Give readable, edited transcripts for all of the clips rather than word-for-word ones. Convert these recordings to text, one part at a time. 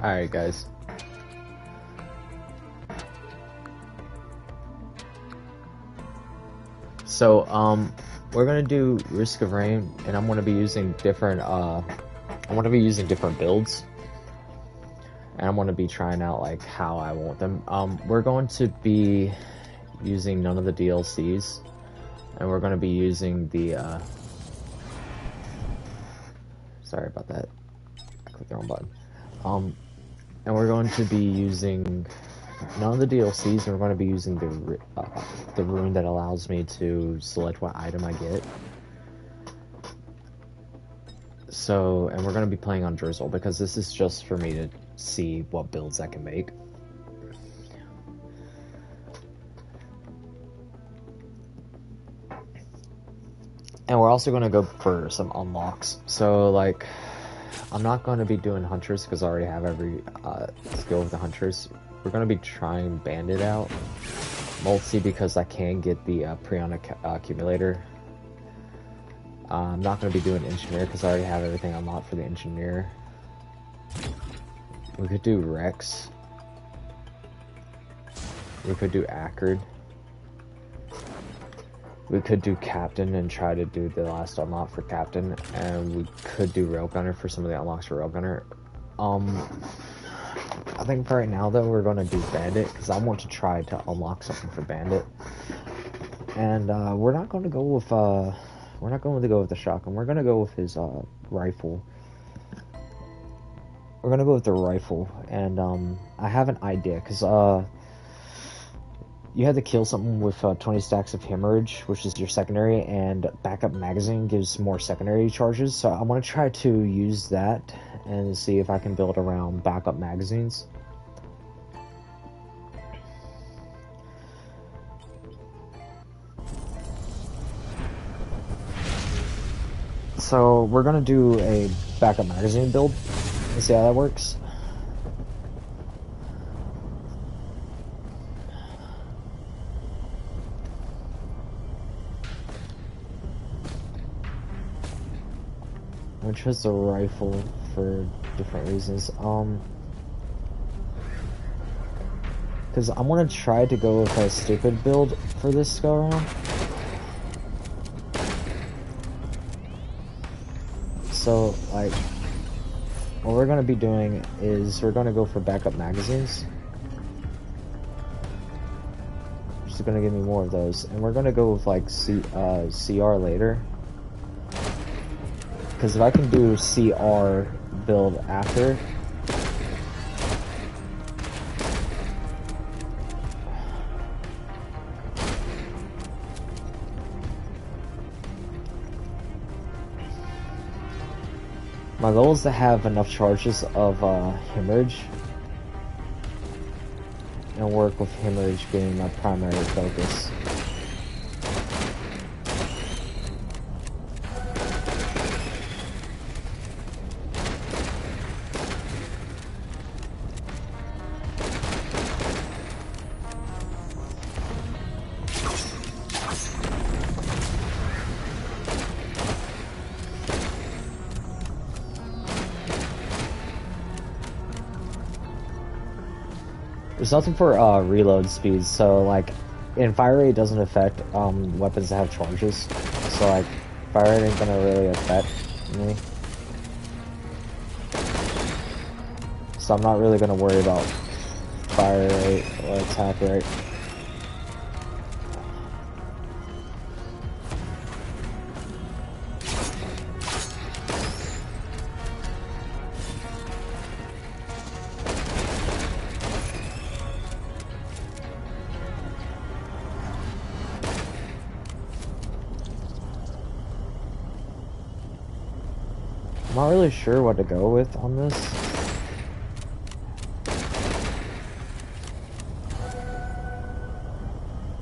Alright, guys. So, we're gonna do Risk of Rain, and I'm gonna be using different, builds. And I'm gonna be trying out, like, how I want them. We're going to be using none of the DLCs. And we're gonna be using the, sorry about that. I clicked the wrong button. And we're going to be using none of the DLCs, and we're going to be using the rune that allows me to select what item I get. So, and we're going to be playing on Drizzle, because this is just for me to see what builds I can make. And we're also going to go for some unlocks. So, like, I'm not going to be doing Hunters, because I already have every skill with the Hunters. We're going to be trying Bandit out. Multi, because I can get the Prion accumulator. I'm not going to be doing Engineer, because I already have everything unlocked for the Engineer. We could do Rex. We could do Akkard. We could do Captain and try to do the last unlock for Captain. And we could do Railgunner for some of the unlocks for Railgunner. I think for right now, though, we're going to do Bandit, because I want to try to unlock something for Bandit. And we're not going to go with the shotgun. We're going to go with his rifle. We're going to go with the rifle. And I have an idea, because you had to kill something with 20 stacks of hemorrhage, which is your secondary, and backup magazine gives more secondary charges. So I want to try to use that and see if I can build around backup magazines. So we're gonna do a backup magazine build and see how that works. I chose the rifle for different reasons. Because I'm gonna try to go with a stupid build for this go around. So, like, what we're gonna be doing is we're gonna go for backup magazines. Which is gonna give me more of those, and we're gonna go with like CR later. Because if I can do CR build after, my goal is to have enough charges of hemorrhage and work with hemorrhage being my primary focus. There's nothing for reload speed, so like in fire rate doesn't affect weapons that have charges, so like fire rate ain't gonna really affect me. So I'm not really gonna worry about fire rate or attack rate. I'm not really sure what to go with on this.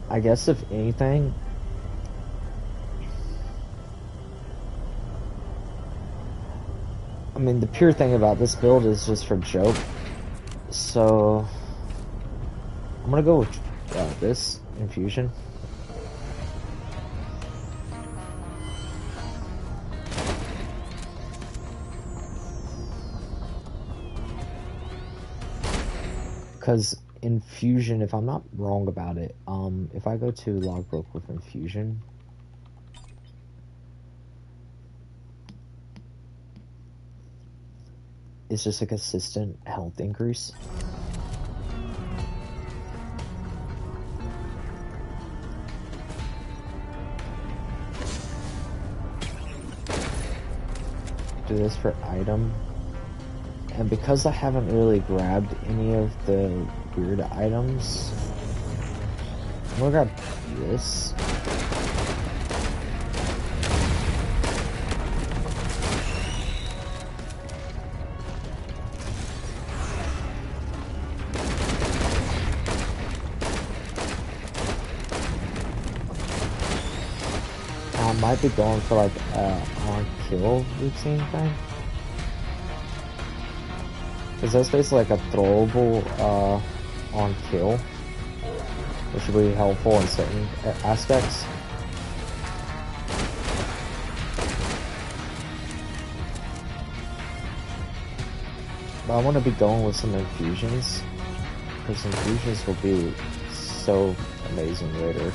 I guess if anything, I mean the pure thing about this build is just for joke. So I'm gonna go with this infusion. Because infusion, if I'm not wrong about it, if I go to logbook with infusion, it's just a consistent health increase. Do this for item. And because I haven't really grabbed any of the weird items, I'm gonna grab this. I might be going for like on kill routine thing. Because that's basically like a throwable on kill, which will be helpful in certain aspects. But I want to be going with some infusions, because infusions will be so amazing later.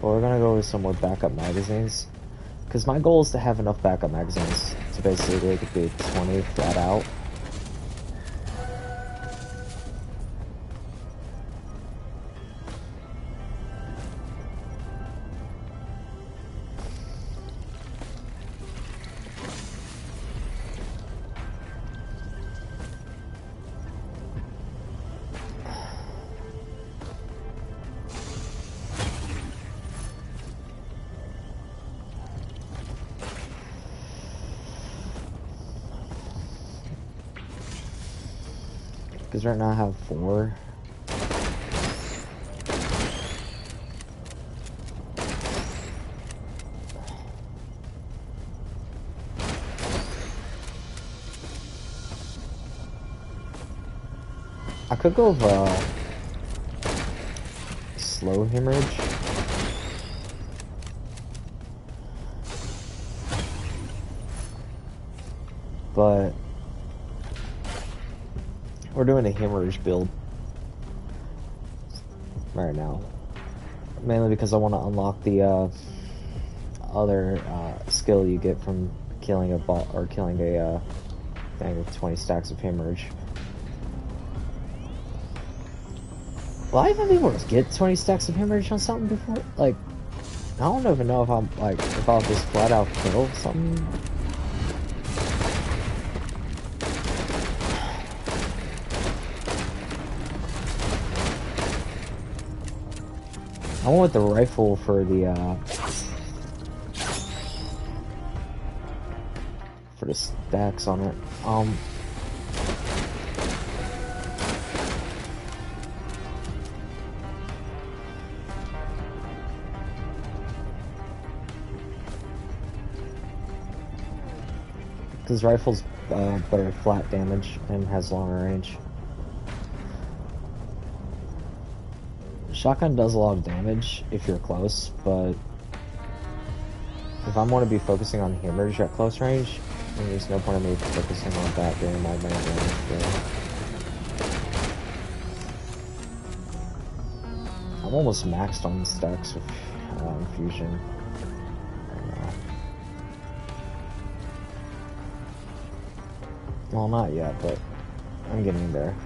But we're gonna go with some more backup magazines, because my goal is to have enough backup magazines to basically be 20 flat out. Because right now I have 4. I could go with slow hemorrhage. But we're doing a hemorrhage build right now, mainly because I want to unlock the other skill you get from killing a bot or killing a thing with 20 stacks of hemorrhage. Will I even be able to get 20 stacks of hemorrhage on something before? Like, I don't even know if I'm like if I'll just flat out kill something. I want the rifle for the stacks on it. Because rifle's better flat damage and has longer range. Shotgun does a lot of damage if you're close, but if I'm going to be focusing on hemorrhage at close range, then there's no point in me focusing on that during my main range. I'm almost maxed on stacks with infusion. Well, not yet, but I'm getting there.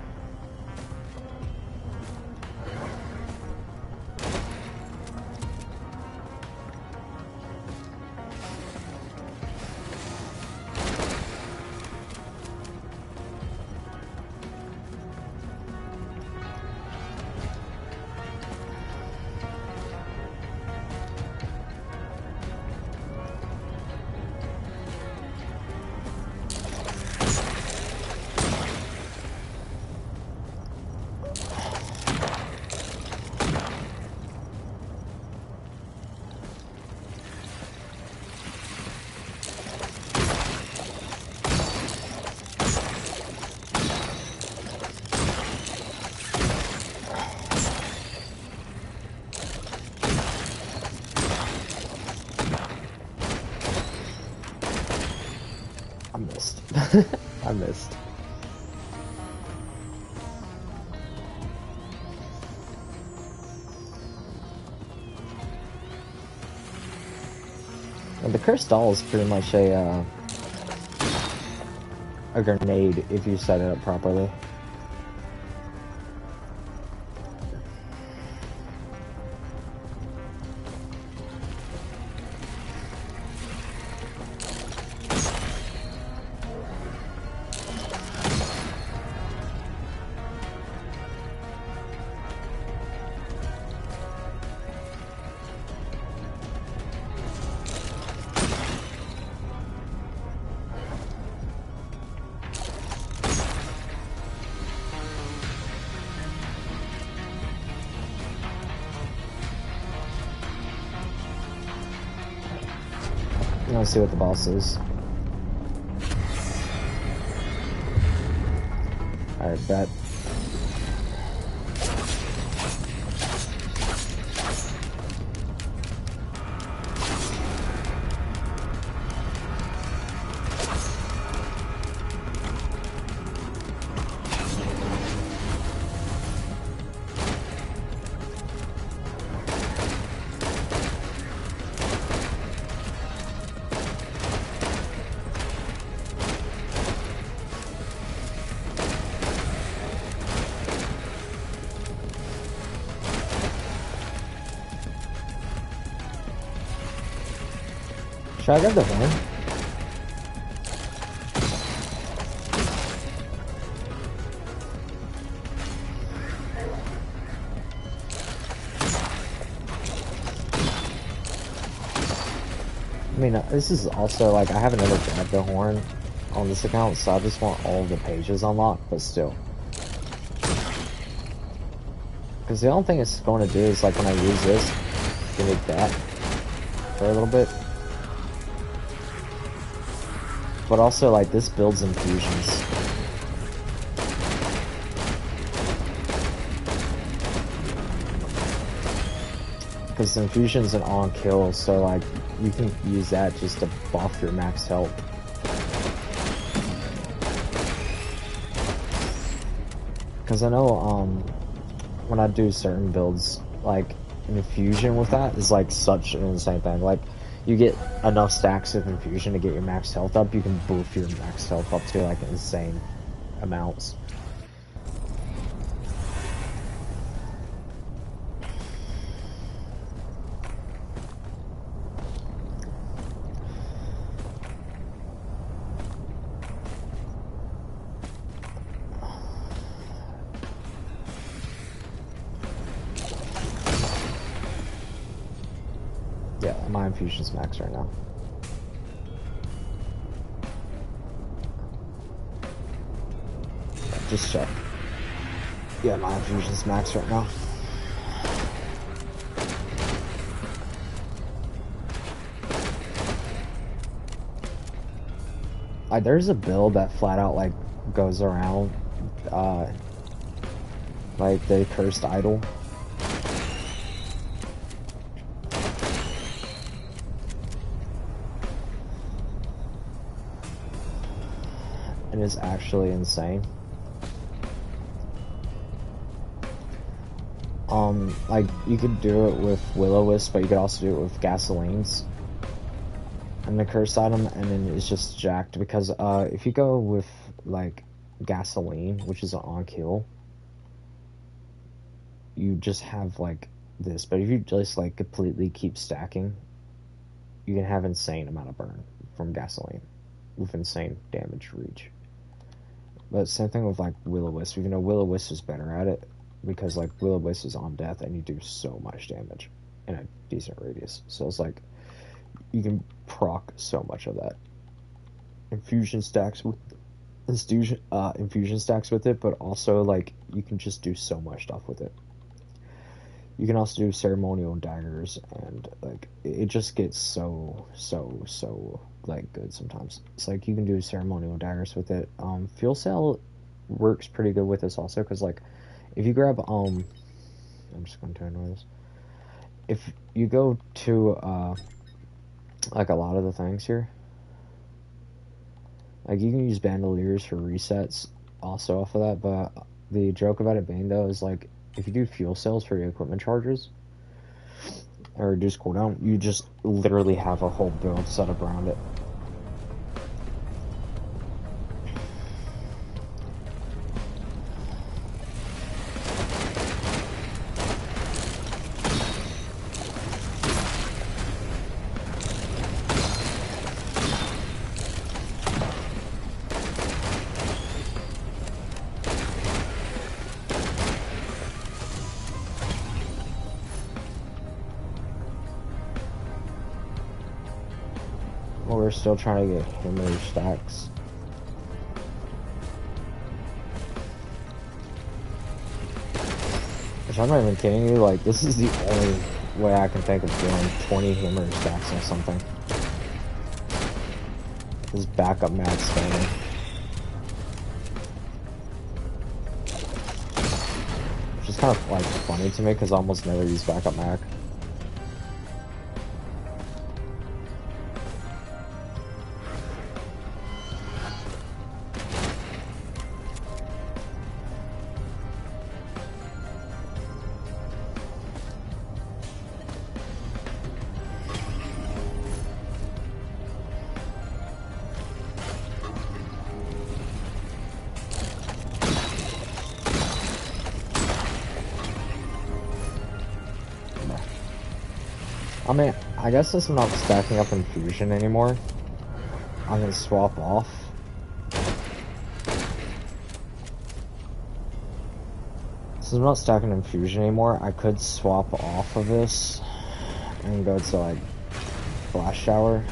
I missed. And the cursed doll is pretty much a grenade if you set it up properly. Let's see what the boss is. Alright, bet. Should I grab the horn? I mean, this is also, like, I haven't ever grabbed the horn on this account, so I just want all the pages unlocked, but still. Because the only thing it's going to do is, like, when I use this, give me that for a little bit. But also, like, this builds infusions. Because the infusion's an on-kill, so, like, you can use that just to buff your max health. Because I know, when I do certain builds, like, an infusion with that is, like, such an insane thing. Like, you get enough stacks of infusion to get your max health up, you can boof your max health up to, like, insane amounts. Yeah, my infusion's max right now. Just check. Yeah, my infusion's max right now. There's a build that flat out, like, goes around, like, the cursed idol. And it's actually insane. Like, you could do it with Will-O-Wisp, but you could also do it with Gasolines and the cursed item, and then it's just jacked because if you go with, like, Gasoline, which is an on-kill, you just have, like, this, but if you just, like, completely keep stacking, you can have insane amount of burn from Gasoline with insane damage reach. But same thing with, like, Will-O-Wisp, even though Will-O-Wisp is better at it, because, like, Will-O-Wisp is on death and you do so much damage in a decent radius. So it's like, you can proc so much of that. Infusion stacks with infusion stacks with it, but also, like, you can just do so much stuff with it. You can also do ceremonial daggers, and, like, it just gets so, like, good sometimes. It's like, you can do ceremonial daggers with it. Fuel Cell works pretty good with this also, because, like, if you grab, I'm just going to ignore this. If you go to, like, a lot of the things here, Like, you can use bandoliers for resets also off of that, but the joke about it being, though, is like, if you do fuel cells for your equipment chargers, or reduce cooldown, you just literally have a whole build set up around it. Well, we're still trying to get hammer stacks. Which, I'm not even kidding you, like, this is the only way I can think of doing 20 hammer stacks or something. This backup mag standing. Which is kind of, like, funny to me, because I almost never use backup mag. I mean, I guess since I'm not stacking up infusion anymore, I'm gonna swap off. Since I'm not stacking infusion anymore, I could swap off of this and go to, like, blast shower.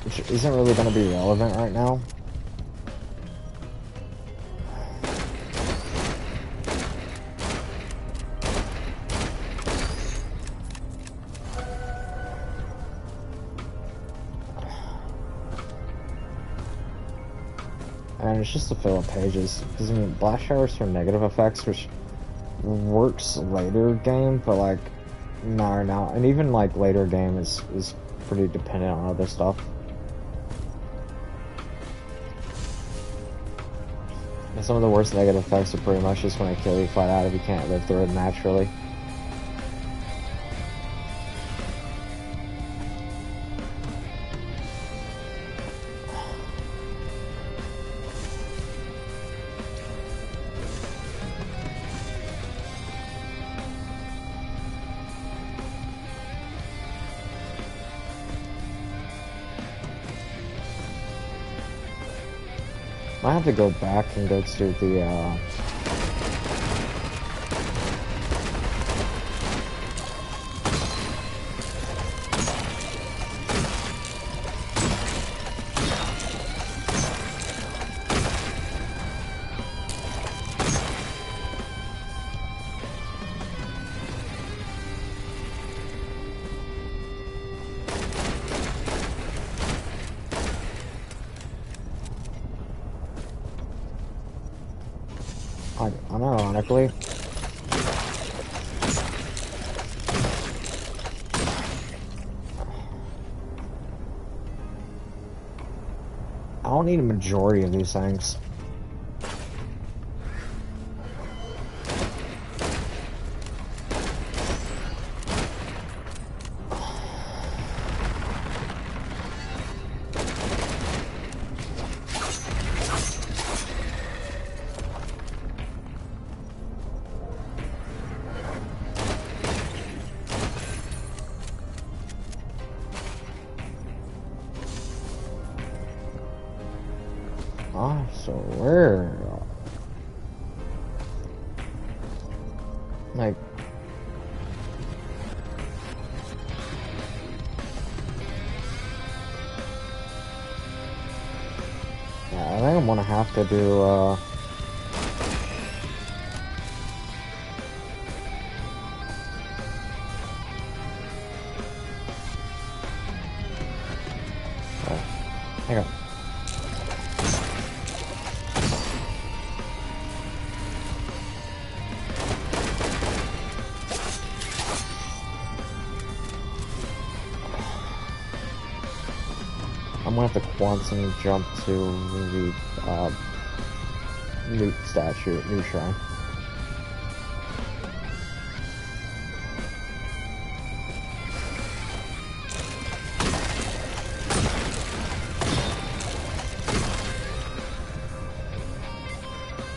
Which isn't really going to be relevant right now. And it's just to fill up pages. Because, I mean, blast showers for negative effects, which works later game, but, like, not right now. And even, like, later game is pretty dependent on other stuff. And some of the worst negative effects are pretty much just when I kill you flat out if you can't live through it naturally. I have to go back and go to the, unironically, I don't need a majority of these things. I swear. Like, yeah, I think I'm gonna have to do, hang on. I'm gonna have to quantum jump to the new statue, new shrine.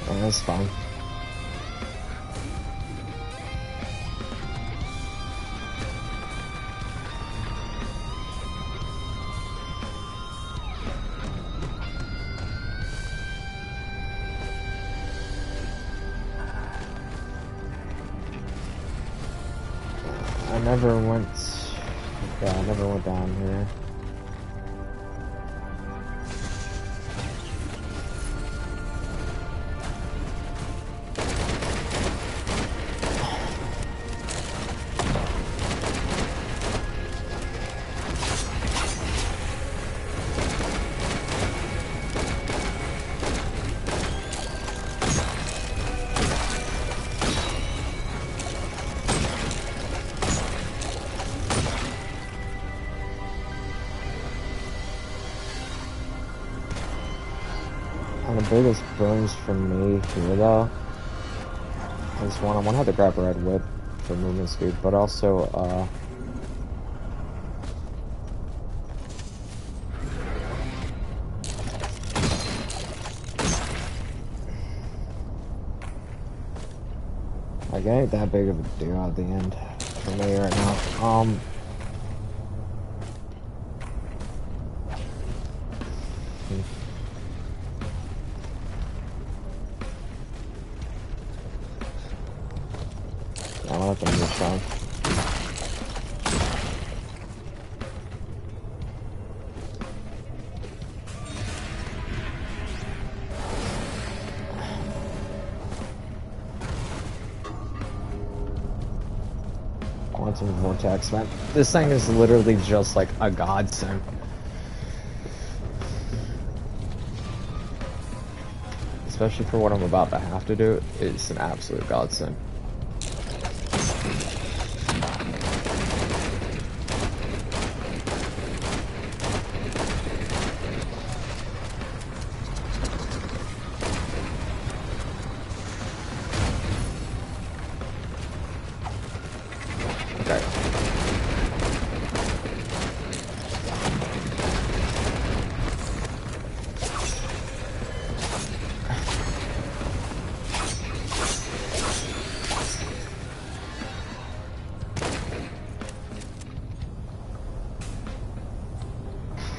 And that's fine. I never went down here. And the biggest burns for me here, though, is one, I want to have to grab Red Whip for movement speed, but also, like, it ain't that big of a deal at the end for me right now. I'm gonna have to move down. Quantum Vortex, man. This thing is literally just like a godsend. Especially for what I'm about to have to do, it's an absolute godsend.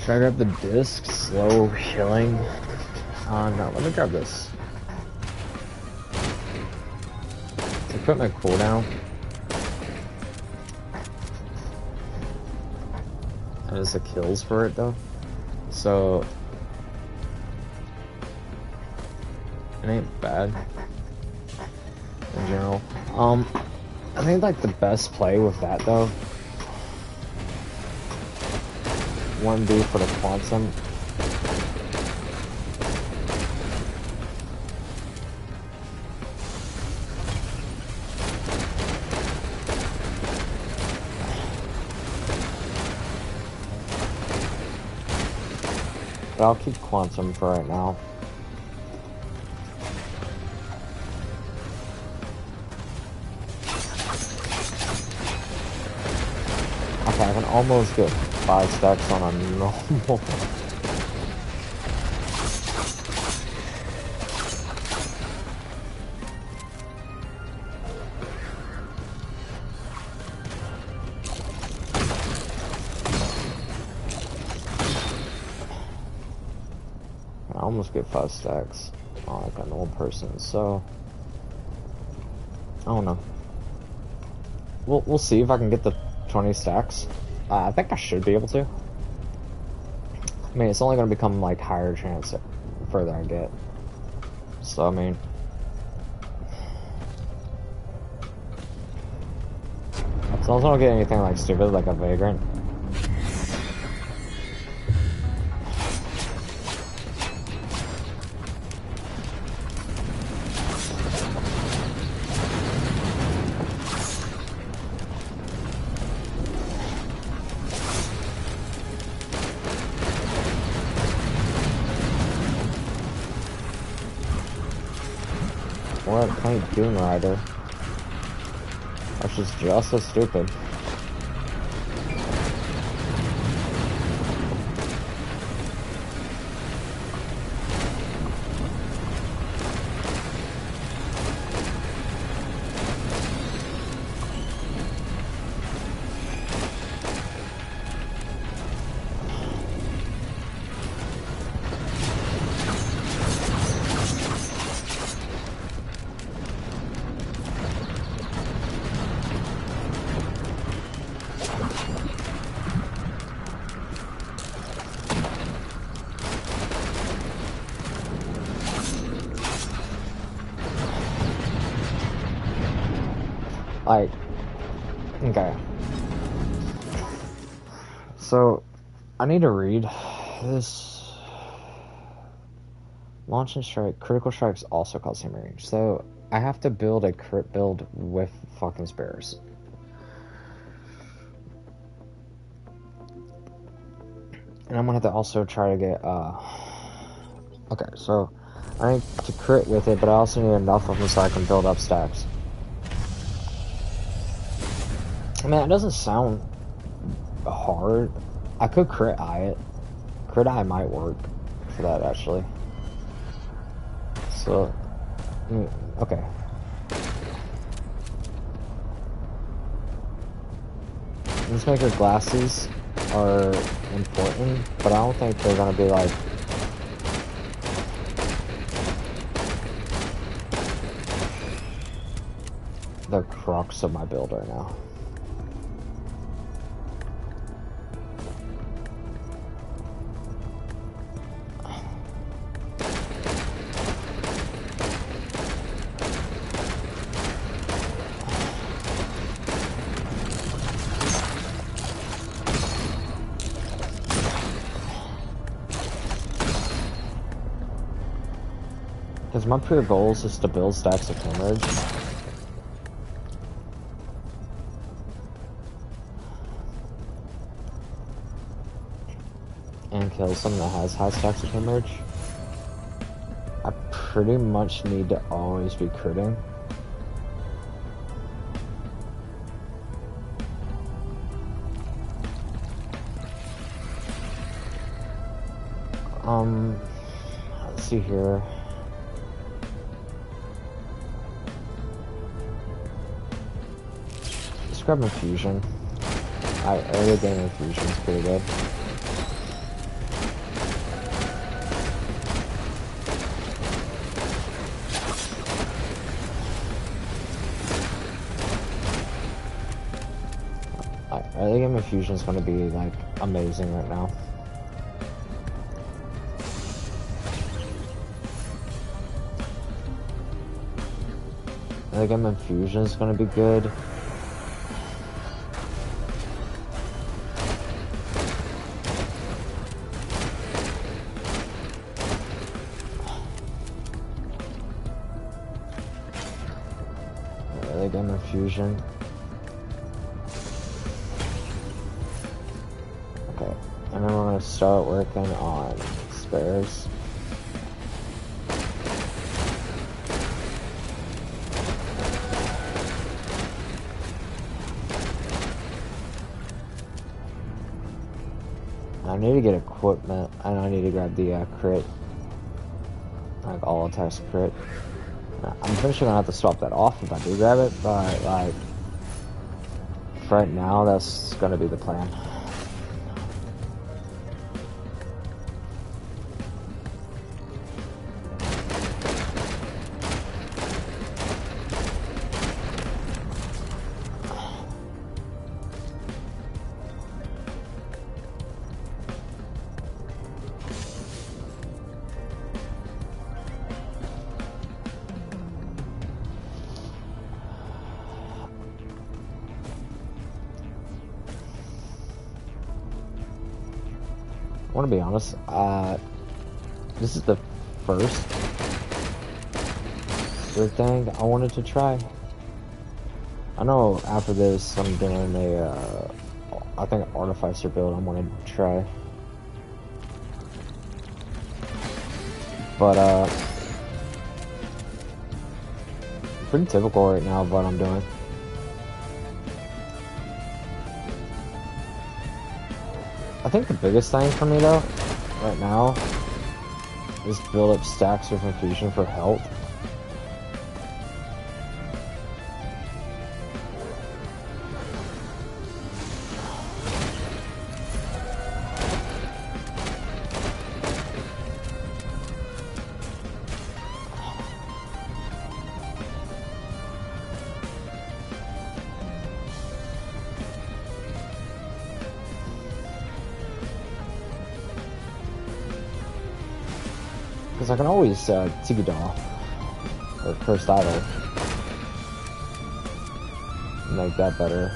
Should I grab the disc? Slow healing? No, let me grab this. It's equipment cooldown. And it's the kills for it though. So it ain't bad in general. I think like the best play with that though, 1B for the quantum. But I'll keep quantum for right now. Okay, I can almost get 5 stacks on a normal. I almost get 5 stacks on like a normal person, so I don't know. We'll see if I can get the 20 stacks. I think I should be able to. I mean, it's only going to become like higher chance the further I get. So I mean, as long as I don't get anything like stupid, like a vagrant. Or playing Doom Rider. Which is just as stupid. Like, okay. So, I need to read this. Launch and strike. Critical strikes also cause him range. So, I have to build a crit build with fucking spares. And I'm gonna have to also try to get, okay, so, I need to crit with it, but I also need enough of them so I can build up stacks. I mean, it doesn't sound hard. I could crit eye it. Crit eye might work for that, actually. So, okay. These maker glasses are important, but I don't think they're gonna be like the crux of my build right now. Because my pure goal is just to build stacks of hemorrhage. And kill someone that has high stacks of hemorrhage. I pretty much need to always be critting. Let's see here. Let's grab infusion. Early game infusion is pretty good. Early game infusion is going to be like amazing right now. Early game infusion is going to be good. Early game infusion. Okay, and then we're going to start working on spares. I need to get equipment, and I need to grab the crit. Like, all attacks crit. I'm eventually gonna have to swap that off if I do grab it, but, like, for right now, that's gonna be the plan. I want to be honest, this is the first weird thing I wanted to try. I know after this I'm doing a, I think Artificer build I wanted to try. But, pretty typical right now of what I'm doing. I think the biggest thing for me though, right now, is build up stacks of infusion for health. Because I can always Tiki-Daw, or Cursed Idol, make that better,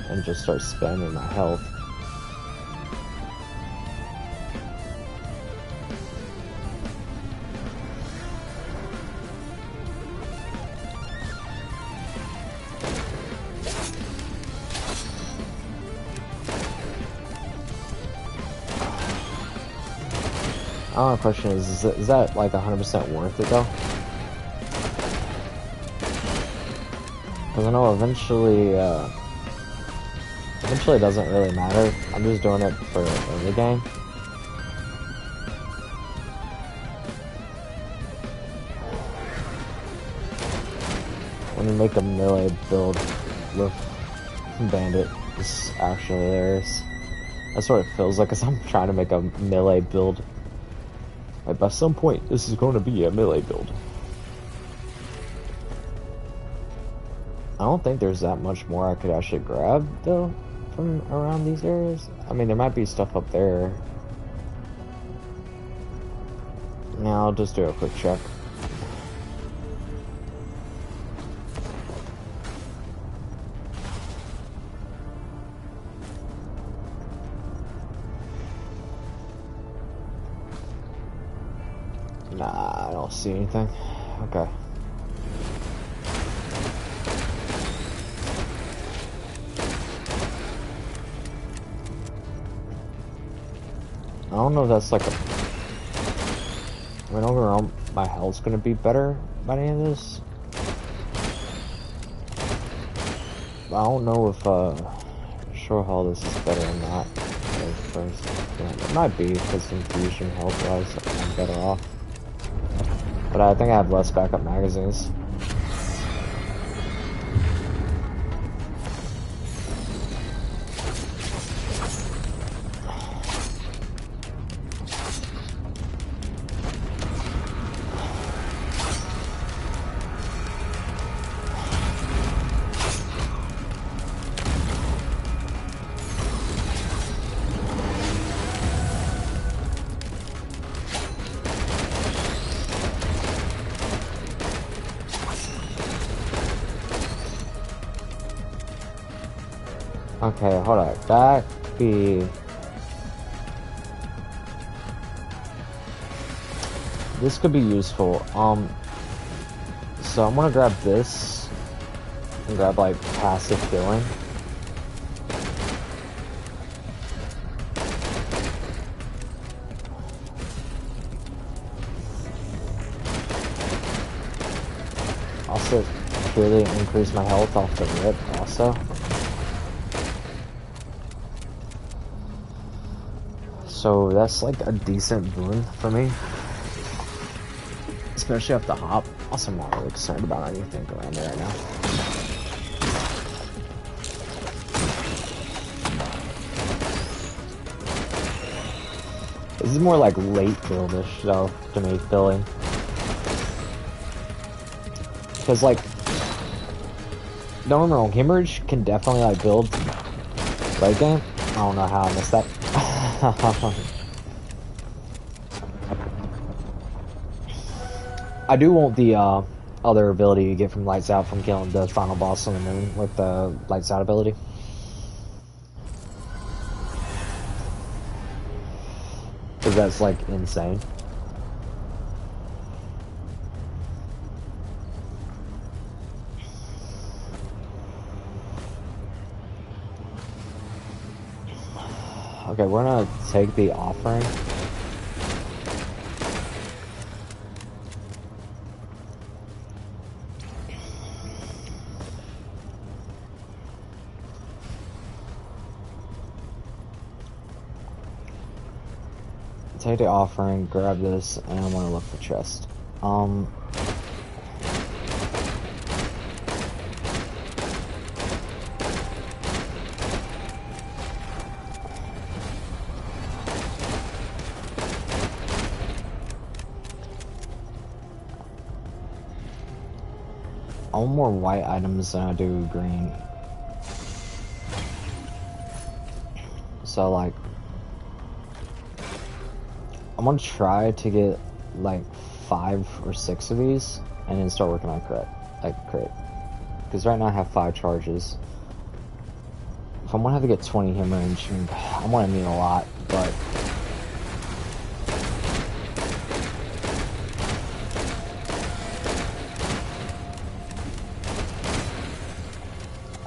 and just start spamming my health. I don't know, the question is that like 100% worth it though? Because I know eventually it doesn't really matter. I'm just doing it for early game. When you make a melee build with Bandit, it's actually hilarious. That's what it feels like, as I'm trying to make a melee build. Like, by some point, this is going to be a melee build. I don't think there's that much more I could actually grab, though, from around these areas. I mean, there might be stuff up there. Now I'll just do a quick check. Nah, I don't see anything. Okay. I don't know if that's like a... I mean, overall, my health's gonna be better by the end of this. But I don't know if, sure how this is better or not. First. Yeah, it might be, because infusion health-wise, I'm better off. But I think I have less backup magazines. Okay, hold on. That could be... This could be useful. So I'm gonna grab this and grab like passive healing. Also, really increase my health off the rip also. So that's like a decent boon for me. Especially off the hop. Also, I'm not really concerned about anything around there right now. This is more like late buildish though, to me, feeling. Because like, don't get me wrong, Hemorrhage can definitely like build late game. I don't know how I missed that. I do want the other ability you get from Lights Out from killing the final boss on the moon with the Lights Out ability. Because that's like insane. Okay, we're gonna take the offering. take the offering, grab this, and I want to look for chest. I want more white items than I do green. So like, I'm gonna try to get like 5 or 6 of these and then start working on crit. Because right now I have 5 charges. If I'm gonna have to get 20 hemorrhage, I'm gonna need a lot, but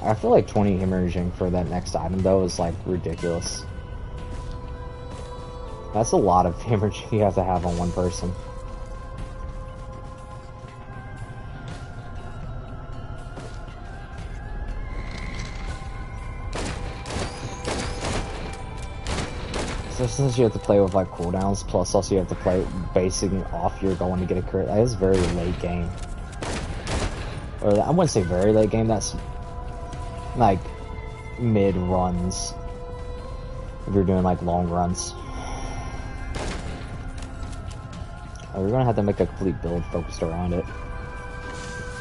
I feel like 20 hemorrhaging for that next item though is like ridiculous. That's a lot of hemorrhaging you have to have on one person. So since you have to play with like cooldowns, plus also you have to play basing off you're going to get a crit, that is very late game. Or I wouldn't say very late game, that's like mid runs if you're doing like long runs. We're gonna have to make a complete build focused around it,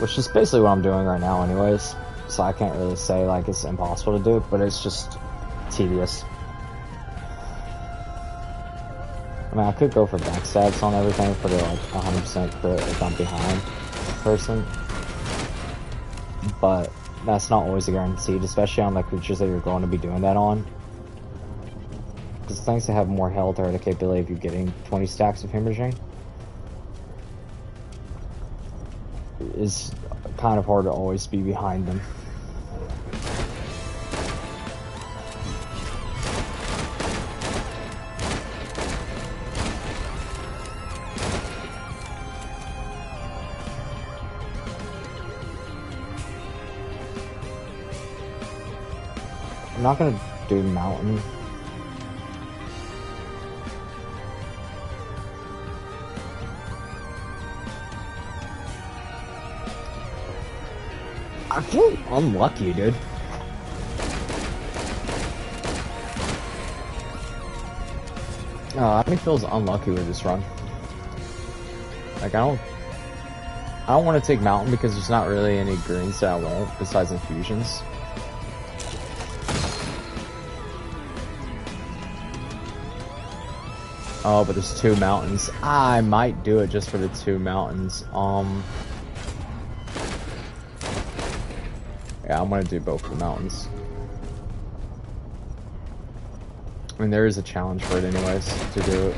which is basically what I'm doing right now anyways, so I can't really say like it's impossible to do, but it's just tedious. I mean, I could go for backstabs on everything for the like 100% crit if I'm behind person, but that's not always a guaranteed, especially on the creatures that you're going to be doing that on. Because things that have more health are the capability of you getting 20 stacks of hemorrhaging is kind of hard to always be behind them. I'm not gonna do mountain. I feel unlucky, dude. I think feels unlucky with this run. Like I don't want to take mountain because there's not really any greens that I want besides infusions. Oh, but there's 2 mountains. I might do it just for the 2 mountains. Yeah, I'm gonna do both of the mountains. I mean, there is a challenge for it anyways, to do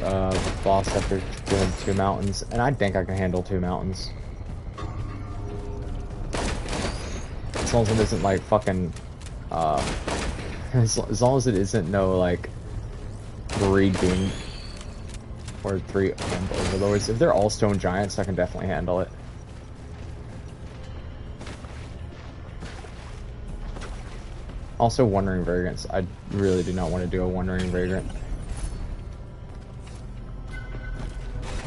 boss after doing 2 mountains, and I think I can handle 2 mountains. As long as it isn't like fucking, as long as it isn't no like 3 doom or 3 overlords. If they're all stone giants, I can definitely handle it. Also, Wandering Vagrants. I really do not want to do a Wandering Vagrant.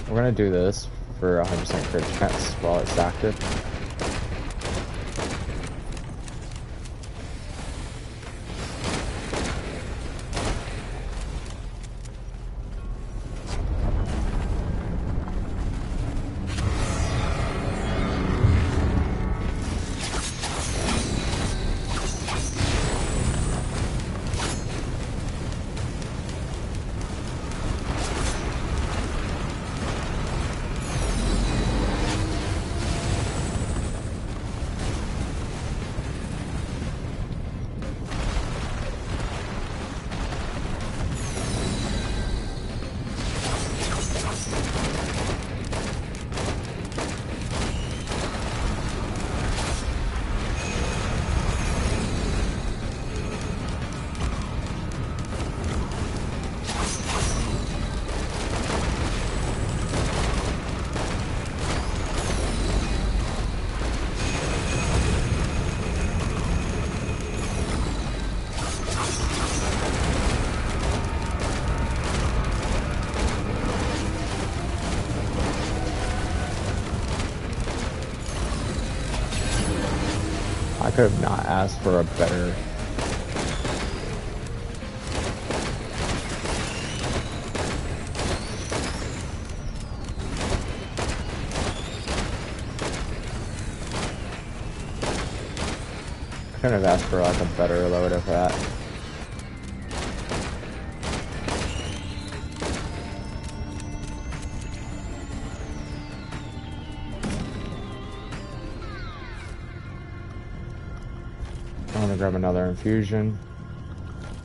We're gonna do this for 100% crit chance while it's active. could have not asked for a better... Couldn't have asked for like a better load of that. I'm gonna grab another infusion.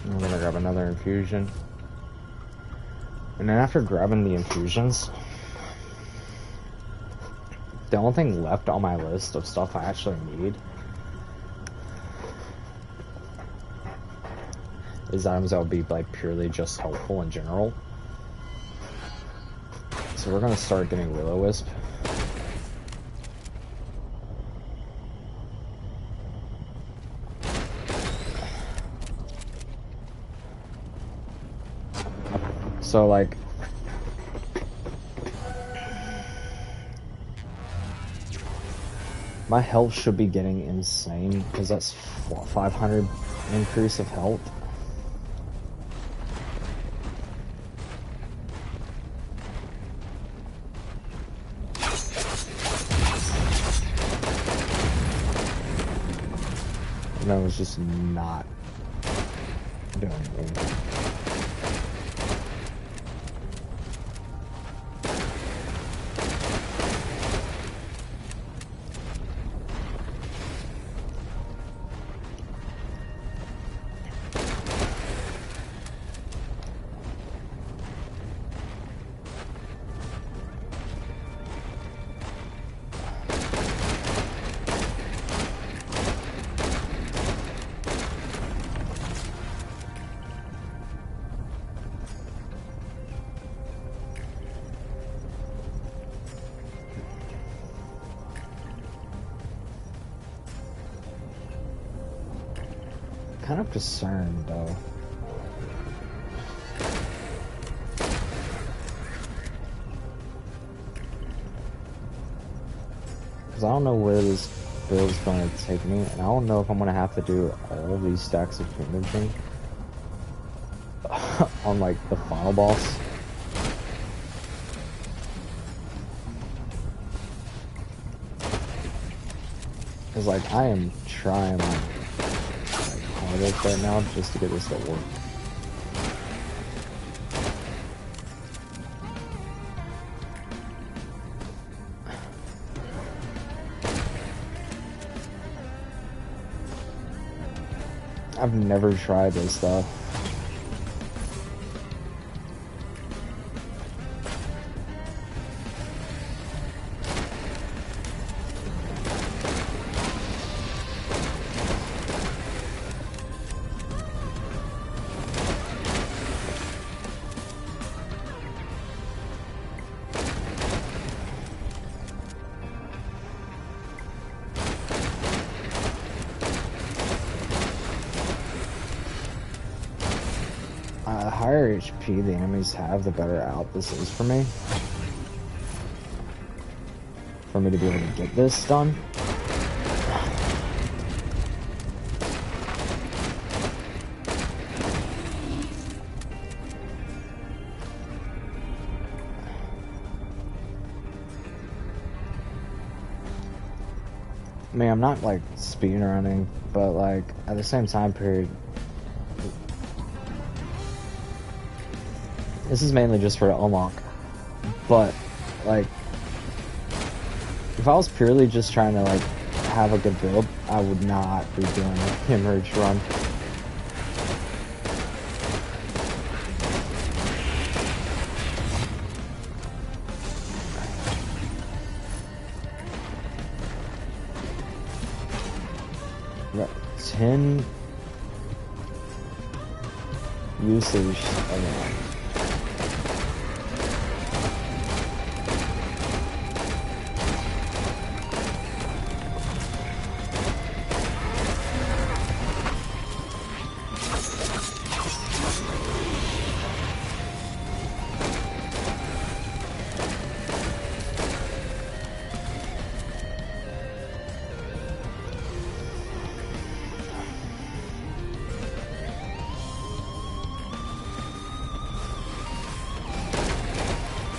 I'm gonna grab another infusion. And then after grabbing the infusions, the only thing left on my list of stuff I actually need is items that would be like purely just helpful in general. So we're gonna start getting Will-O-Wisp. So like my health should be getting insane because that's 500 increase of health. And I was just not doing anything. Kind of concerned though. Because I don't know where this build's going to take me, and I don't know if I'm going to have to do all these stacks of Kingdom King on like the final boss. Because like I am trying my hardest right now just to get this to work. I've never tried this stuff. The higher HP the enemies have, the better out this is for me. For me to be able to get this done. I mean, I'm not like speedrunning, but like at the same time period, this is mainly just for unlock. But like, if I was purely just trying to like have a good build, I would not be doing a hemorrhage run. Right, 10 usage of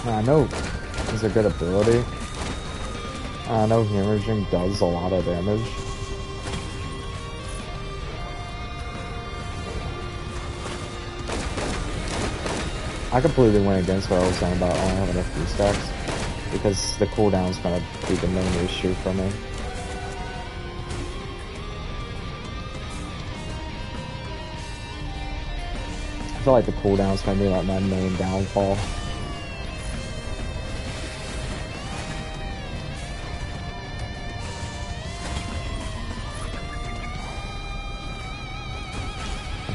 I know it's a good ability. I know hemorrhaging does a lot of damage. I completely went against what I was saying about only having a few stacks, because the cooldown's gonna be the main issue for me. I feel like the cooldown's gonna be like my main downfall.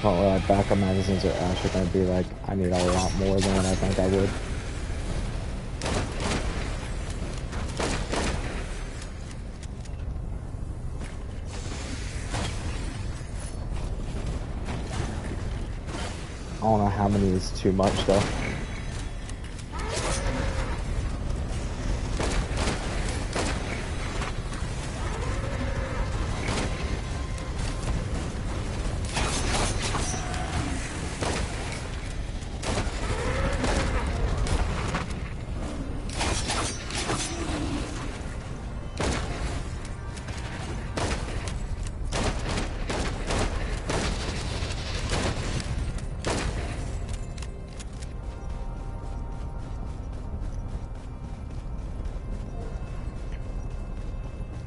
Probably like backup magazines are actually going to be like, I need a lot more than what I think I would. I don't know how many is too much though.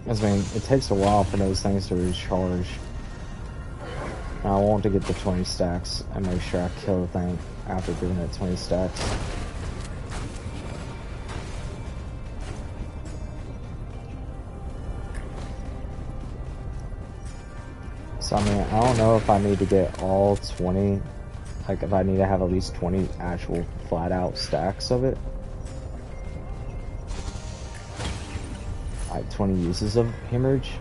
I mean, it takes a while for those things to recharge. And I want to get the 20 stacks and make sure I kill the thing after doing it 20 stacks. So I mean, I don't know if I need to get all 20, like if I need to have at least 20 actual flat out stacks of it. Like 20 uses of hemorrhage.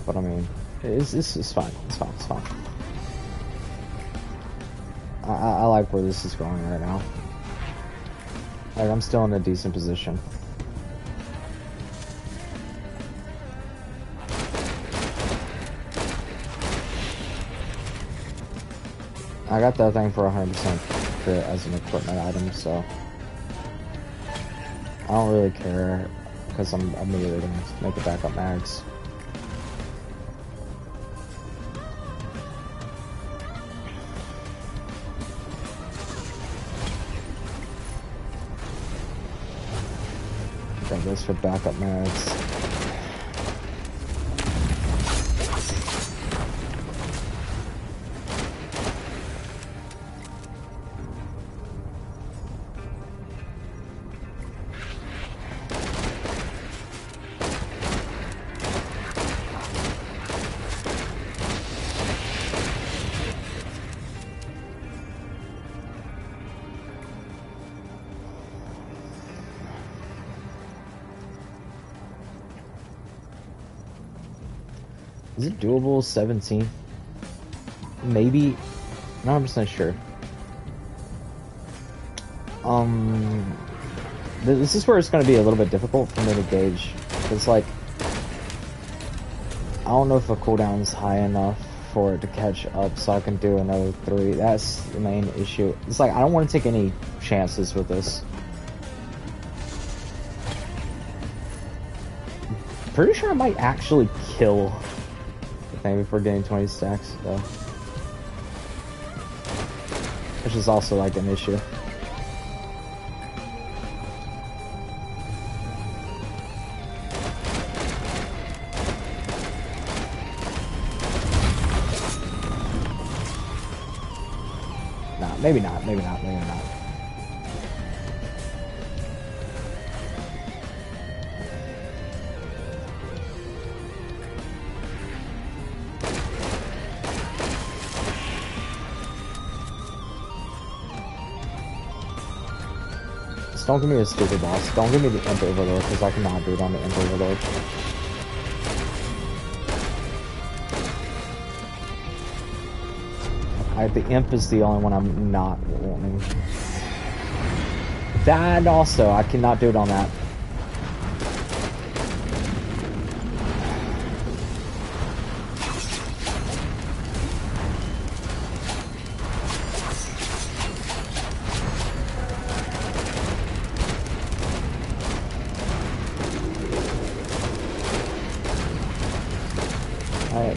But I mean, it's fine. It's fine. It's fine. I like where this is going right now. Like, I'm still in a decent position. I got that thing for 100% crit as an equipment item, so I don't really care because I'm immediately gonna make a backup mags. That goes for backup mags. Is it doable? 17? Maybe. Not 100% sure. This is where it's going to be a little bit difficult for me to gauge. It's like, I don't know if the cooldown's high enough for it to catch up so I can do another 3. That's the main issue. It's like, I don't want to take any chances with this. Pretty sure I might actually kill the thing before getting 20 stacks, though. Which is also like an issue. Nah, maybe not, maybe not, maybe not. boss. Don't give me a stupid boss. Don't give me the Imp Overlord, because I cannot do it on the Imp Overlord. The Imp is the only one I'm not wanting. That also, I cannot do it on that.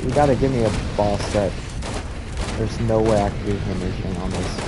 You gotta give me a boss that there's no way I can do hemorrhaging on this.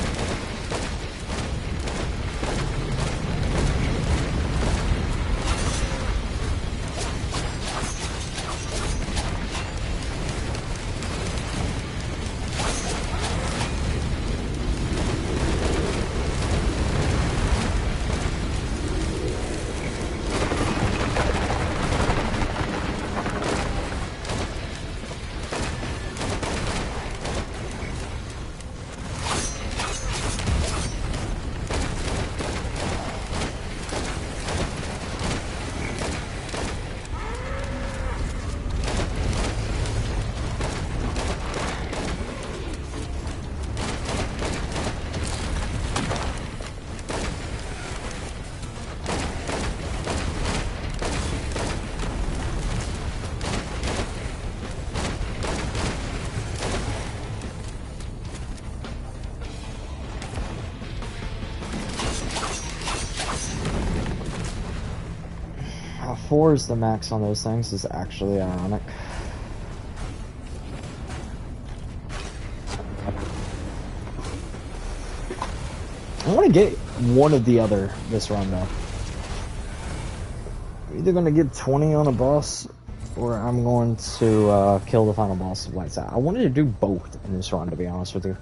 Four is the max on those things is actually ironic. I want to get one of the other this run though. I'm either going to get 20 on a boss or I'm going to kill the final boss of Lights Out. I wanted to do both in this run, to be honest with you.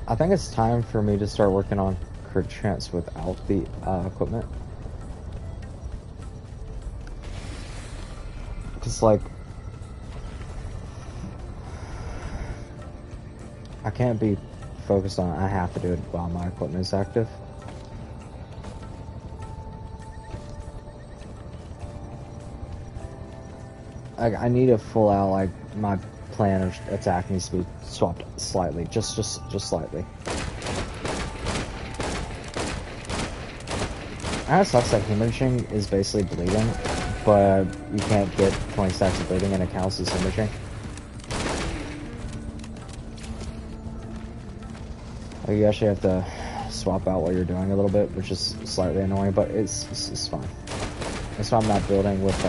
I think it's time for me to start working on crit chance without the equipment. Because, like, I can't be focused on it. I have to do it while my equipment is active. I need a full out, like, my plan of attack needs to be swapped slightly, just slightly. It sucks that hemorrhaging is basically bleeding, but you can't get 20 stacks of bleeding and it counts as hemorrhaging. You actually have to swap out what you're doing a little bit, which is slightly annoying, but it's fine. That's why I'm not building with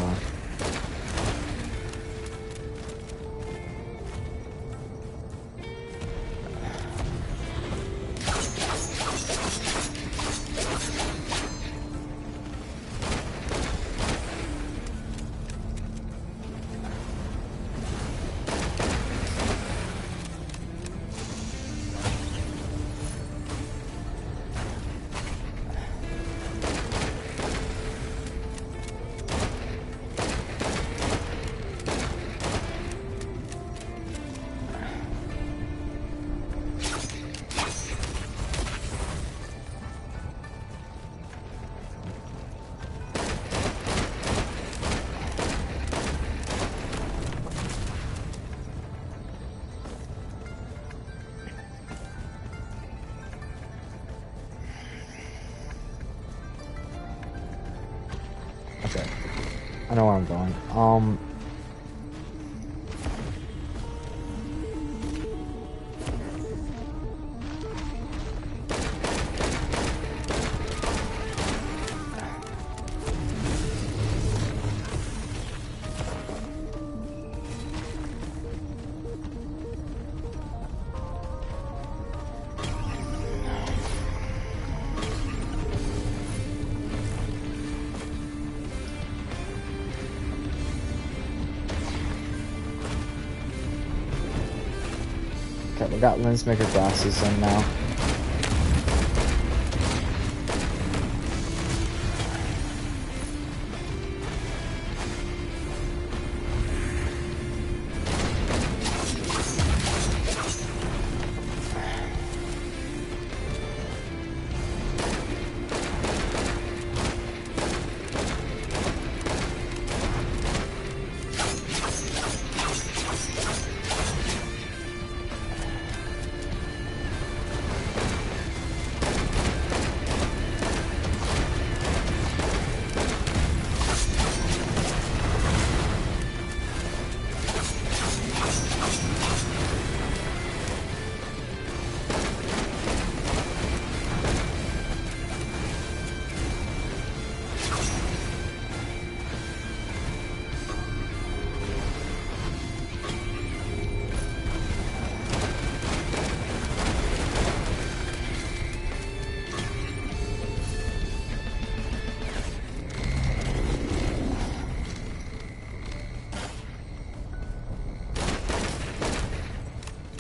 I know where I'm going. Okay, we got Lensmaker glasses in now.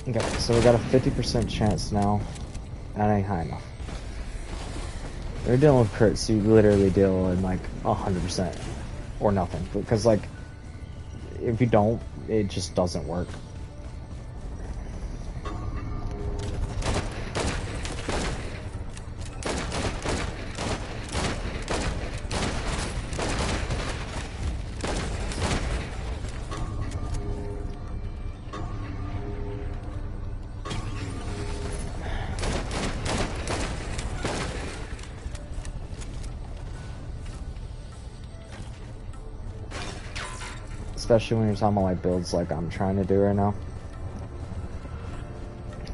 Okay, so we got a 50% chance now. That ain't high enough. They're dealing with crits, you literally deal in like 100% or nothing. Because like, if you don't, it just doesn't work. Especially when you're talking about like builds like I'm trying to do right now.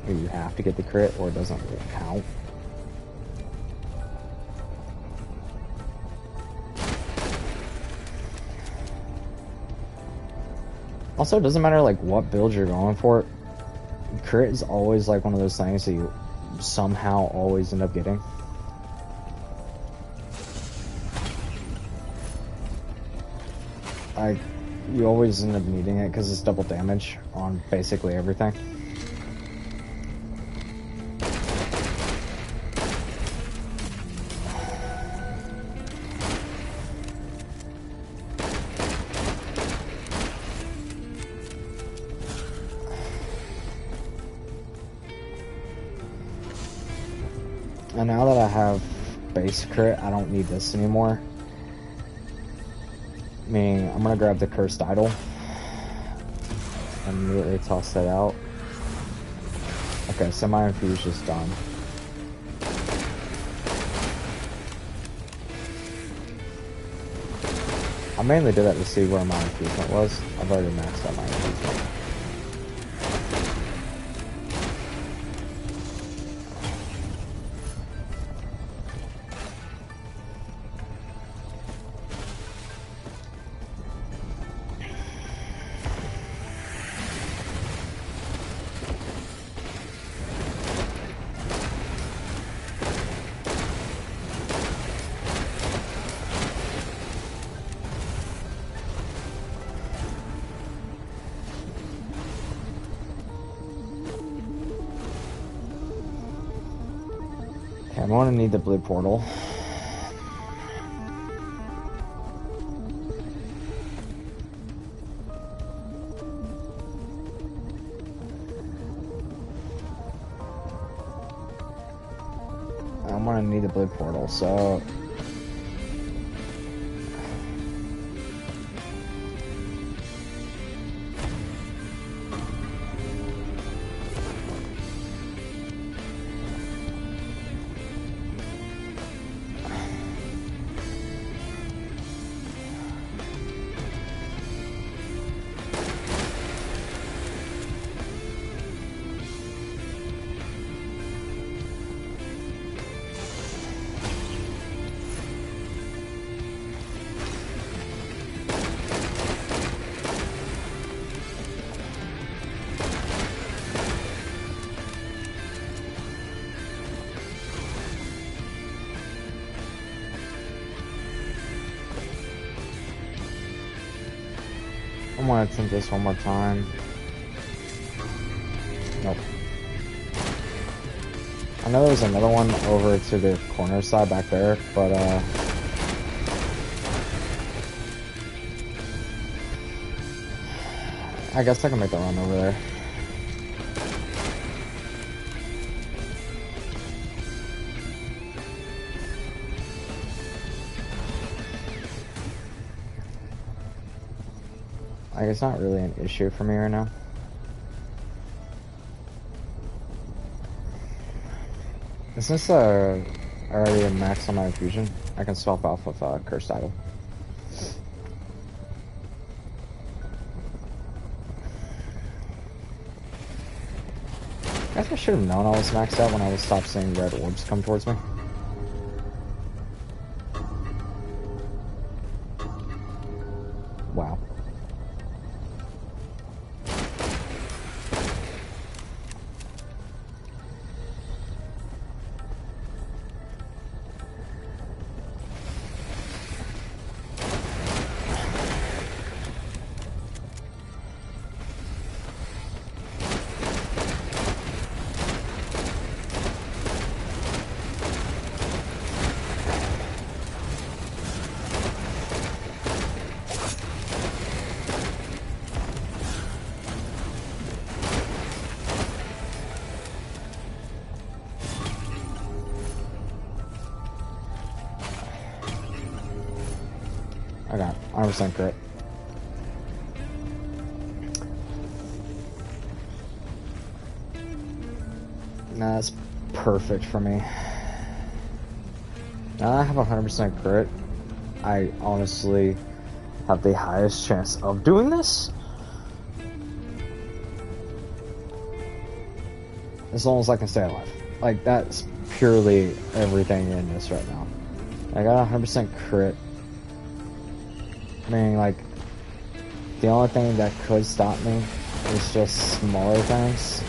Where you have to get the crit or it doesn't count. Also, it doesn't matter like what build you're going for. Crit is always like one of those things that you somehow always end up getting. Like, you always end up needing it because it's double damage on basically everything. And now that I have base crit, I don't need this anymore. Meaning, I'm gonna grab the Cursed Idol and immediately toss that out. Okay, Semi-Infused is done. I mainly did that to see where my infusement was. I've already maxed out my infusement. I'm going to need the blue portal. I'm going to need the blue portal, so... I'm gonna attempt this one more time. Nope. I know there's another one over to the corner side back there, but I guess I can make the run over there. Like, it's not really an issue for me right now. Since I already maxed on my infusion, I can swap off with Cursed Idol. I guess I should have known I was maxed out when I was stopped seeing red orbs come towards me. Wow. I got 100% crit. Nah, that's perfect for me. Now I have 100% crit. I honestly have the highest chance of doing this. As long as I can stay alive. Like, that's purely everything in this right now. I got 100% crit. I mean, like, the only thing that could stop me is just smaller things.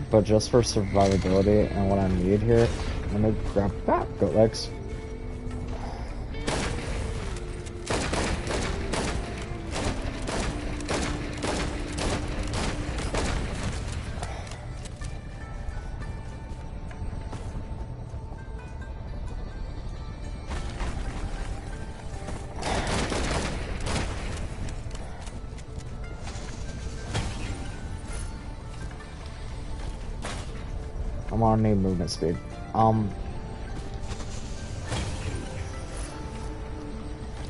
But just for survivability and what I need here, I'm gonna grab that goat legs. I'm gonna need movement speed.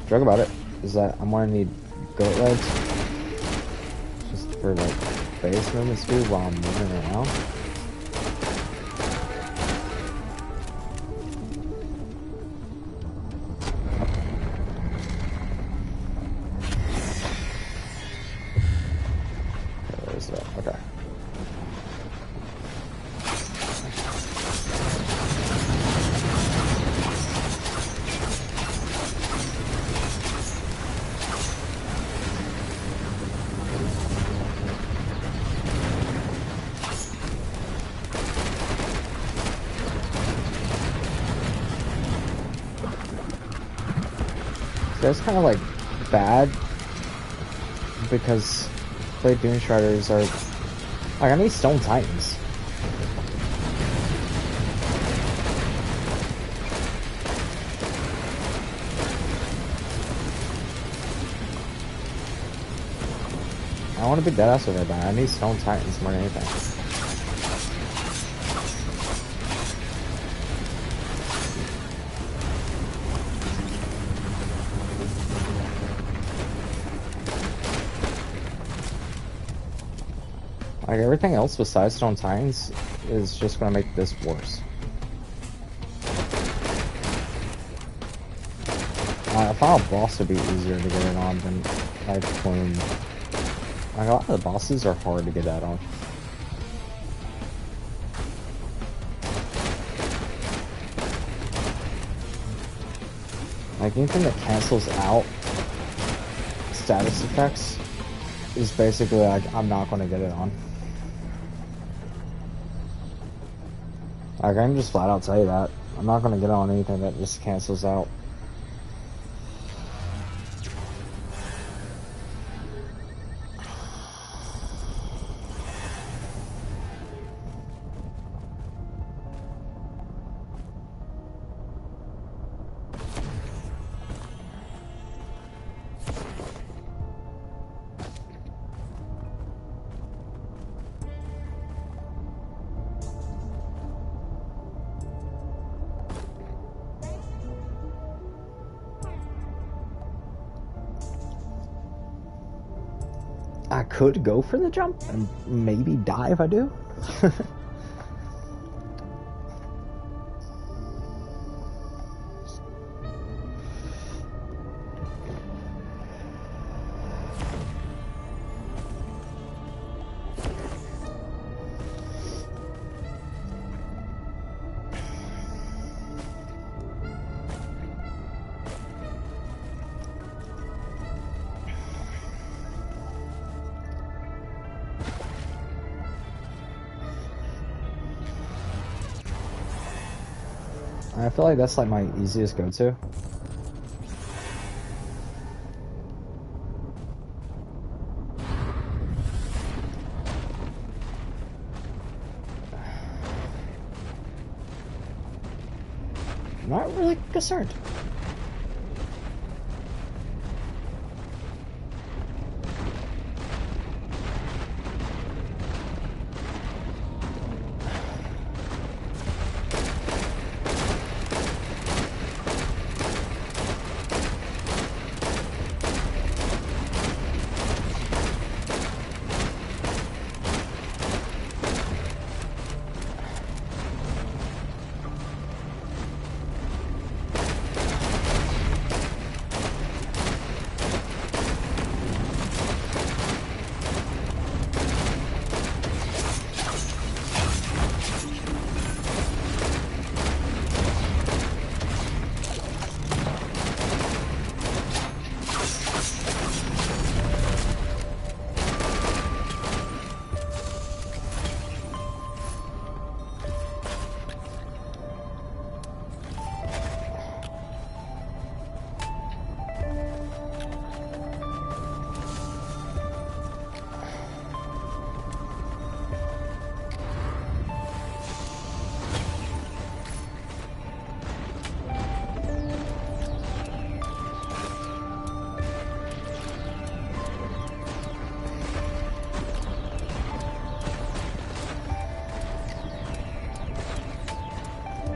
Joke about it is that I'm gonna need goat legs just for like base movement speed while I'm moving around. Where is that? Okay. That's kind of like bad because Blade Doomstriders are like, I need Stone Titans. I want to be deadass with everybody. I need Stone Titans more than anything. Like, everything else besides Stone Titans is just gonna make this worse. I thought a boss would be easier to get it on than like Plume. Like, a lot of the bosses are hard to get that on. Like, anything that cancels out status effects is basically like, I'm not gonna get it on. Like, I can just flat out tell you that. I'm not gonna get on anything that just cancels out. I could go for the jump and maybe die if I do. I feel like that's like my easiest go-to. I'm not really concerned.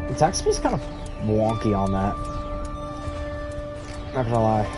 Attack speed's kind of wonky on that. Not gonna lie.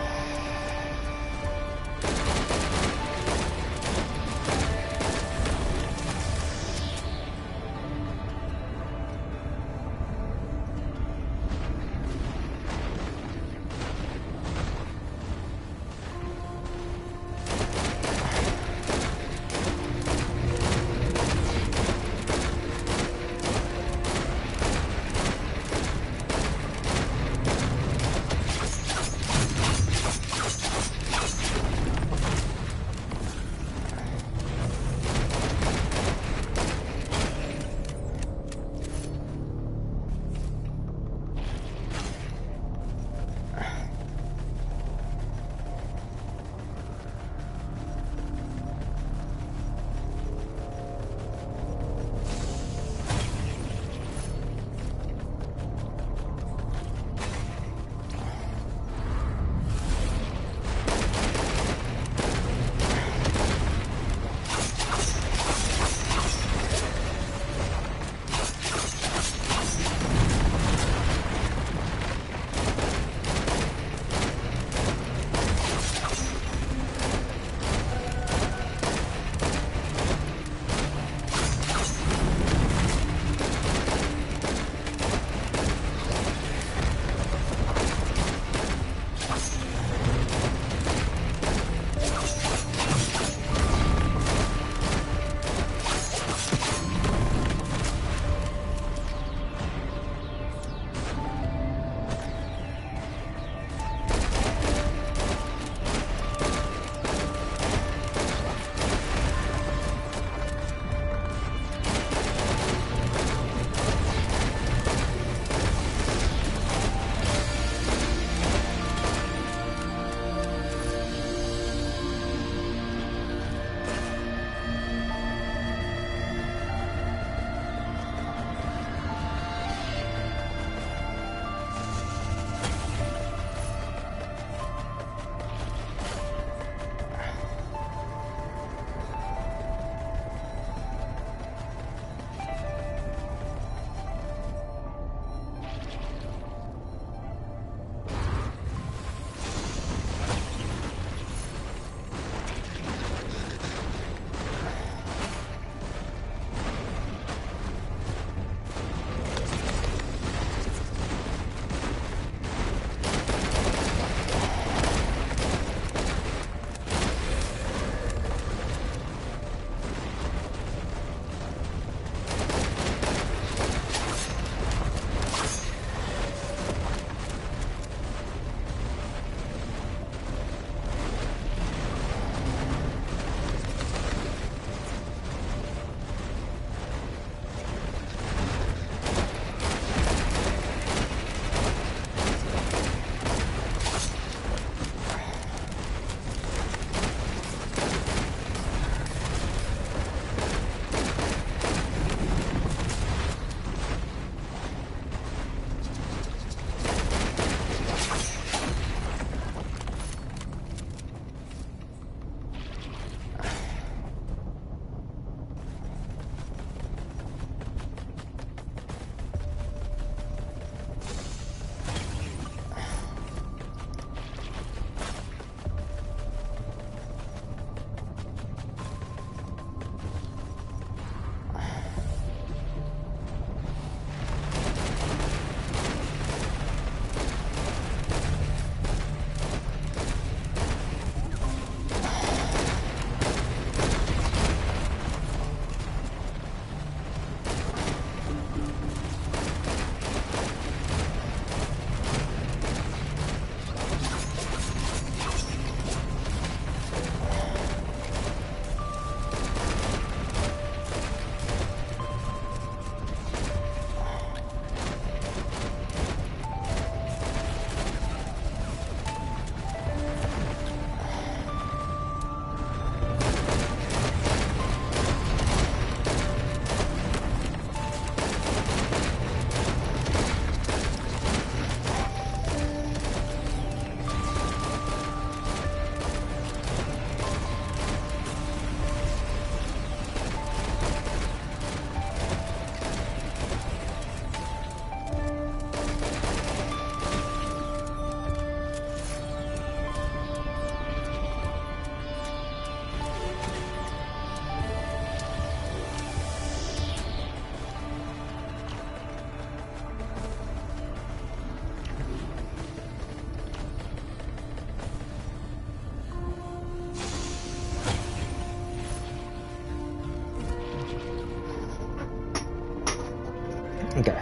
Okay.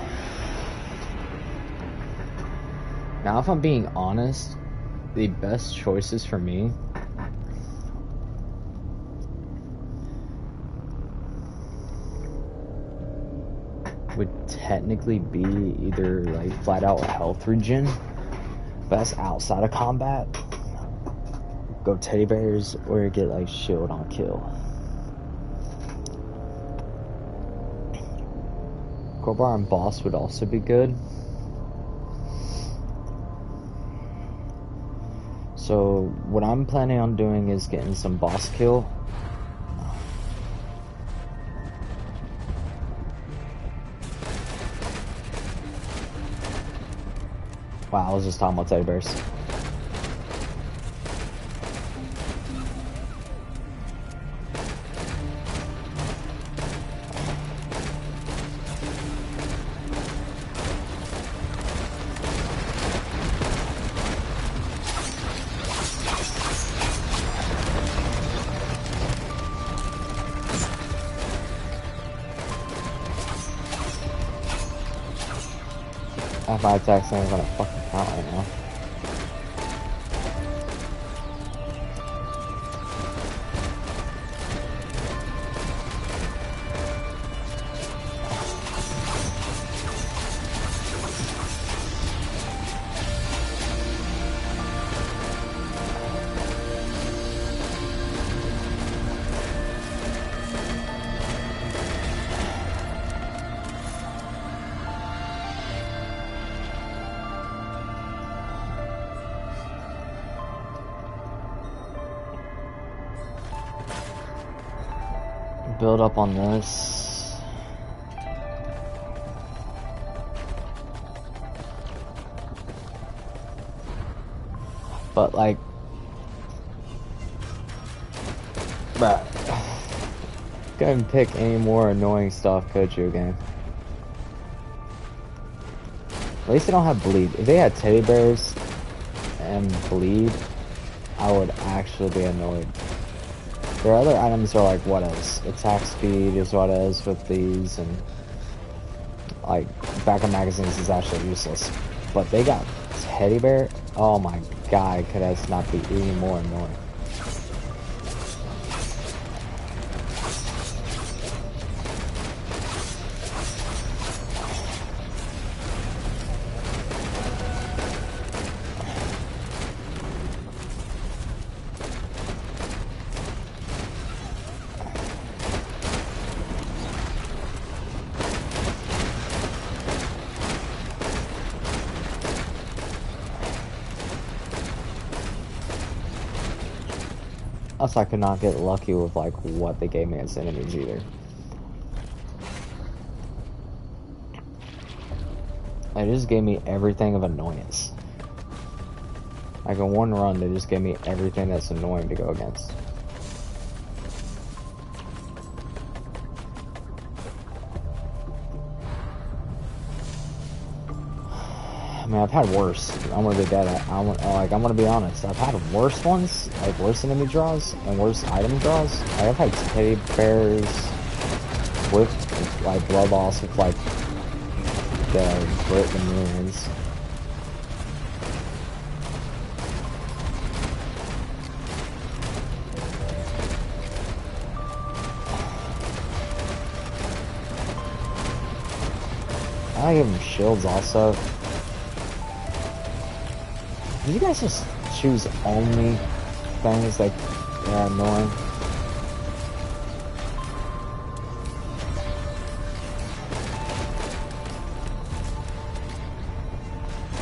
Now, if I'm being honest, the best choices for me would technically be either like flat out health regen, but that's outside of combat. Go teddy bears or get like shield on kill. Crowbar and boss would also be good. So what I'm planning on doing is getting some boss kill. Wow, I was just talking about teddy bears. My attacks ain't gonna fucking count right now. Build up on this. But like, bruh, couldn't pick any more annoying stuff, could you, game? At least they don't have bleed. If they had teddy bears and bleed, I would actually be annoyed. Their other items are like, what else? Attack speed is what is with these, and like backup magazines is actually useless. But they got teddy bear. Oh my god, could that not be any more annoying? Also, I could not get lucky with like what they gave me as enemies either. They just gave me everything of annoyance. Like in one run, they just gave me everything that's annoying to go against. I mean, I've had worse. I'm gonna be dead. I'm gonna be honest. I've had worse ones, like worse enemy draws and worse item draws. Like, I've had teddy bears with like blood loss with like the Brit and ruins. I give them shields also. Did you guys just choose only things that are annoying?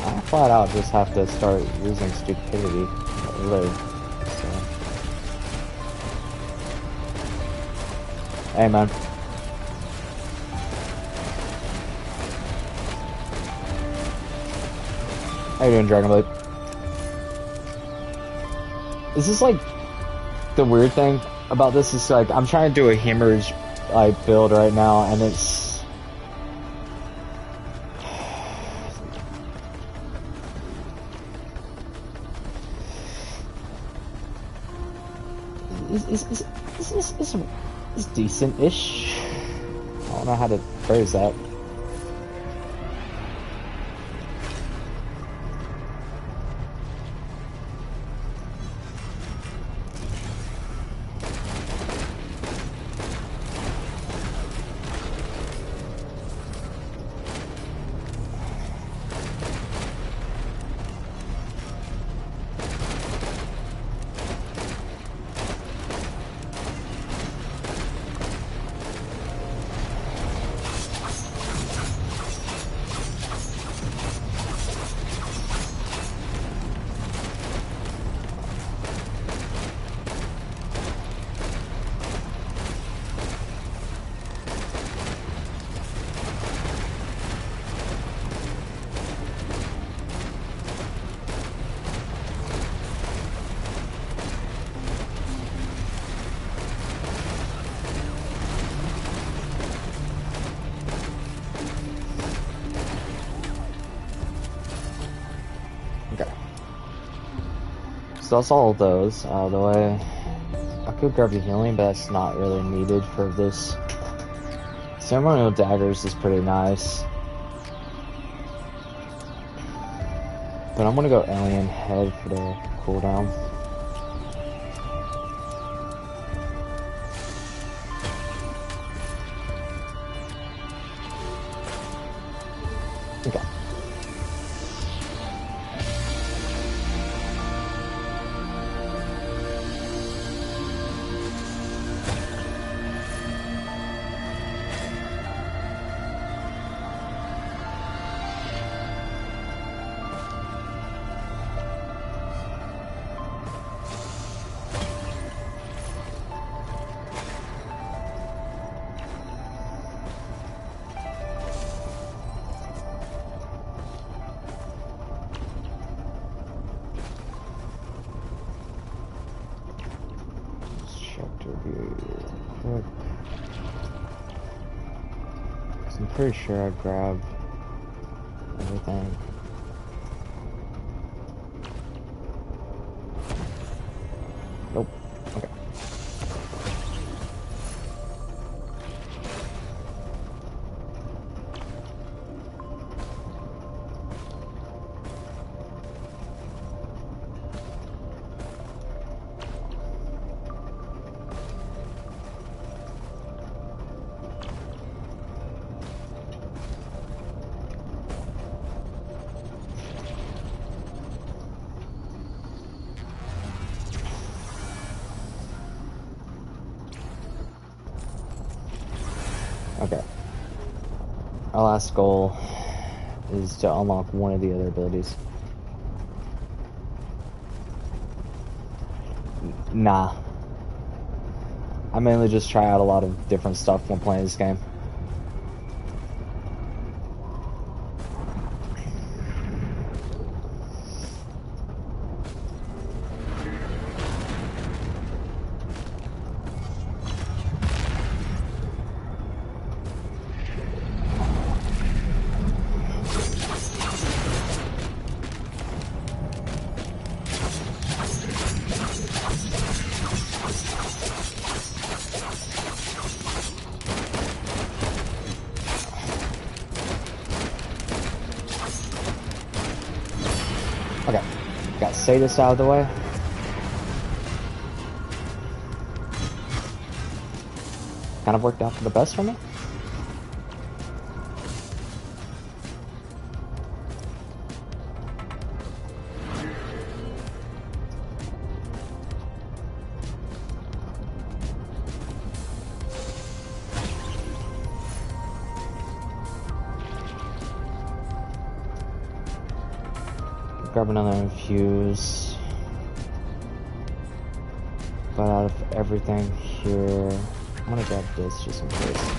I flat out just have to start using stupidity to live. So. Hey man. How you doing, Dragon Blade? This is like the weird thing about this is like I'm trying to do a hemorrhage like build right now, and it's decent-ish. I don't know how to phrase that. So that's all of those out of the way. I could grab the healing, but that's not really needed for this. Ceremonial daggers is pretty nice. But I'm gonna go alien head for the cooldown. Okay. Quick. I'm pretty sure I grabbed everything. Nope. Okay. Okay. Our last goal is to unlock one of the other abilities. Nah. I mainly just try out a lot of different stuff when playing this game. Okay, got Sadist out of the way. Kind of worked out for the best for me. Grab another infuse. But out of everything here, I'm gonna grab this just in case.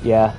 Yeah.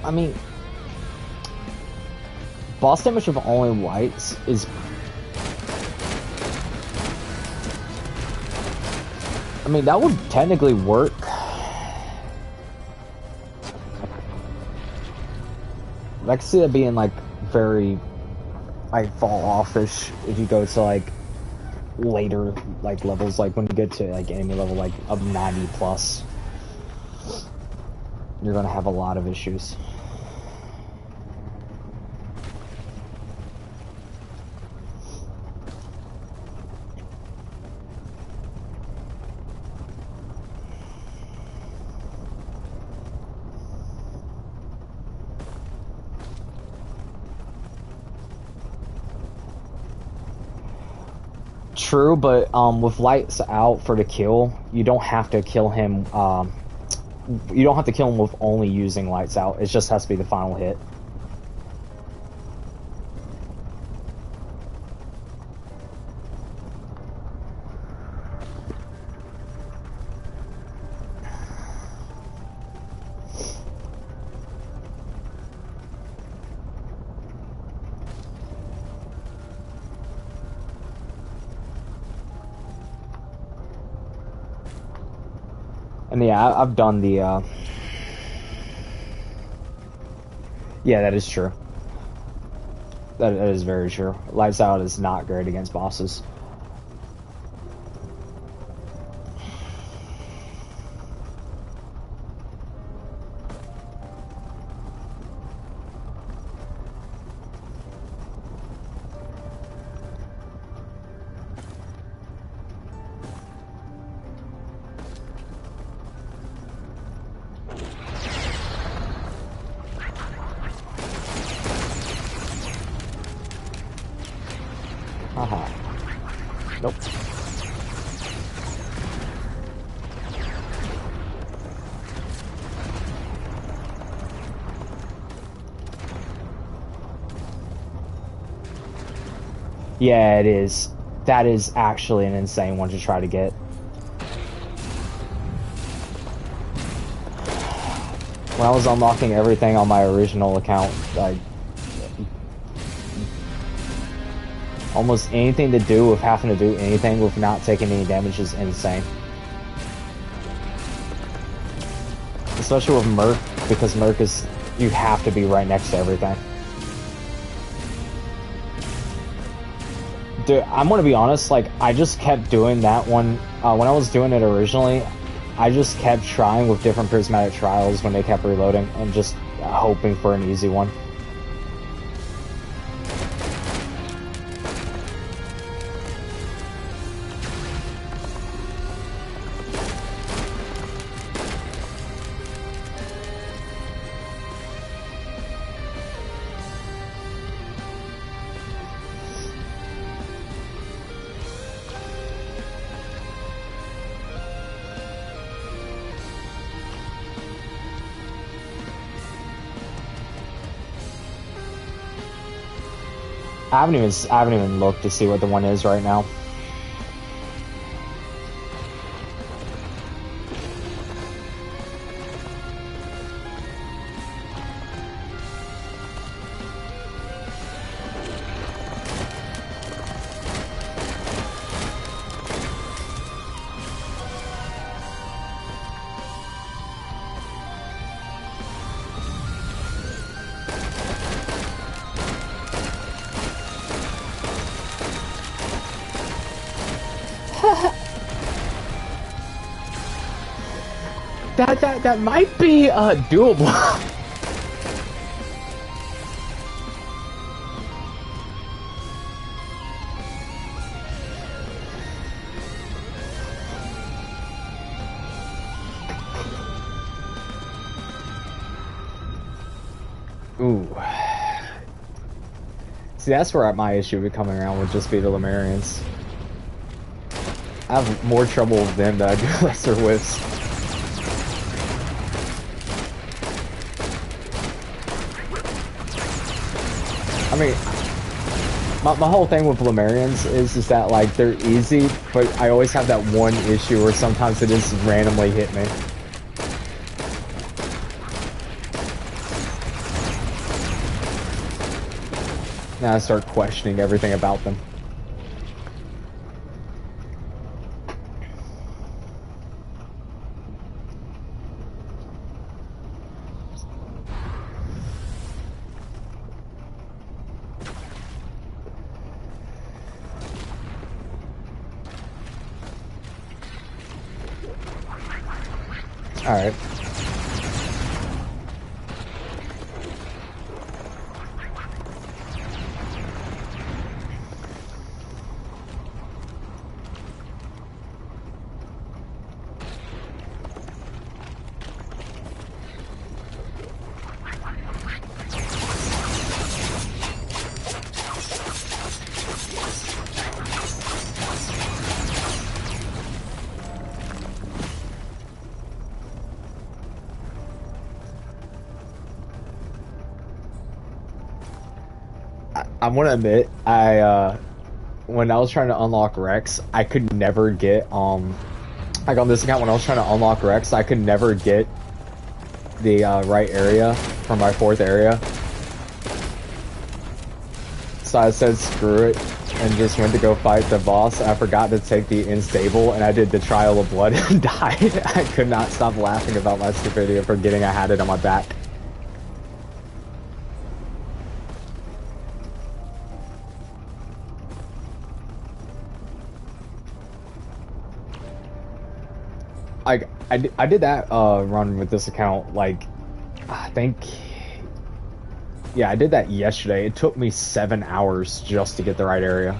I mean, Boss damage with only lights is... I mean, that would technically work. I can see that being, like, very, like, fall-off-ish if you go to, like, later, like, levels, like, when you get to, like, enemy level, like, of 90 plus. You're gonna have a lot of issues. True, but with lights out for the kill, you don't have to kill him. You don't have to kill him with only using lights out. It just has to be the final hit. And yeah, I've done the, yeah, that is true. That is very true. Lights out is not great against bosses. Haha. Nope. Yeah, it is. That is actually an insane one to try to get. When I was unlocking everything on my original account, like, almost anything to do with having to do anything with not taking any damage is insane. Especially with Merc, because Merc is, you have to be right next to everything. Dude, I'm gonna be honest, like, I just kept doing that one, when I was doing it originally, I just kept trying with different prismatic trials when they kept reloading, and just hoping for an easy one. I haven't even looked to see what the one is right now. That might be doable. Ooh. See, that's where my issue with coming around would just be the Lemurians. I have more trouble with them than I do Lesser Wisps. I mean, my whole thing with Lemurians is that, like, they're easy, but I always have that one issue where sometimes it just randomly hit me. Now I start questioning everything about them. Alright. I'm gonna admit, when I was trying to unlock Rex, I could never get, like on this account, when I was trying to unlock Rex, I could never get the, right area for my 4th area. So I said screw it, and just went to go fight the boss. I forgot to take the Instable, and I did the Trial of Blood and died. I could not stop laughing about my stupidity of forgetting I had it on my back. Like, I did that run with this account, like, I think, yeah, I did that yesterday. It took me 7 hours just to get the right area.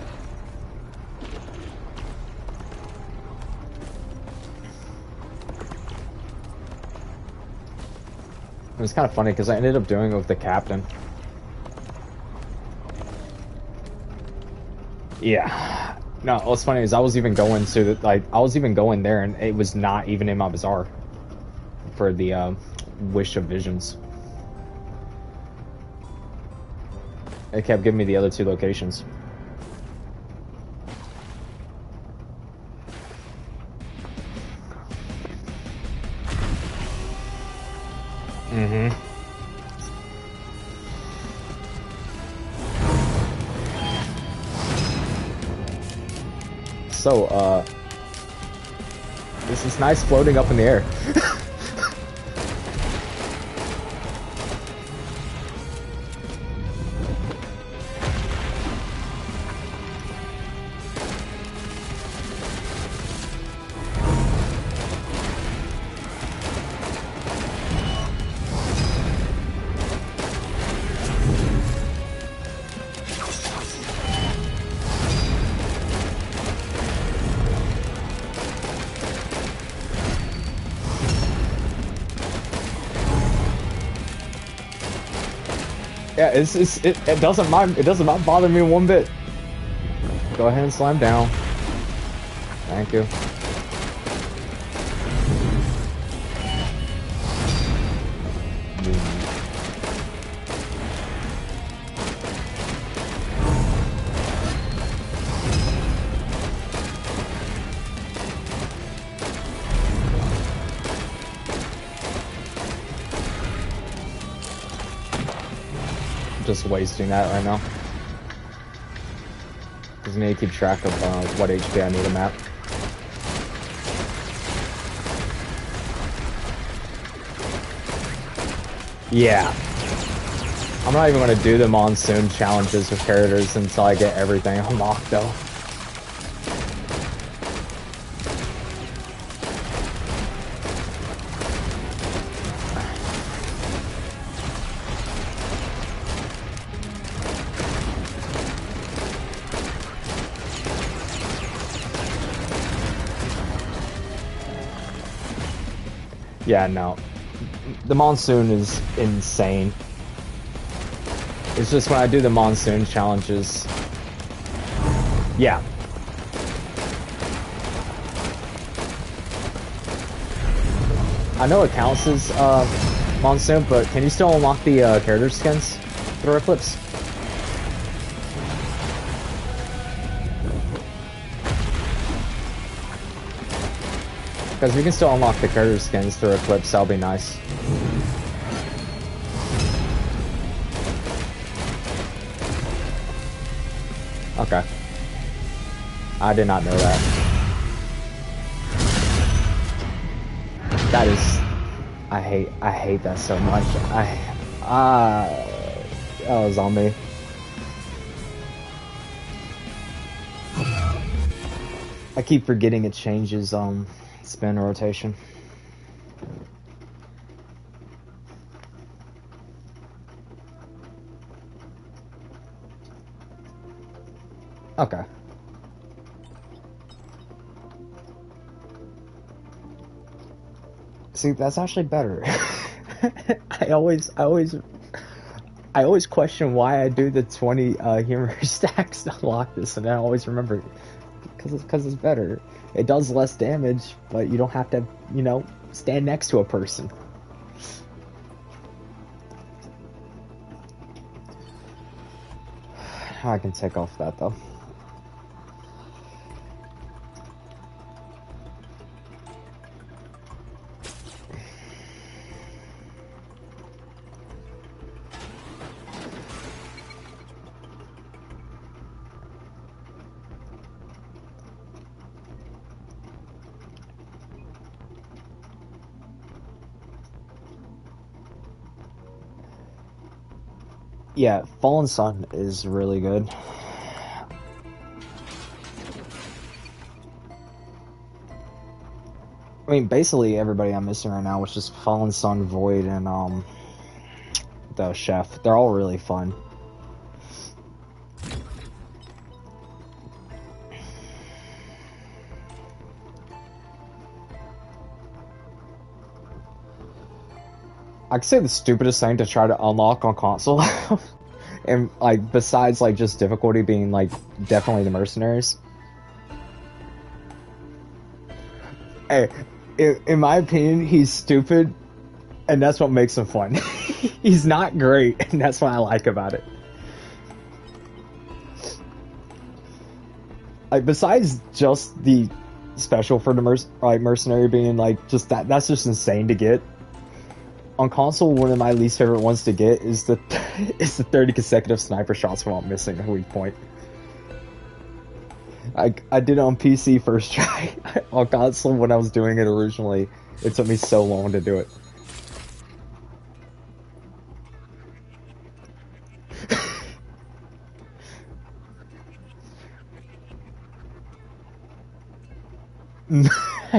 It was kind of funny because I ended up doing it with the captain. Yeah. No, what's funny is I was even going to, like, I was even going there and it was not even in my bazaar for the, Wish of Visions. It kept giving me the other 2 locations. Mm-hmm. So, this is nice floating up in the air. Yeah, it doesn't mind bother me one bit. Go ahead and slam down. Thank you. Just wasting that right now. Just need to keep track of what HP I need him at. Yeah. I'm not even going to do the monsoon challenges with characters until I get everything unlocked though. Yeah, no. The monsoon is insane. It's just when I do the monsoon challenges. Yeah. I know it counts as monsoon, but can you still unlock the character skins through Eclipse? Because we can still unlock the character skins through Eclipse, that'll be nice. I did not know that. That is, I hate that so much. That was on me. I keep forgetting it changes spin rotation. Okay. See, that's actually better. I always question why I do the 20 humor stacks to unlock this, and I always remember because it's better. It does less damage, but you don't have to, you know, stand next to a person. I can take off that though. Yeah, Fallen Sun is really good. I mean, basically everybody I'm missing right now was just Fallen Sun, Void, and the Chef. They're all really fun. I could say the stupidest thing to try to unlock on console, and like besides like just difficulty being like definitely the mercenaries. Hey, in my opinion, he's stupid, and that's what makes him fun. He's not great, and that's what I like about it. Like besides just the special for the mercenary being like just that's just insane to get. On console, one of my least favorite ones to get is the 30 consecutive sniper shots without missing a weak point. I did it on PC first try. On console, when I was doing it originally, it took me so long to do it.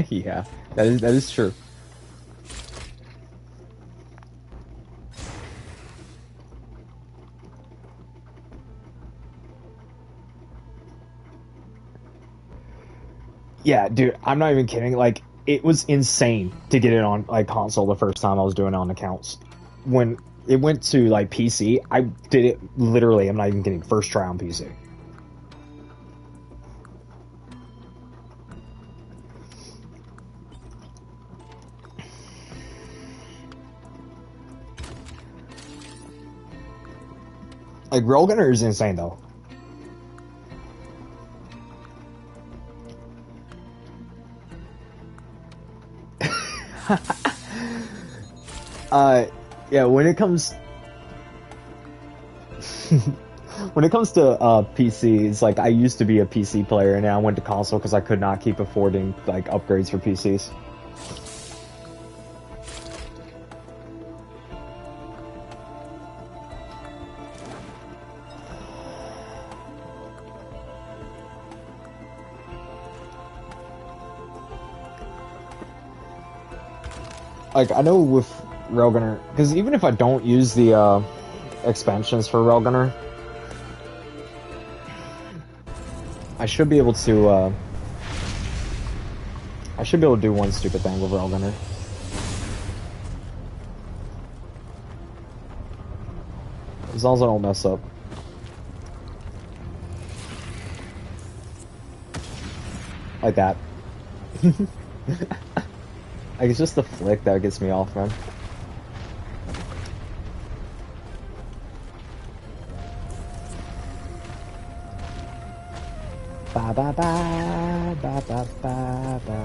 Yeah, that is true. Yeah, dude, I'm not even kidding. Like, it was insane to get it on like console the first time I was doing it on accounts. When it went to like PC, I did it literally. I'm not even kidding. First try on PC. Like, Railgunner is insane though. Yeah, when it comes when it comes to PC, it's like I used to be a PC player and now I went to console because I could not keep affording like upgrades for PCs. Like, I know with Railgunner, because even if I don't use the expansions for Railgunner, I should be able to do one stupid thing with Railgunner. As long as I don't mess up. Like that. Like, it's just the flick that gets me off, man. Ba ba ba ba ba ba ba.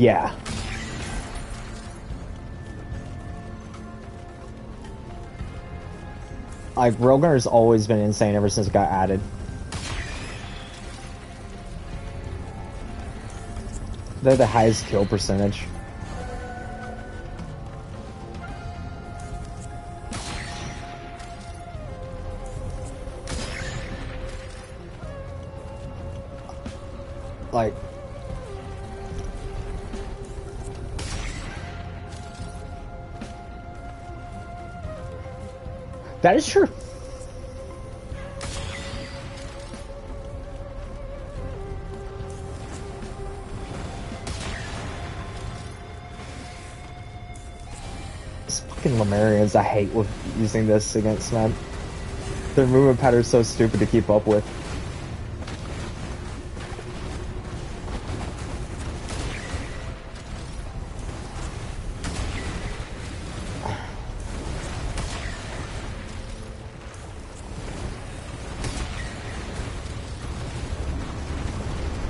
Yeah. Like, Roadrunner's always been insane ever since it got added. They're the highest kill percentage. Like, that is true. These fucking Lemurians, I hate with using this against, man. Their movement pattern is so stupid to keep up with.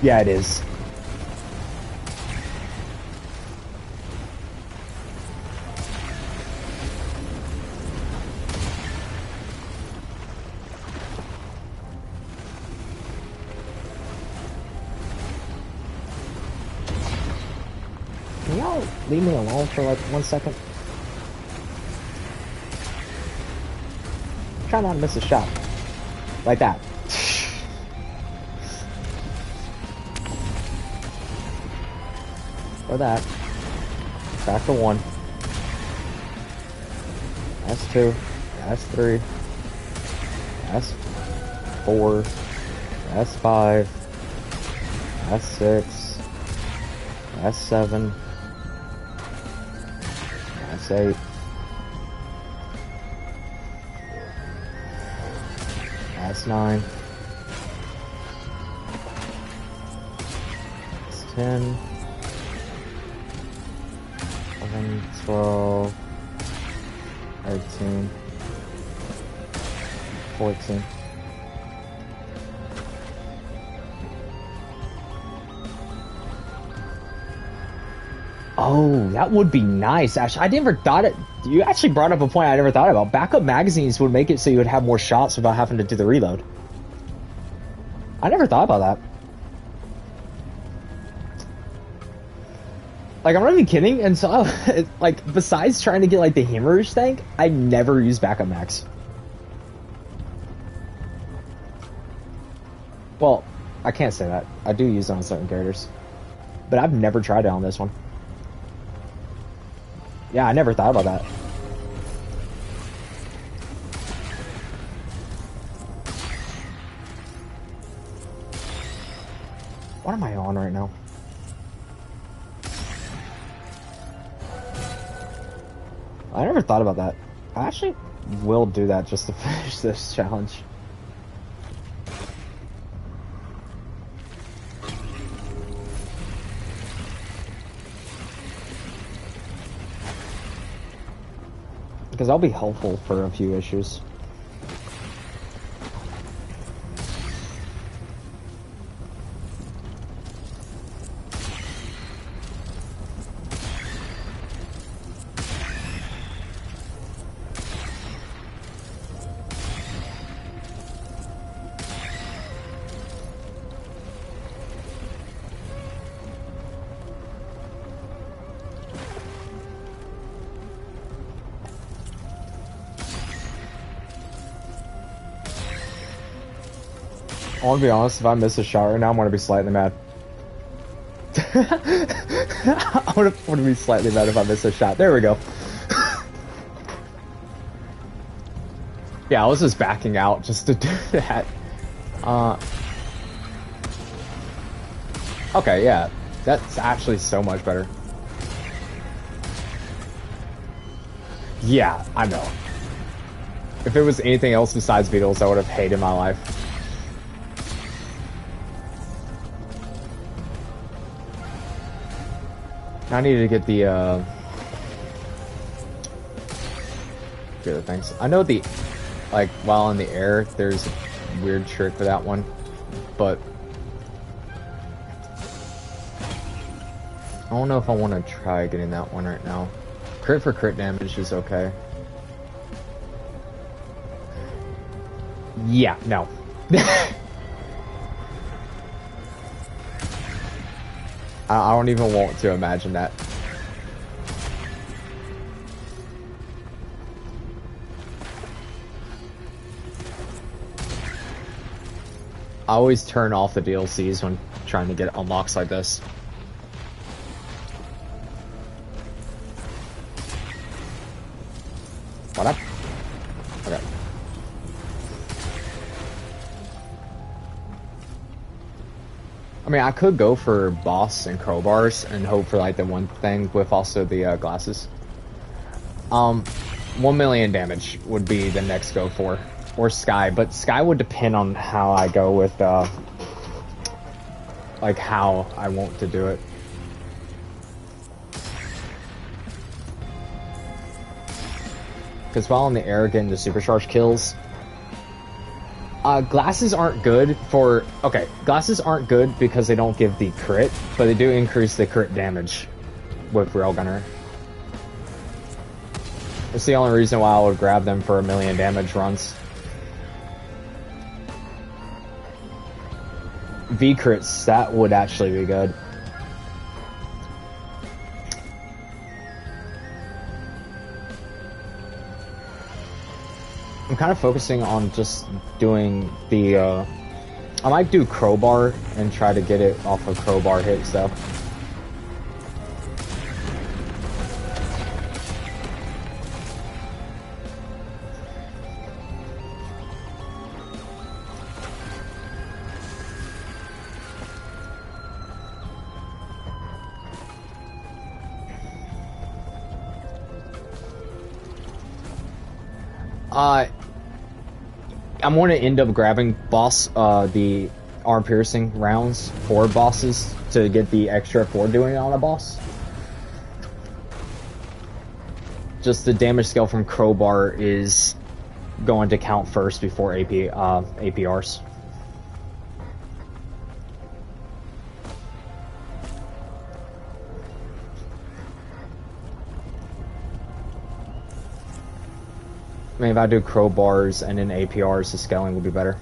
Yeah, it is. Can y'all leave me alone for like 1 second? Try not to miss a shot. Like that. Or that. Back to 1. That's 2. That's 3. That's 4. That's 5. That's 6. That's 7. That's 8. That's 9. That's 10. 11, 12, 13, 14. Oh, that would be nice. Actually, I never thought it. You actually brought up a point I never thought about. Backup magazines would make it so you would have more shots without having to do the reload. I never thought about that. Like, I'm not even kidding, and so, like, besides trying to get, like, the hemorrhage tank, I never use backup max. Well, I can't say that. I do use it on certain characters. But I've never tried it on this one. Yeah, I never thought about that. What am I on right now? I never thought about that. I actually will do that just to finish this challenge. Because I'll be helpful for a few issues. I want to be honest, if I miss a shot right now, I'm going to be slightly mad. I want to be slightly mad if I miss a shot. There we go. Yeah, I was just backing out just to do that. Okay, yeah. That's actually so much better. Yeah, I know. If it was anything else besides Beatles, I would have hated my life. I needed to get the other things. I know the, like, while in the air, there's a weird trick for that one, but I don't know if I want to try getting that one right now. Crit for crit damage is okay. Yeah, no. I don't even want to imagine that. I always turn off the DLCs when trying to get unlocks like this. What up? Okay. I mean, I could go for boss and crowbars and hope for like the one thing with also the glasses. 1 million damage would be the next go for, or Sky, but Sky would depend on how I go with like how I want to do it. Because while in the air getting the supercharged kills, glasses aren't good for... Okay, glasses aren't good because they don't give the crit, but they do increase the crit damage with Railgunner. That's the only reason why I would grab them for 1 million damage runs. V-crits, that would actually be good. I'm kind of focusing on just doing the, I might do crowbar and try to get it off of crowbar hits though. I'm going to end up grabbing the arm piercing rounds for bosses to get the extra for doing it on a boss. Just the damage scale from crowbar is going to count first before APRs. I mean, if I do crowbars and then APRs, the scaling will be better.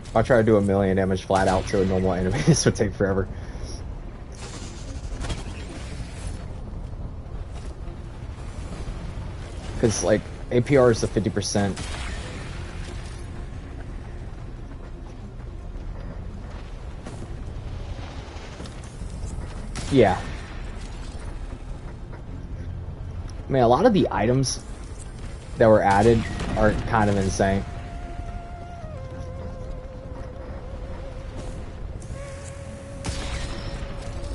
If I try to do 1 million damage flat out to a normal enemy, this would take forever. Because, like, APR is the 50%. Yeah. I mean, a lot of the items that were added are kind of insane.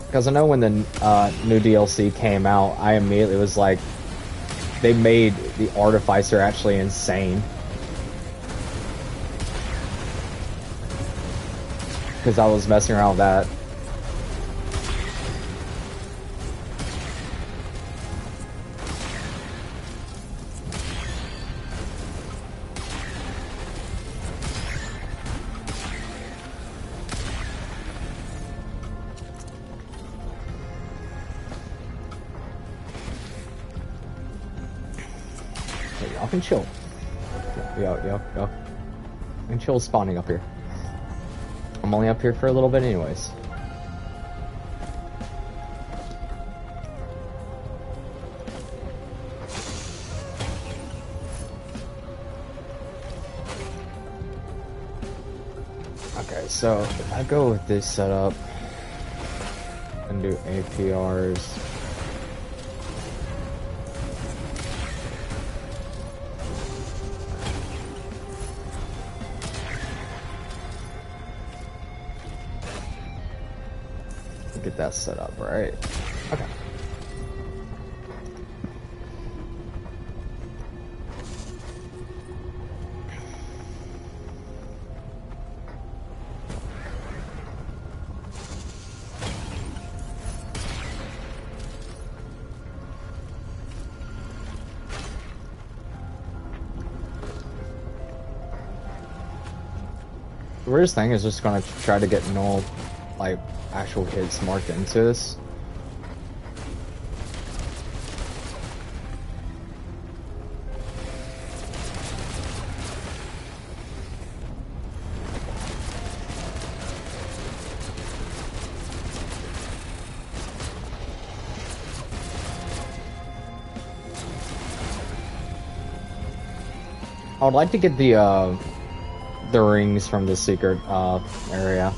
Because I know when the new DLC came out, I immediately was like, they made the Artificer actually insane. Because I was messing around with that. Y'all can chill. Yo. And chill spawning up here. I'm only up here for a little bit anyways. Okay, so if I go with this setup and do APRs. Get that set up, right? Okay. The weirdest thing is just gonna try to get no, like, actual hits marked into this. I would like to get the rings from the secret area.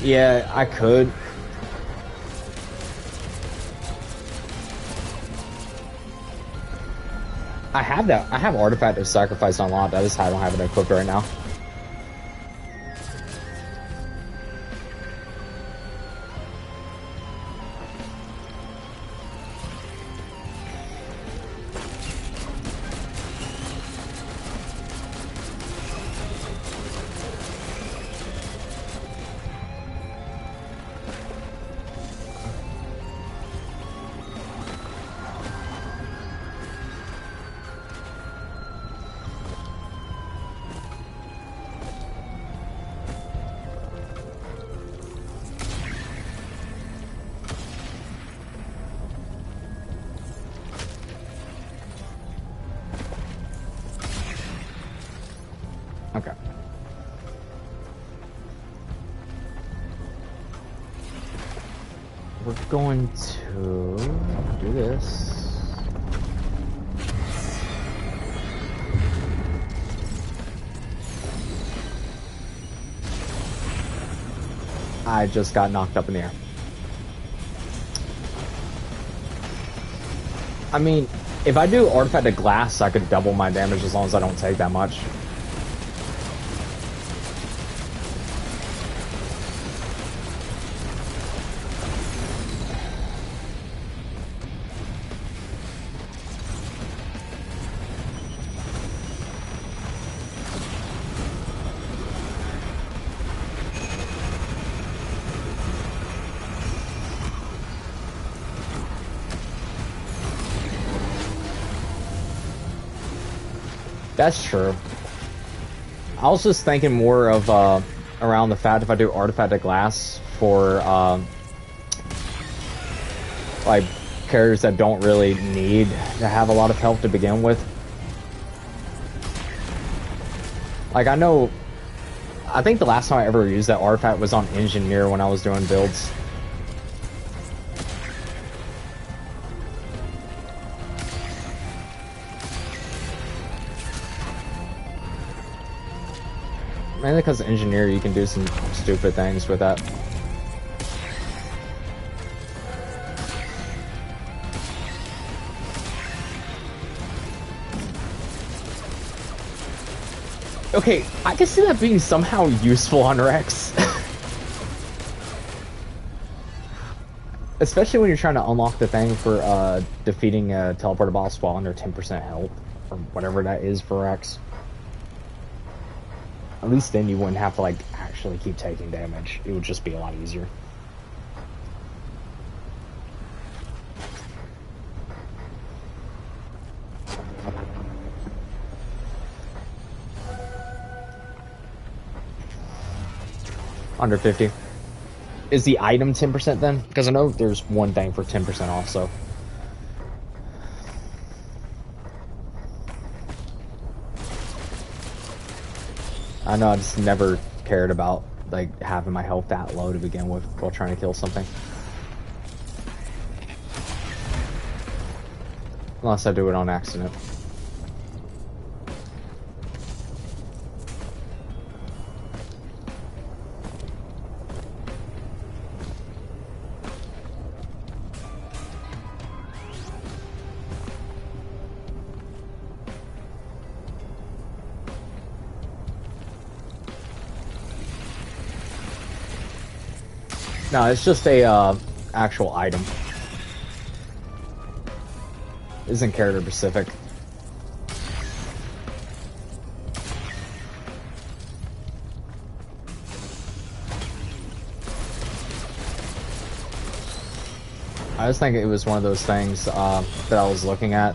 Yeah, I could. I have that. I have Artifact of Sacrifice unlocked. I just don't have it equipped right now. Okay. We're going to do this. I just got knocked up in the air. I mean, if I do Artifact of Glass, I could double my damage as long as I don't take that much. That's true. I was just thinking more of around the fact if I do Artifact of Glass for like characters that don't really need to have a lot of health to begin with. Like I think the last time I ever used that artifact was on Engineer when I was doing builds. Mainly because Engineer, you can do some stupid things with that. Okay, I can see that being somehow useful on Rex. Especially when you're trying to unlock the thing for defeating a teleporter boss while under 10% health, or whatever that is for Rex. At least then you wouldn't have to, like, actually keep taking damage. It would just be a lot easier. Under 50. Is the item 10% then? Because I know there's one thing for 10% also. I know I just never cared about like having my health that low to begin with while trying to kill something. Unless I do it on accident. No, it's just a actual item. Isn't character specific. I just think it was one of those things that I was looking at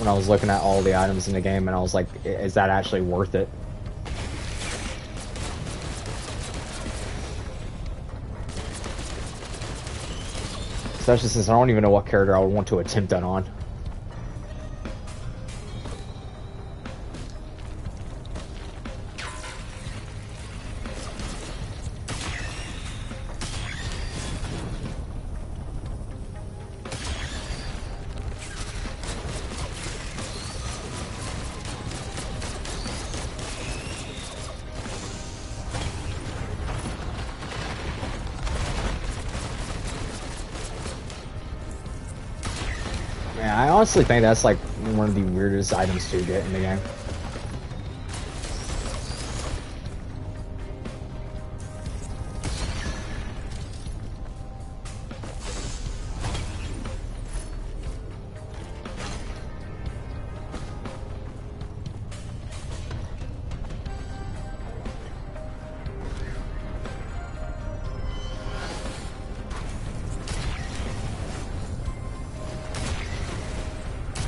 when I was looking at all the items in the game, and I was like, is that actually worth it? Especially since I don't even know what character I would want to attempt that on. Yeah, I honestly think that's like one of the weirdest items to get in the game.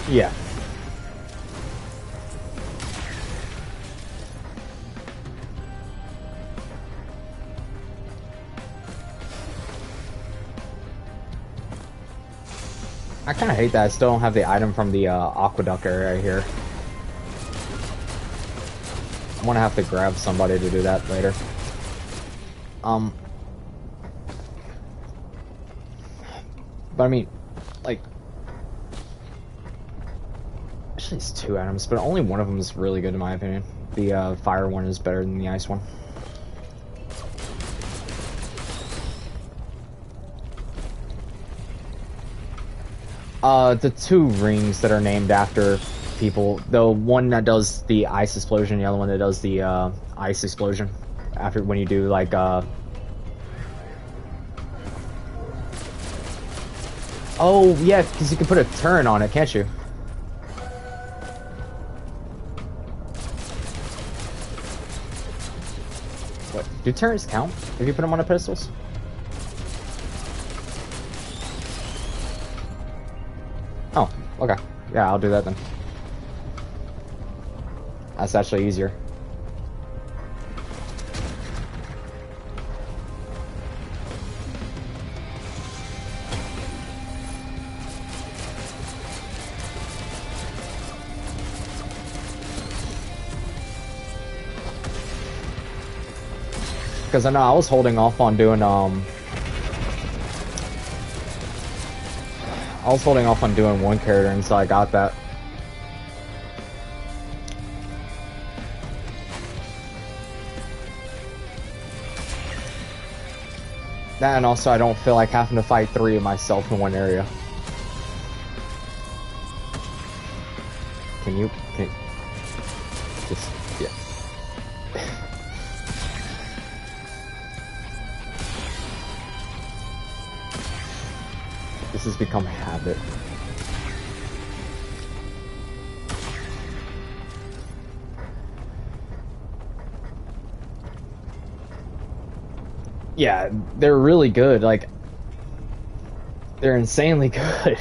Yeah. I kind of hate that I still don't have the item from the aqueduct area here. I'm gonna have to grab somebody to do that later. But I mean, like, actually it's 2 items, but only one of them is really good in my opinion. The fire one is better than the ice one. The 2 rings that are named after people. The one that does the ice explosion, the other one that does the ice explosion. After when you do like oh yeah, because you can put a turn on it, can't you? What? Do turns count if you put them on the pistols? Oh, okay. Yeah, I'll do that then. That's actually easier. Because I know I was holding off on doing one character until I got that. That, and also I don't feel like having to fight 3 of myself in one area. Can you just, yeah. This has become a habit. Yeah, they're really good. Like, they're insanely good.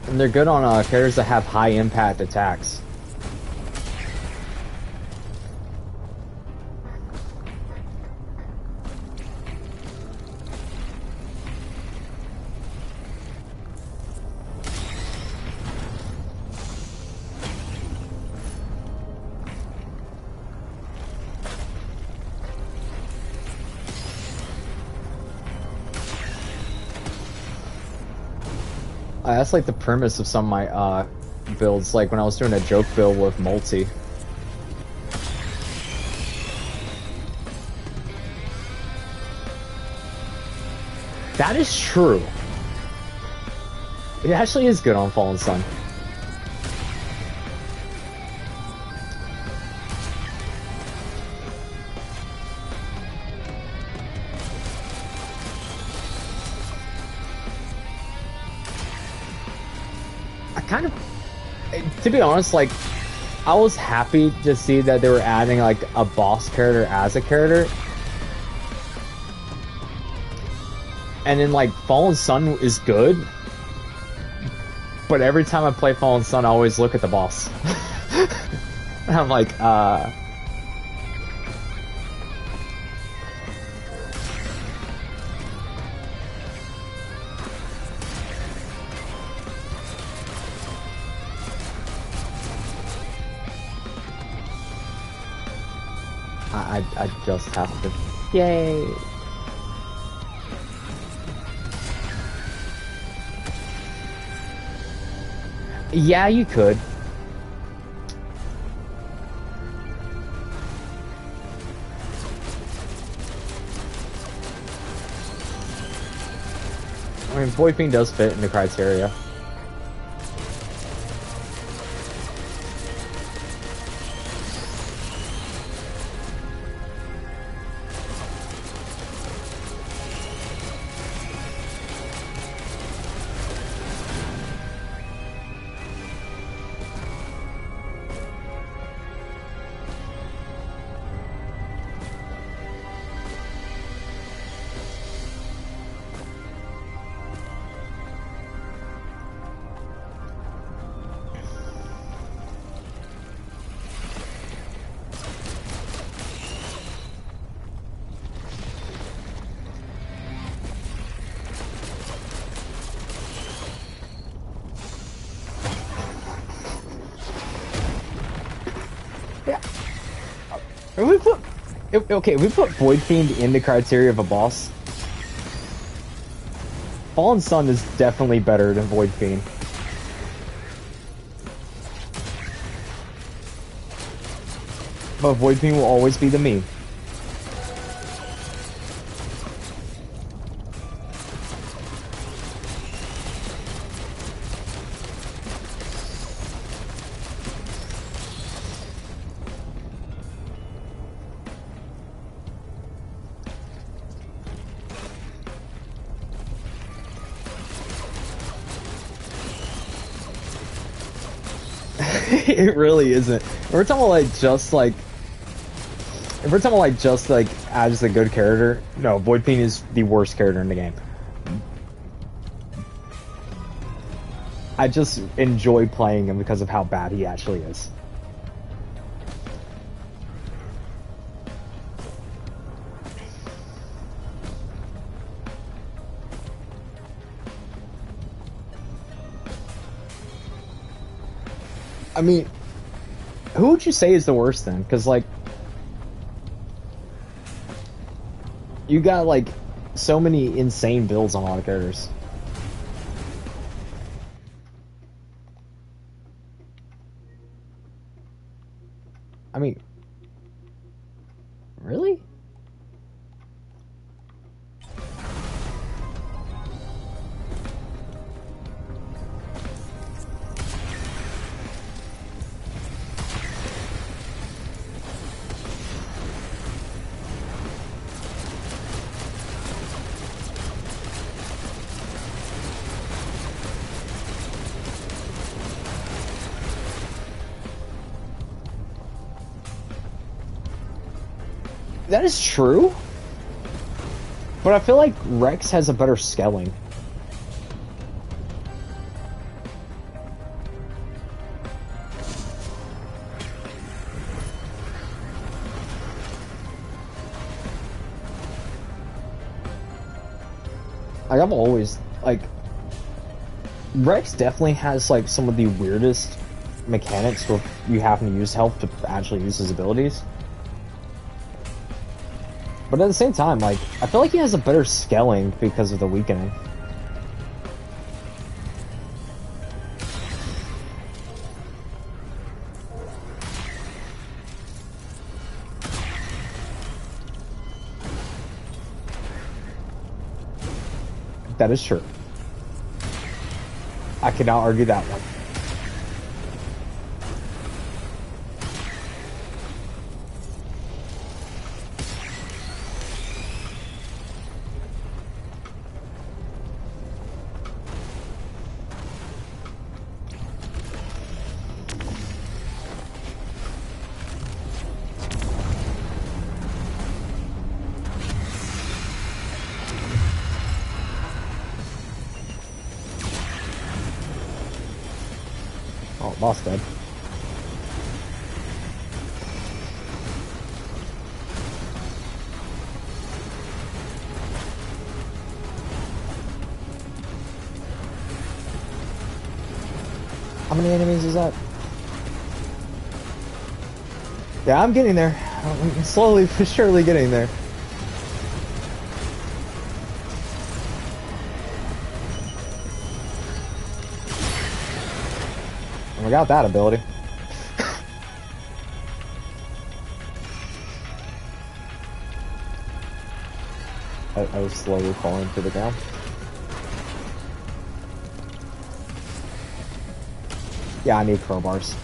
And they're good on characters that have high impact attacks. That's like the premise of some of my builds, like when I was doing a joke build with multi. That is true. It actually is good on Fallen Sun. I kind of, to be honest, like, I was happy to see that they were adding like a boss character as a character. And then like Fallen Sun is good, but every time I play Fallen Sun, I always look at the boss. And I'm like, I just have to. Yay! Yeah, you could. I mean, Void Fiend does fit in the criteria. If we put Void Fiend in the criteria of a boss, Fallen Sun is definitely better than Void Fiend. But Void Fiend will always be the meme. It really isn't. If we're talking about just like as a good character, no, Void Fiend is the worst character in the game. I just enjoy playing him because of how bad he actually is. I mean, who would you say is the worst then? Because, like, you got, like, so many insane builds on a lot of characters. I mean, really? That is true, but I feel like Rex has a better scaling. Like, I've always, like, Rex definitely has, like, some of the weirdest mechanics where you have to use health to actually use his abilities. But at the same time, like, I feel like he has a better scaling because of the weakening. That is true. I cannot argue that one. Boss dead. How many enemies is that? Yeah, I'm getting there. I'm slowly but surely getting there. And we got that ability. I was slowly falling to the ground. Yeah, I need crowbars.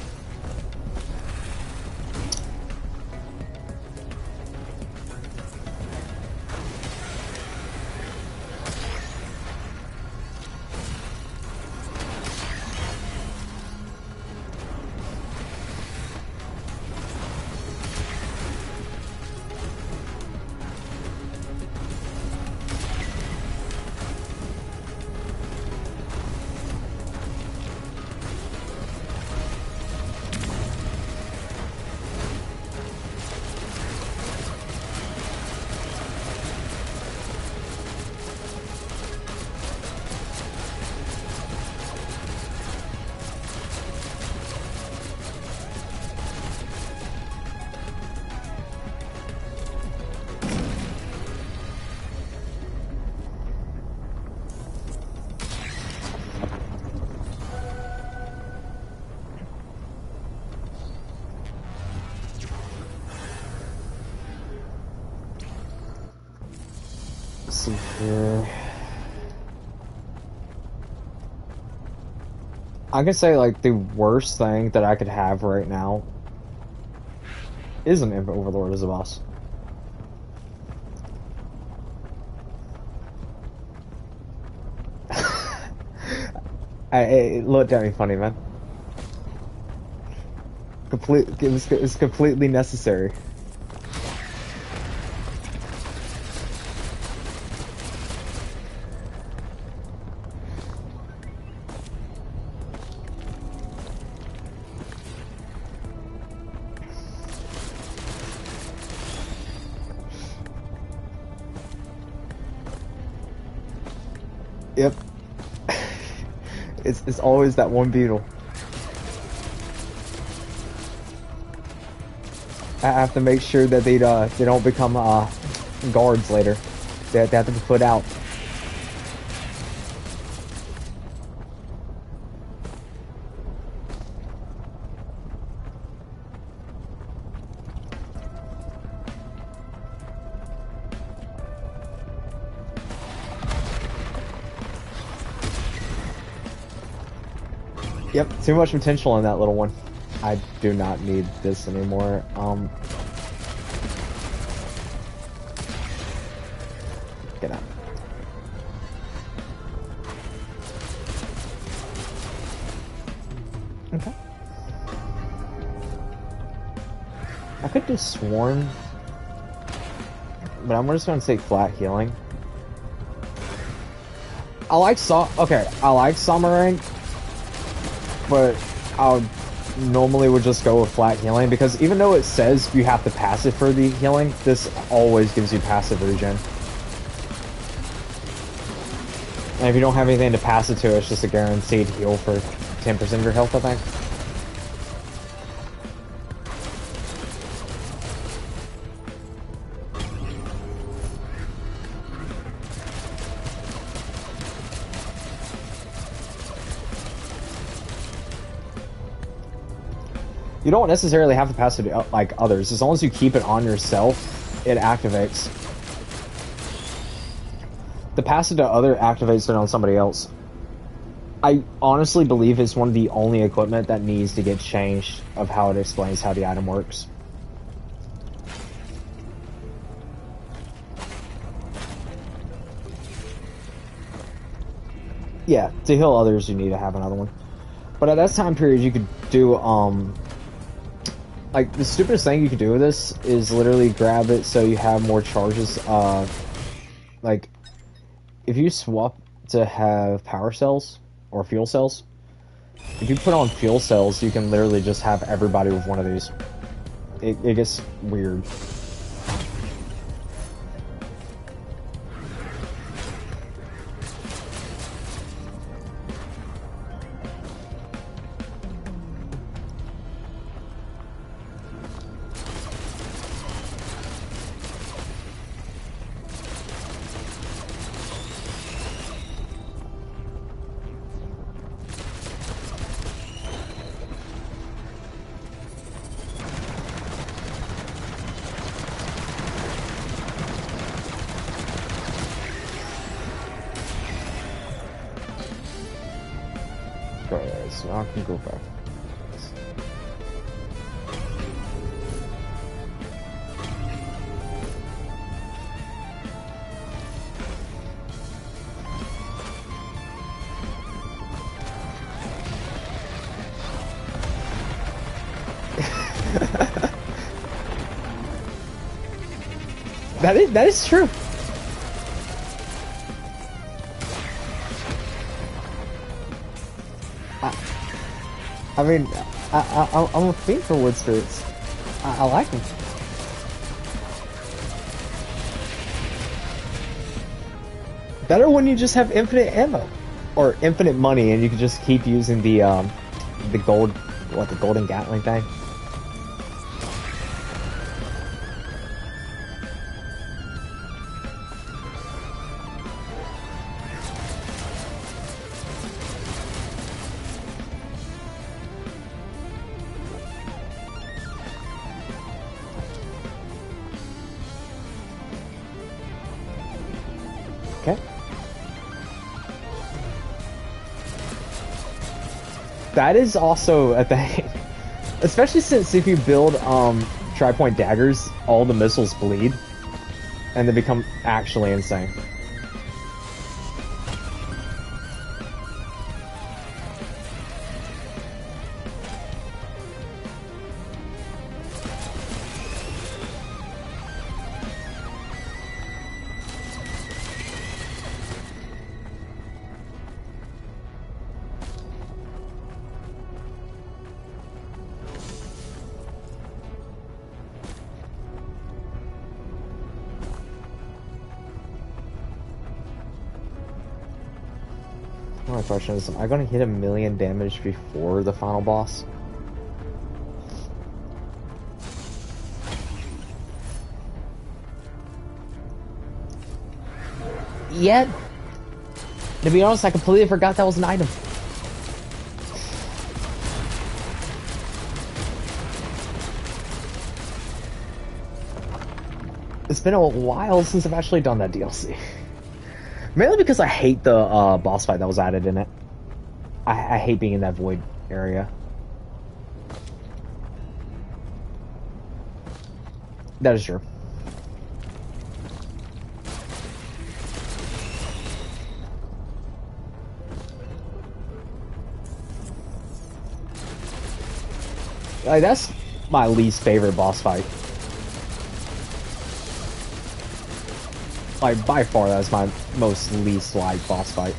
Let's see here. I can say like the worst thing that I could have right now is an Imp Overlord as a boss. It looked at me funny, man. It's completely necessary. Yep. It's always that one beetle. I have to make sure that they don't become guards later. They have to be put out. Yep, too much potential in that little one. I do not need this anymore. Get out. Okay. I could do Swarm, but I'm just gonna say flat healing. I like Summerang, but I normally would just go with flat healing because even though it says you have to pass it for the healing, this always gives you passive regen. And if you don't have anything to pass it to, it's just a guaranteed heal for 10% of your health, I think. You don't necessarily have to pass it to, like, others. As long as you keep it on yourself, it activates. The pass it to other activates it on somebody else. I honestly believe it's one of the only equipment that needs to get changed of how it explains how the item works. Yeah, to heal others, you need to have another one. But at that time period, you could do, like, the stupidest thing you could do with this is literally grab it so you have more charges. Like, if you swap to have power cells or fuel cells, If you put on fuel cells, you can literally just have everybody with one of these. It gets weird. Alright, so I can go back. That is true. I mean, I'm a fiend for wood spirits. I like them. Better when you just have infinite ammo or infinite money, and you can just keep using the gold, the golden Gatling thing. Okay. That is also a thing. Especially since if you build tri-point daggers, all the missiles bleed. And they become actually insane. My question is, am I gonna hit 1,000,000 damage before the final boss? Yet, to be honest, I completely forgot that was an item. It's been a while since I've actually done that DLC. Mainly because I hate the boss fight that was added in it. I hate being in that void area. That is true. Like, that's my least favorite boss fight. Like, by far, that's my most least liked boss fight.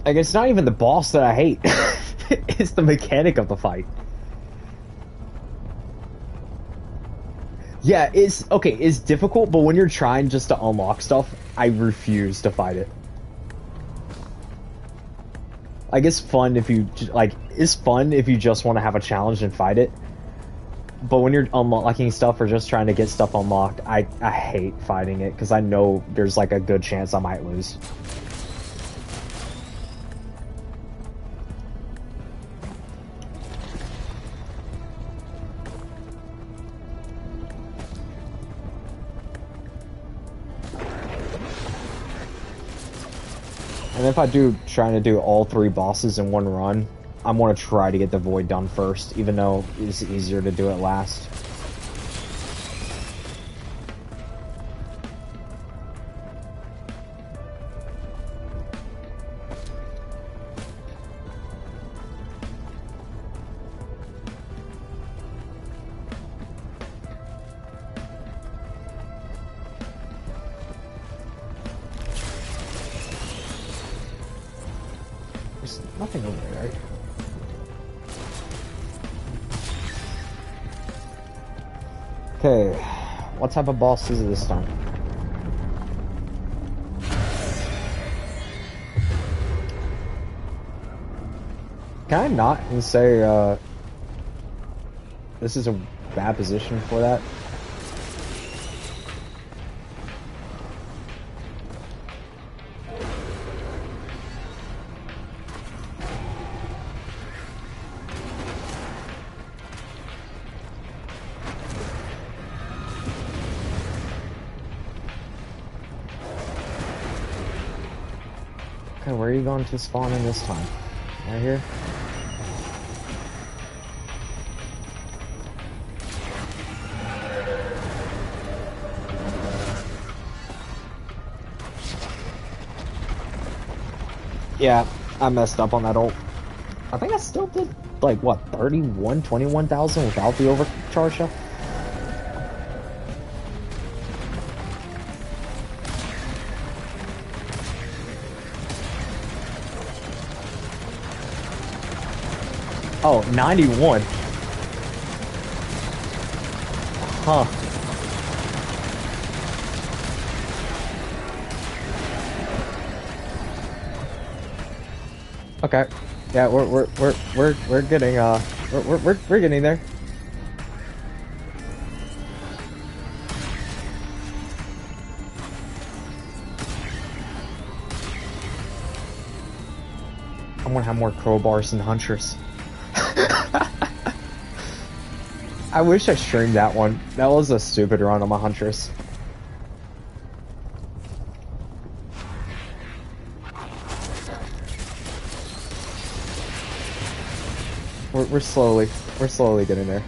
Like, it's not even the boss that I hate. It's the mechanic of the fight. Yeah, it's difficult, but when you're trying just to unlock stuff, I refuse to fight it. Like, it's fun if you, it's fun if you just want to have a challenge and fight it. But when you're unlocking stuff or just trying to get stuff unlocked, I hate fighting it, because I know there's, like, a good chance I might lose. And if I do trying to do all 3 bosses in one run, I'm gonna try to get the void done first, even though it's easier to do it last. Nothing over there, right? Okay, what type of boss is it this time? Can I not and say, this is a bad position for that? Okay, where are you going to spawn in this time? Right here? Yeah, I messed up on that ult. I think I still did, like, what, 21,000 without the overcharge shell? Oh, 91. Huh. Okay. Yeah, we're getting we're getting there. I'm gonna have more crowbars than hunters. I wish I streamed that one. That was a stupid run on my huntress. We're slowly getting there.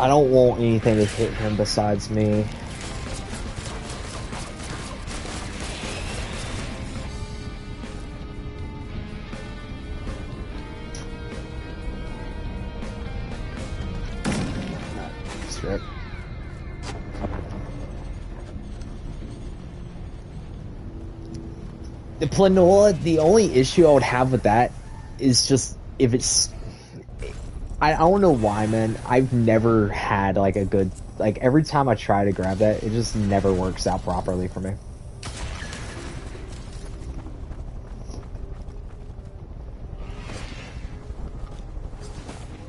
I don't want anything to hit him besides me. Strip. The Planola, the only issue I would have with that is just if it's... I don't know why, man. I've never had, like, a good... Like, every time I try to grab that, it just never works out properly for me.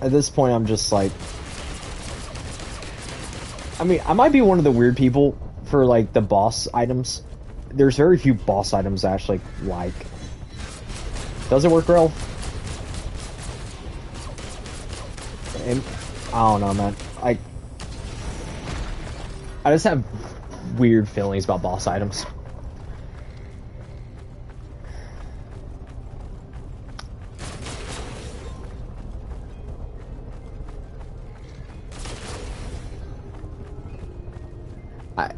At this point, I'm just like... I mean, I might be one of the weird people for, like, the boss items. There's very few boss items I actually like. Does it work, Rel? And I don't know, man. I just have weird feelings about boss items.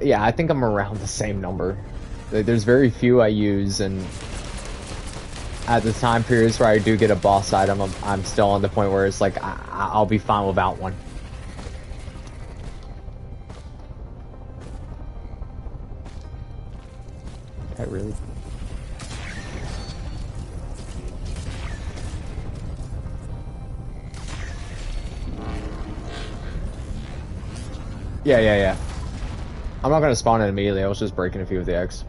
Yeah, I think I'm around the same number. There's very few I use, and at the time periods where I do get a boss item, I'm still on the point where it's like, I'll be fine without one. That really... Yeah. I'm not gonna spawn it immediately, I was just breaking a few of the eggs.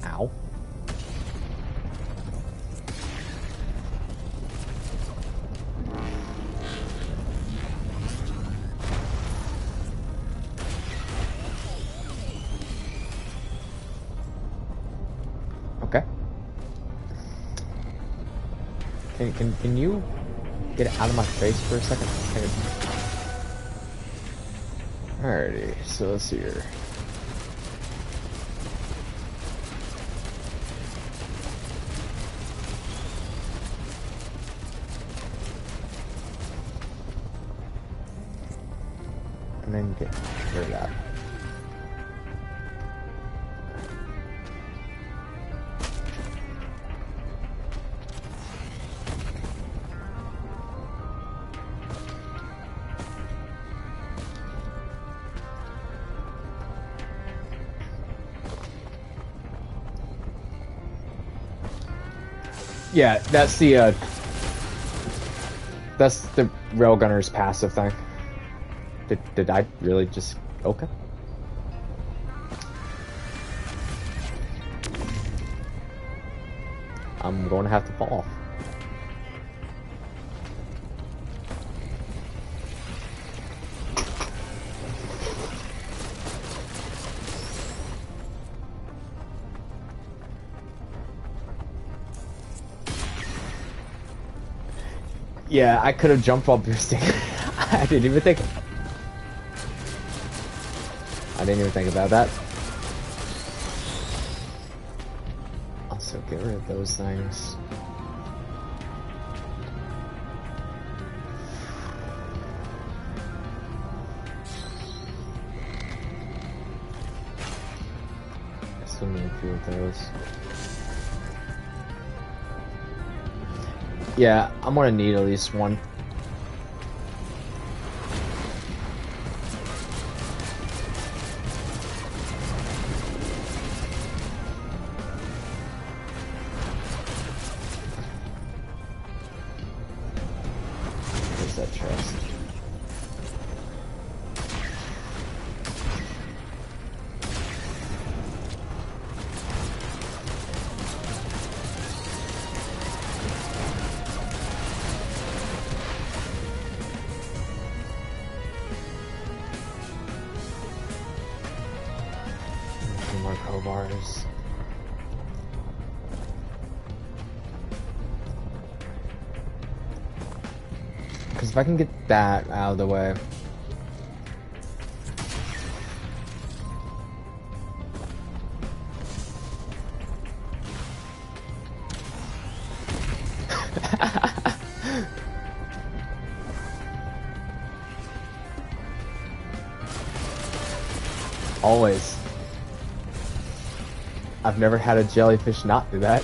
Ow. Okay. Can you get out of my face for a second? Alrighty, so let's see here. And then get rid of that. Yeah, that's the railgunner's passive thing. Did I really just... Okay. I'm going to have to fall off. Yeah, I could have jumped while boosting. I didn't even think about that. Also, get rid of those things. I still need a few of those. Yeah, I'm gonna need at least one. Where's that chest? More crowbars. Because if I can get that out of the way. Always. I've never had a jellyfish not do that.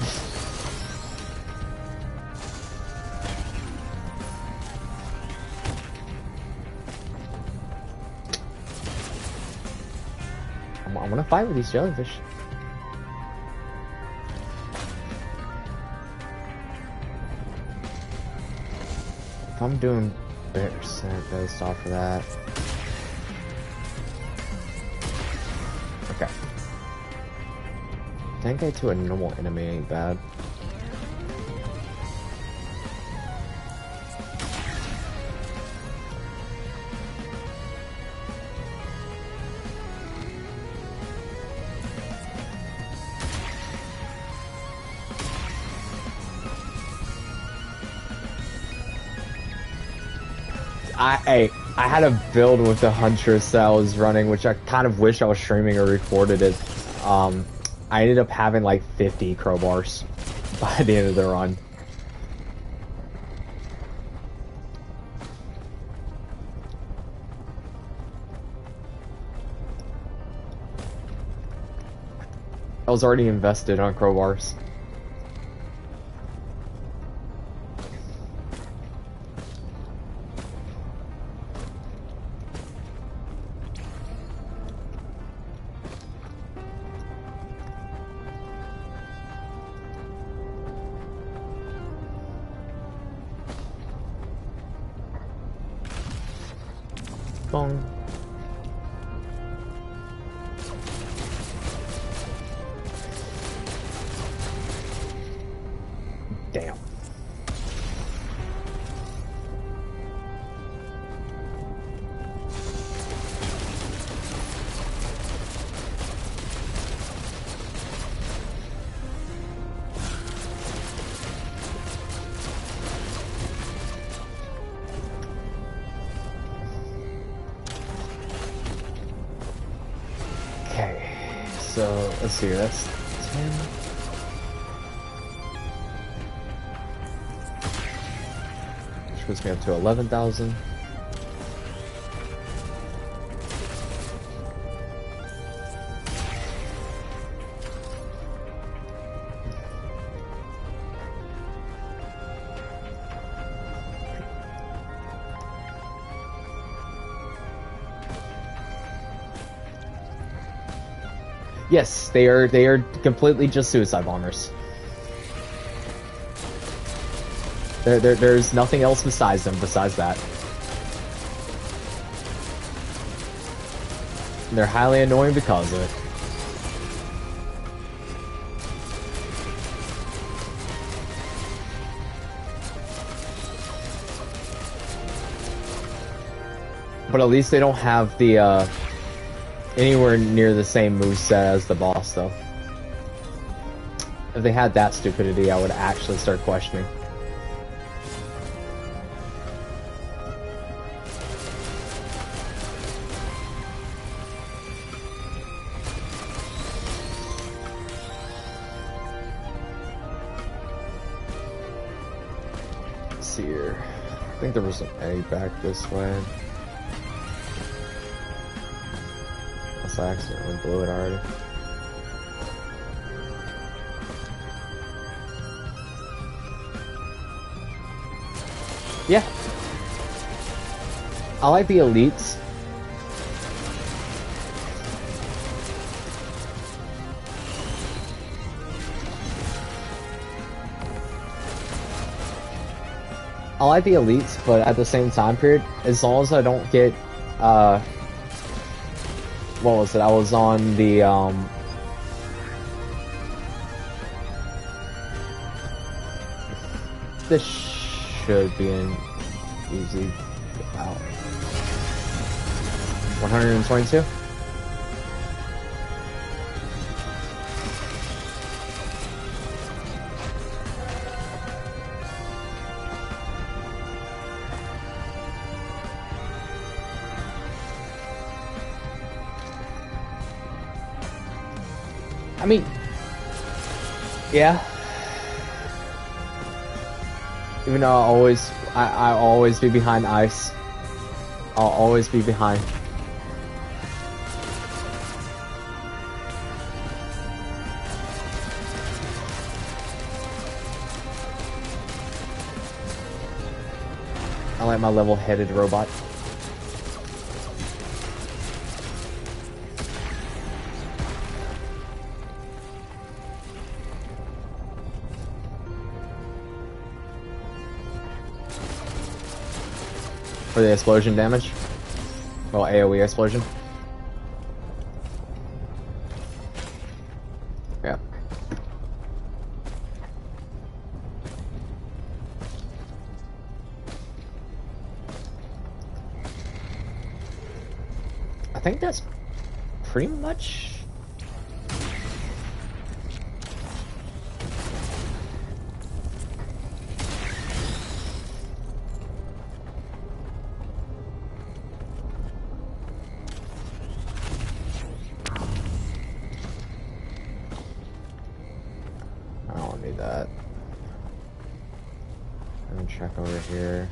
I want to fight with these jellyfish. If I'm doing percent based off of that. Okay. 10k to a normal enemy ain't bad. I had a build with the Huntress that I was running, which I kind of wish I was streaming or recorded it. I ended up having like 50 crowbars by the end of the run. I was already invested on crowbars. Bong. Damn. Okay, so let's see, that's 10. Which puts me up to 11,000. Yes, they are completely just suicide bombers. There's nothing else besides them, besides that. They're highly annoying because of it. But at least they don't have the, anywhere near the same moveset as the boss, though. If they had that stupidity, I would actually start questioning. Let's see here. I think there was an egg back this way. I accidentally blew it already. Yeah. I like the elites. I like the elites, but at the same time period, as long as I don't get, what was it? I was on the, this should be an easy, wow. 122? I mean, yeah. Even though I'll always be behind ice. I'll always be behind. I like my level-headed robot. For the explosion damage? Well, AoE explosion? Yeah. I think that's pretty much... that. Let me check over here.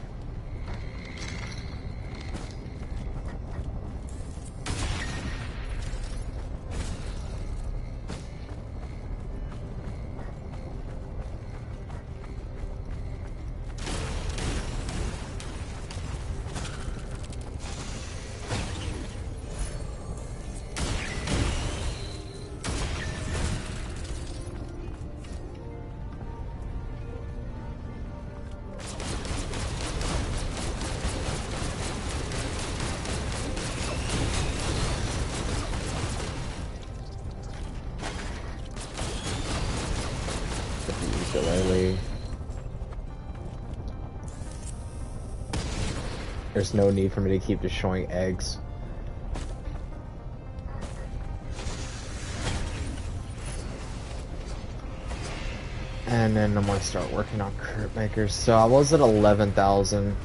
There's no need for me to keep destroying eggs. And then I'm gonna start working on crit makers. So I was at 11,000.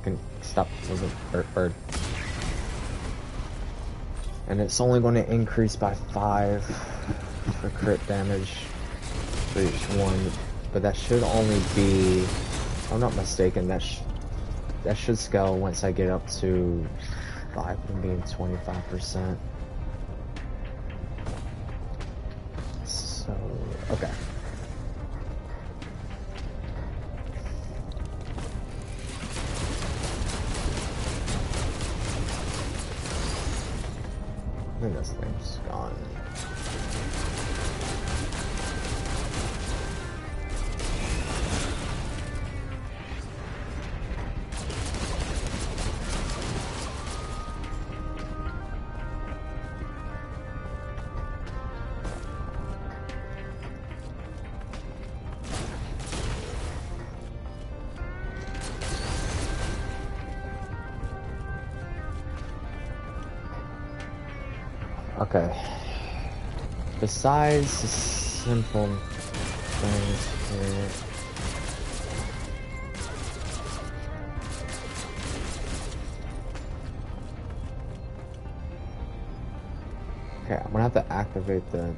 Can stop moving, bird. And it's only going to increase by 5 for crit damage for each one. But that should only be, if I'm not mistaken, that should scale once I get up to 5 and being 25%. So, okay. I think this thing's gone. Okay. Besides the simple things here. Okay, I'm gonna have to activate the...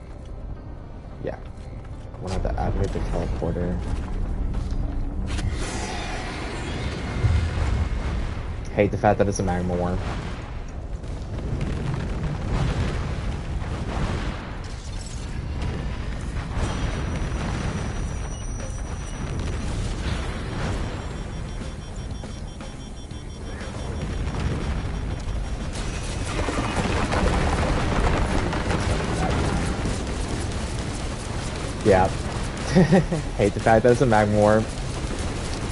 Yeah. I'm gonna have to activate the teleporter. Hate the fact that it's a magma worm. Yeah. Hate the fact that it's a magma worm.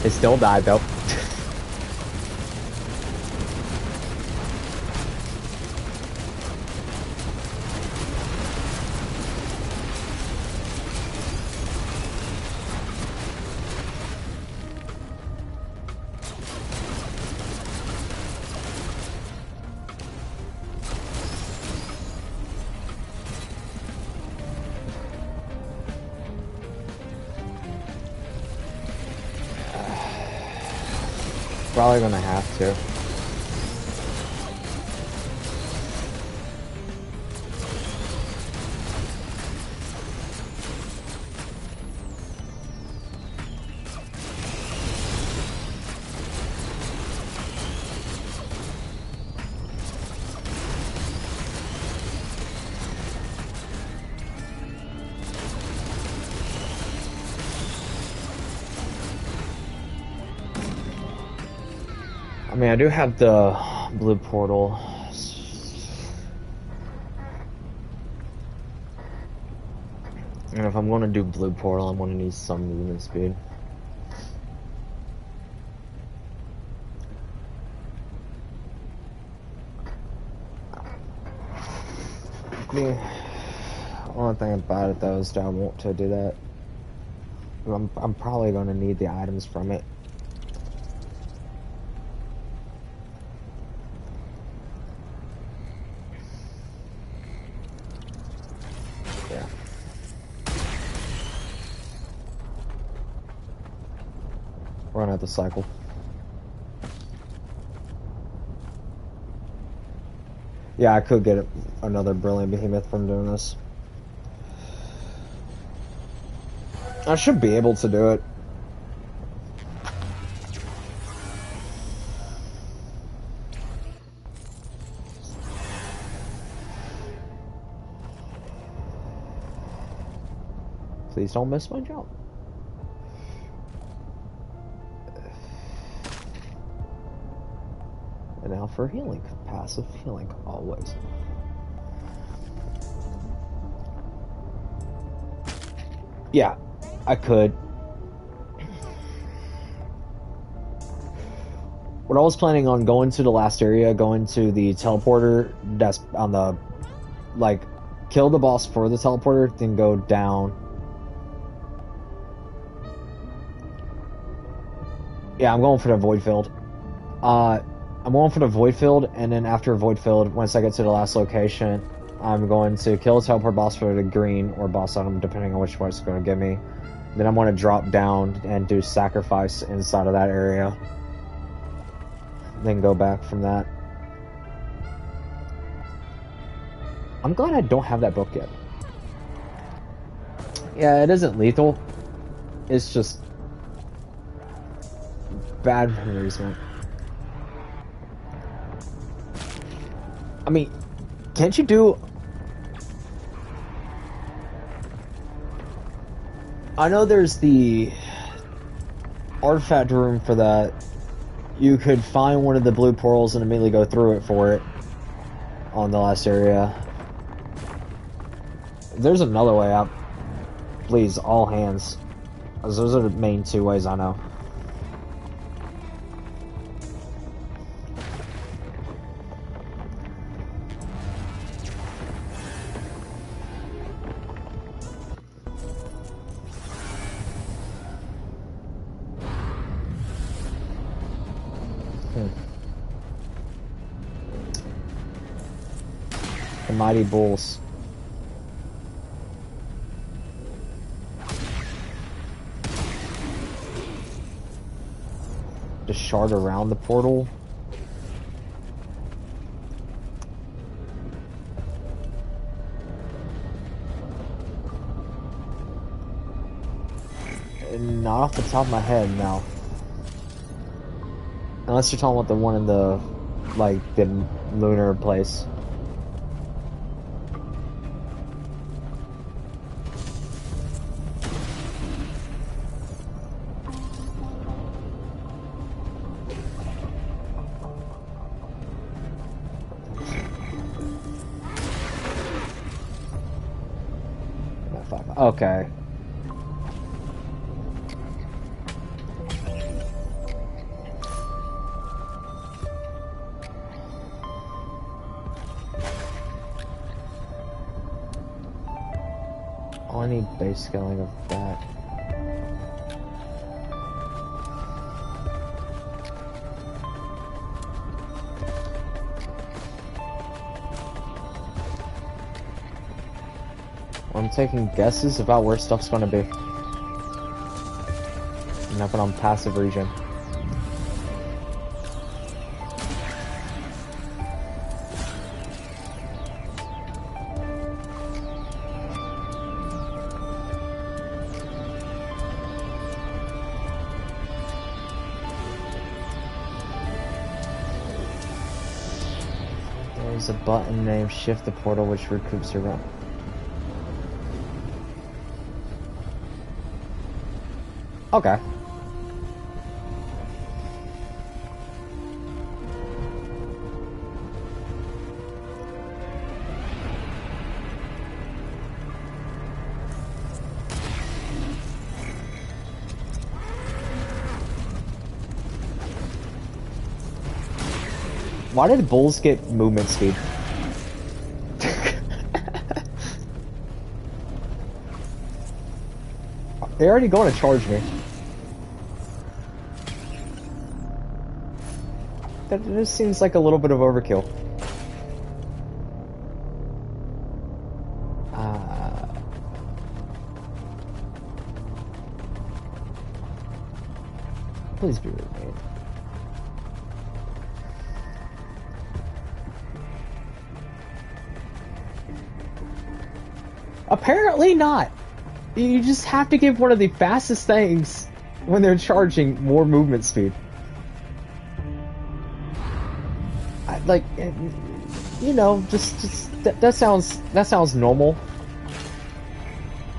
It still died though. Probably gonna have to. I mean, I do have the blue portal. And if I'm going to do blue portal, I'm going to need some movement speed. The only thing about it though is that I want to do that. I'm probably going to need the items from it. Yeah. We're gonna have to cycle. Yeah, I could get another Brilliant Behemoth from doing this. I should be able to do it. Please don't miss my jump. And now for healing. Passive healing, always. Yeah, I could. What I was planning on going to the last area, going to the teleporter that's on the, like, kill the boss for the teleporter, then go down. Yeah, I'm going for the void field. I'm going for the void field, and then after void field, once I get to the last location, I'm going to kill a teleport boss for the green or boss item, depending on which one it's going to give me. Then I'm going to drop down and do sacrifice inside of that area. Then go back from that. I'm glad I don't have that book yet. Yeah, it isn't lethal. It's just bad memories, man. I mean, can't you do... I know there's the artifact room for that. You could find one of the blue portals and immediately go through it for it on the last area. There's another way up. Please, all hands. Those are the main two ways I know. mighty bulls. Just shard around the portal. Not off the top of my head, no. Unless you're talking about the one in the, like, the lunar place. Okay. I need base scaling of that. I'm taking guesses about where stuff's gonna be. And I put on passive region. There's a button named Shift the Portal which recoups your run. Okay. Why did bulls get movement speed? They're already going to charge me. That just seems like a little bit of overkill. Please be with me. Apparently not. You just have to give one of the fastest things when they're charging more movement speed. Like, you know, just that sounds normal.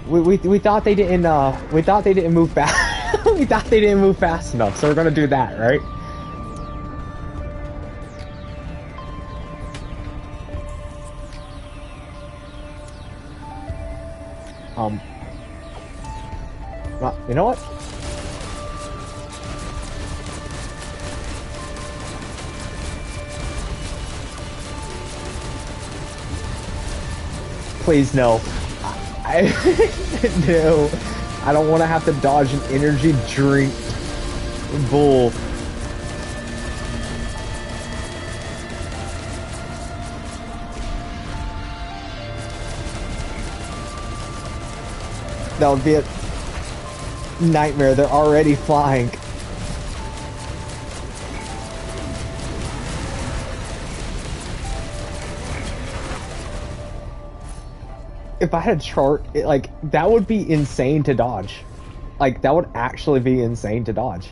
We thought they didn't move fast. We thought they didn't move fast enough, so we're gonna do that, right? Well, you know what? Please no. No. I don't want to have to dodge an energy drink bull. That would be a nightmare. They're already flying. If I had a chart, like, that would be insane to dodge. Like, that would actually be insane to dodge.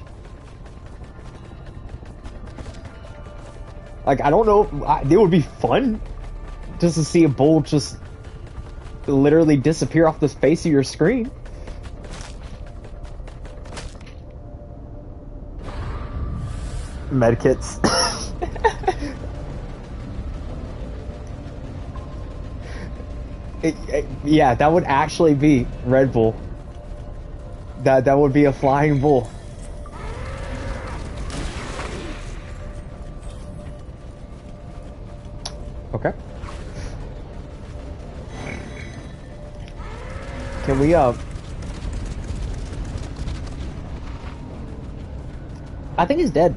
Like, I don't know, it would be fun just to see a bull just literally disappear off the face of your screen. Medkits. Yeah, that would actually be Red Bull. That would be a flying bull. Okay. Can we I think he's dead.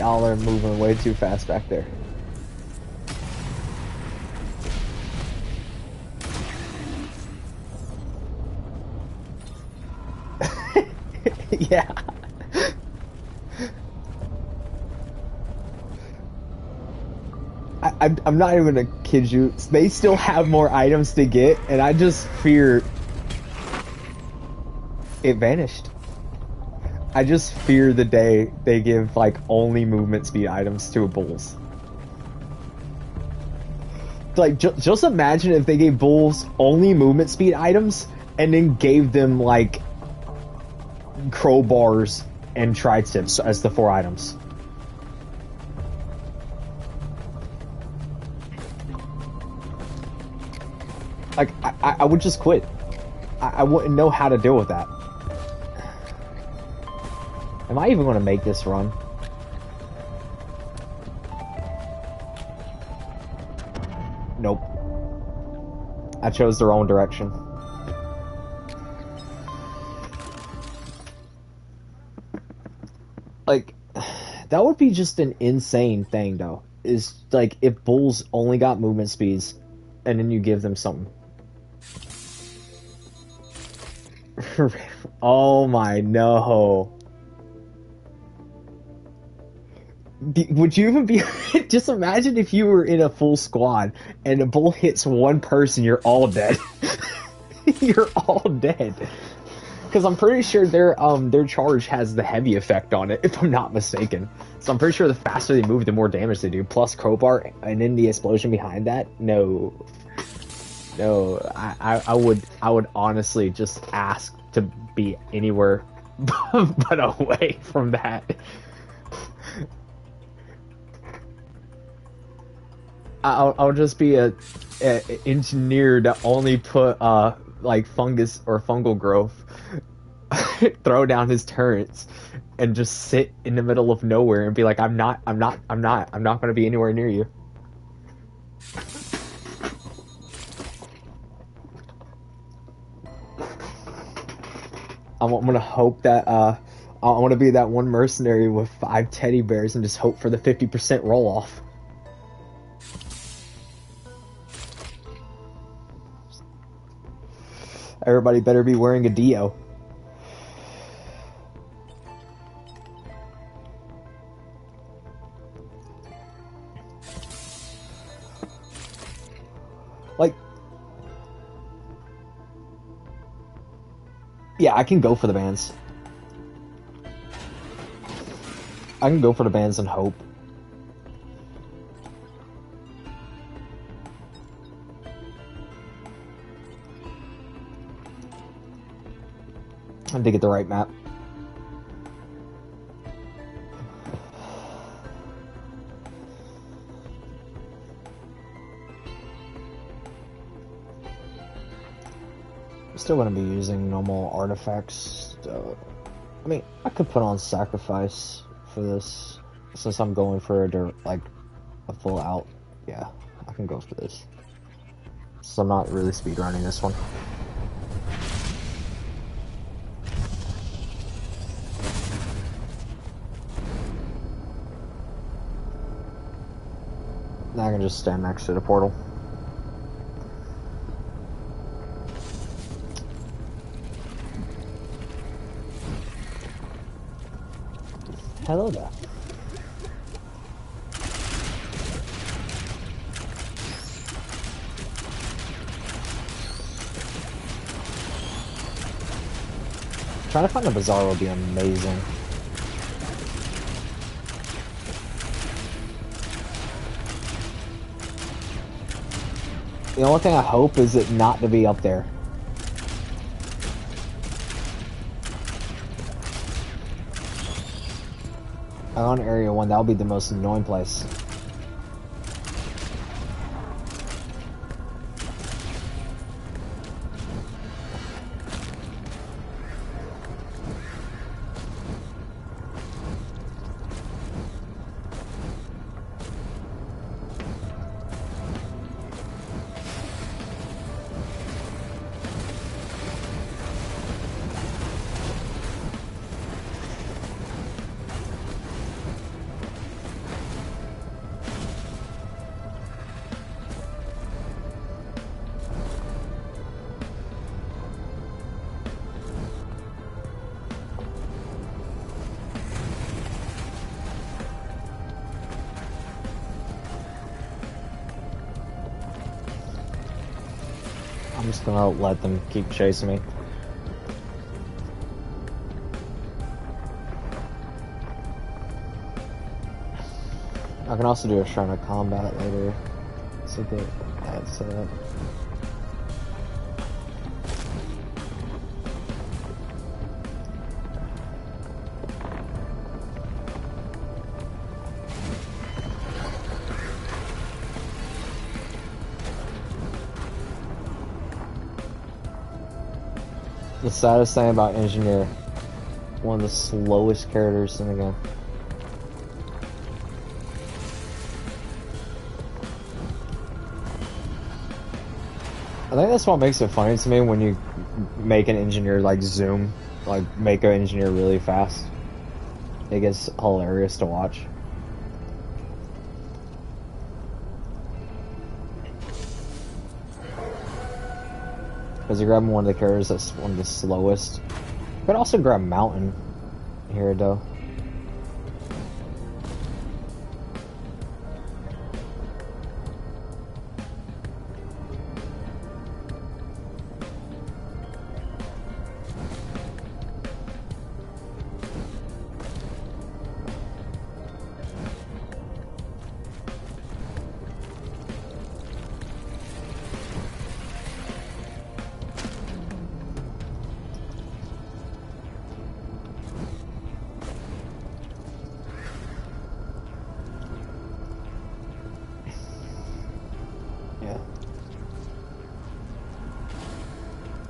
Y'all are moving way too fast back there. Yeah. I'm not even gonna kid you. They still have more items to get, and I just fear it vanished. I just fear the day they give like only movement speed items to bulls. Like just imagine if they gave bulls only movement speed items and then gave them like crowbars and tri-tips as the 4 items. Like, I would just quit. I wouldn't know how to deal with that. Am I even going to make this run? Nope. I chose the wrong direction. Like, that would be just an insane thing, though. Is, like, if bulls only got movement speeds, and then you give them something. Oh my no. Would you even be... Just imagine if you were in a full squad, and a bull hits one person, you're all dead. You're all dead. Because I'm pretty sure their charge has the heavy effect on it, if I'm not mistaken. So I'm pretty sure the faster they move, the more damage they do. Plus crowbar, and then the explosion behind that. No, I would honestly just ask to be anywhere but away from that. I'll just be a engineer to only put like fungus or fungal growth, throw down his turrets, and just sit in the middle of nowhere and be like, I'm not going to be anywhere near you. I'm gonna hope that I want to be that one mercenary with 5 teddy bears and just hope for the 50% roll off. Everybody better be wearing a Dio. Like, yeah, I can go for the bans. I can go for the bans and hope. I need to get the right map. I'm still going to be using normal artifacts. I mean, I could put on sacrifice for this, since I'm going for a full out. Yeah, I can go for this. So I'm not really speedrunning this one. Now I can just stand next to the portal. Hello there. Trying to find a bazaar would be amazing. The only thing I hope is it not to be up there. On Area 1, that would be the most annoying place. just gonna let them keep chasing me. I can also do a Shrine of Combat later, so get that set up. The saddest thing about Engineer, one of the slowest characters in the game. I think that's what makes it funny to me when you make an engineer like zoom, like make an engineer really fast. It gets hilarious to watch. Because you're grabbing one of the characters that's one of the slowest. You could also grab Mountain here though.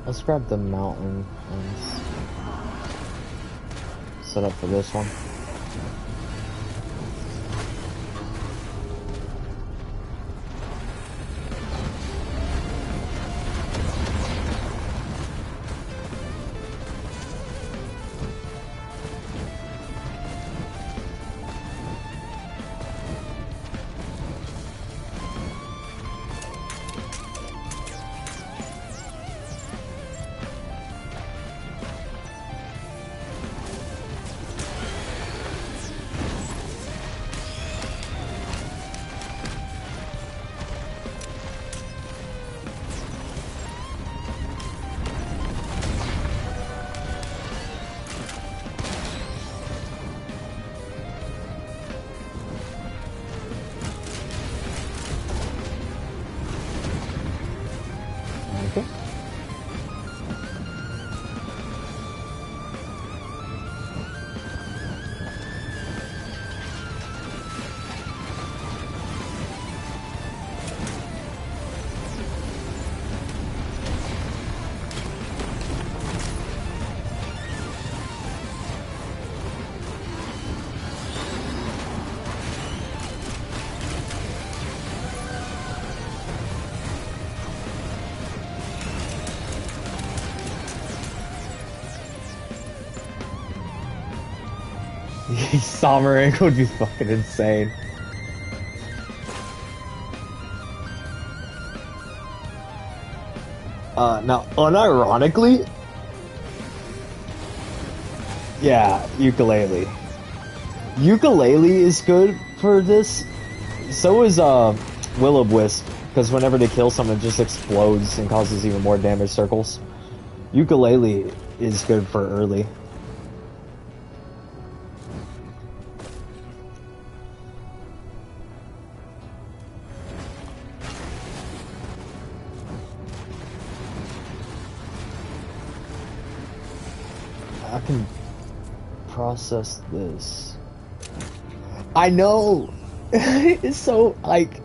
Let's grab the Mountain and set up for this one. Sommering would be fucking insane. Now, unironically, yeah, Ukulele. Ukulele is good for this. So is Will-O-Wisp, because whenever they kill someone, it just explodes and causes even more damage circles. Ukulele is good for early. I can process this. I know! It's so, like...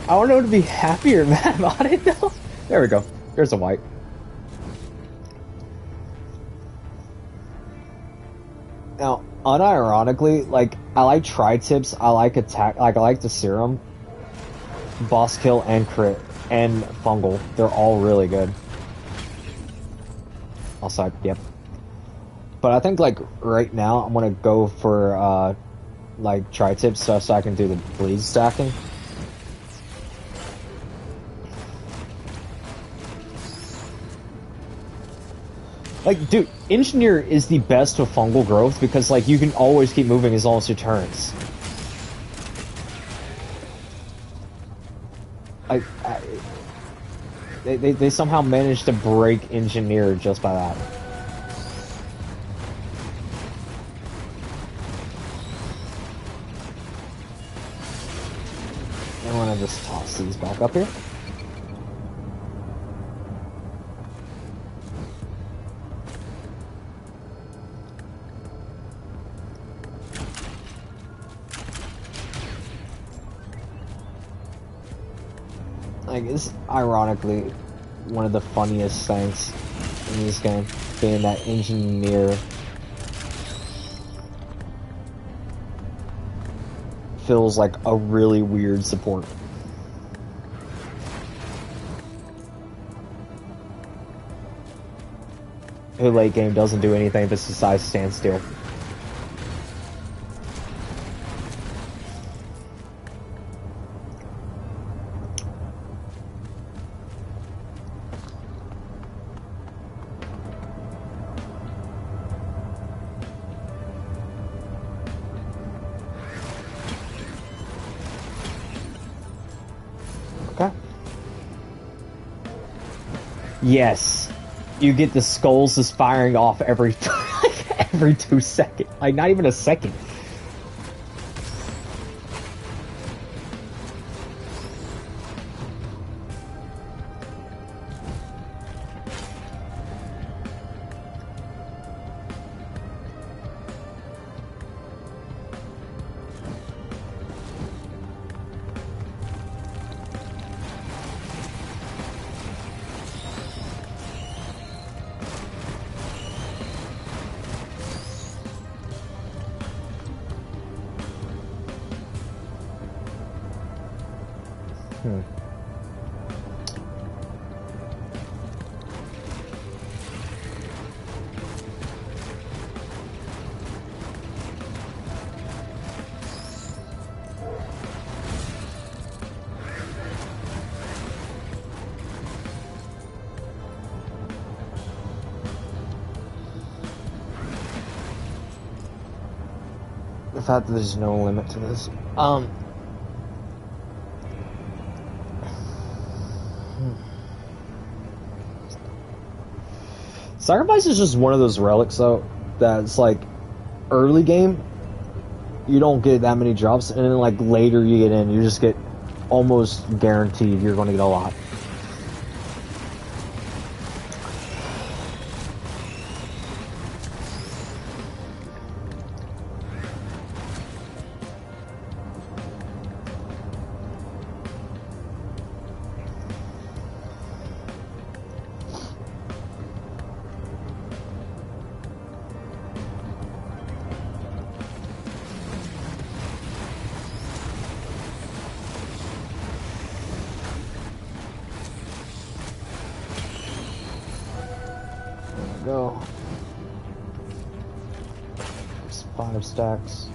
I don't know to be happy or mad about it, though. There we go. There's a white. Now, unironically, like, I like tri-tips, I like attack, like, I like the serum, boss kill, and crit, and fungal. They're all really good. Also, yep. But I think, like, right now, I'm gonna go for, like, tri-tips so I can do the bleed stacking. Like, dude, Engineer is the best with fungal growth because, like, you can always keep moving as long as it turns. They somehow managed to break Engineer just by that. I'm gonna just toss these back up here. Like, it's ironically one of the funniest things in this game, being that Engineer feels like a really weird support. Who late game doesn't do anything besides stand still. Okay. Yes. You get the skulls is firing off every every 2 seconds. Like, not even a second. The fact that there's no limit to this. Sacrifice is just one of those relics, though, that's like early game, you don't get that many drops, and then like later you get in, you just get almost guaranteed you're going to get a lot. Go. There's 5 stacks.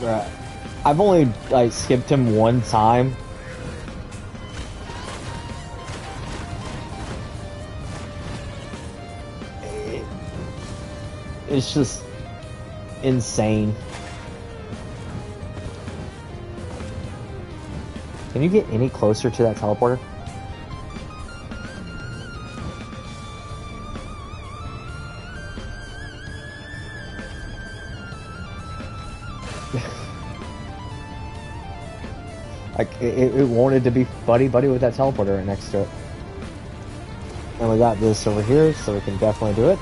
Right. I've only like skipped him one time. It's just insane. Can you get any closer to that teleporter? Like, it wanted to be buddy-buddy with that teleporter right next to it. And we got this over here, so we can definitely do it.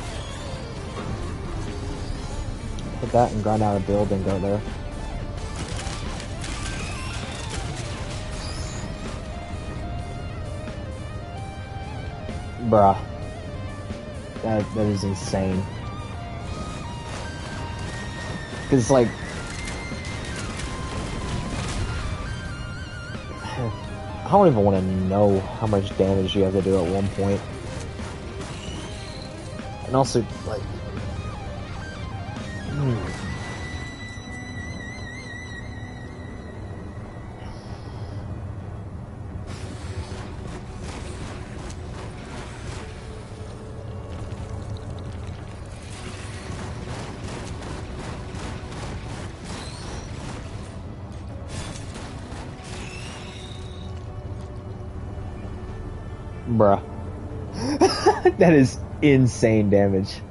Put that and grind out a build and go there. Bruh. That is insane. Because, like, I don't even want to know how much damage you have to do at one point. And also, like, bruh. That is insane damage.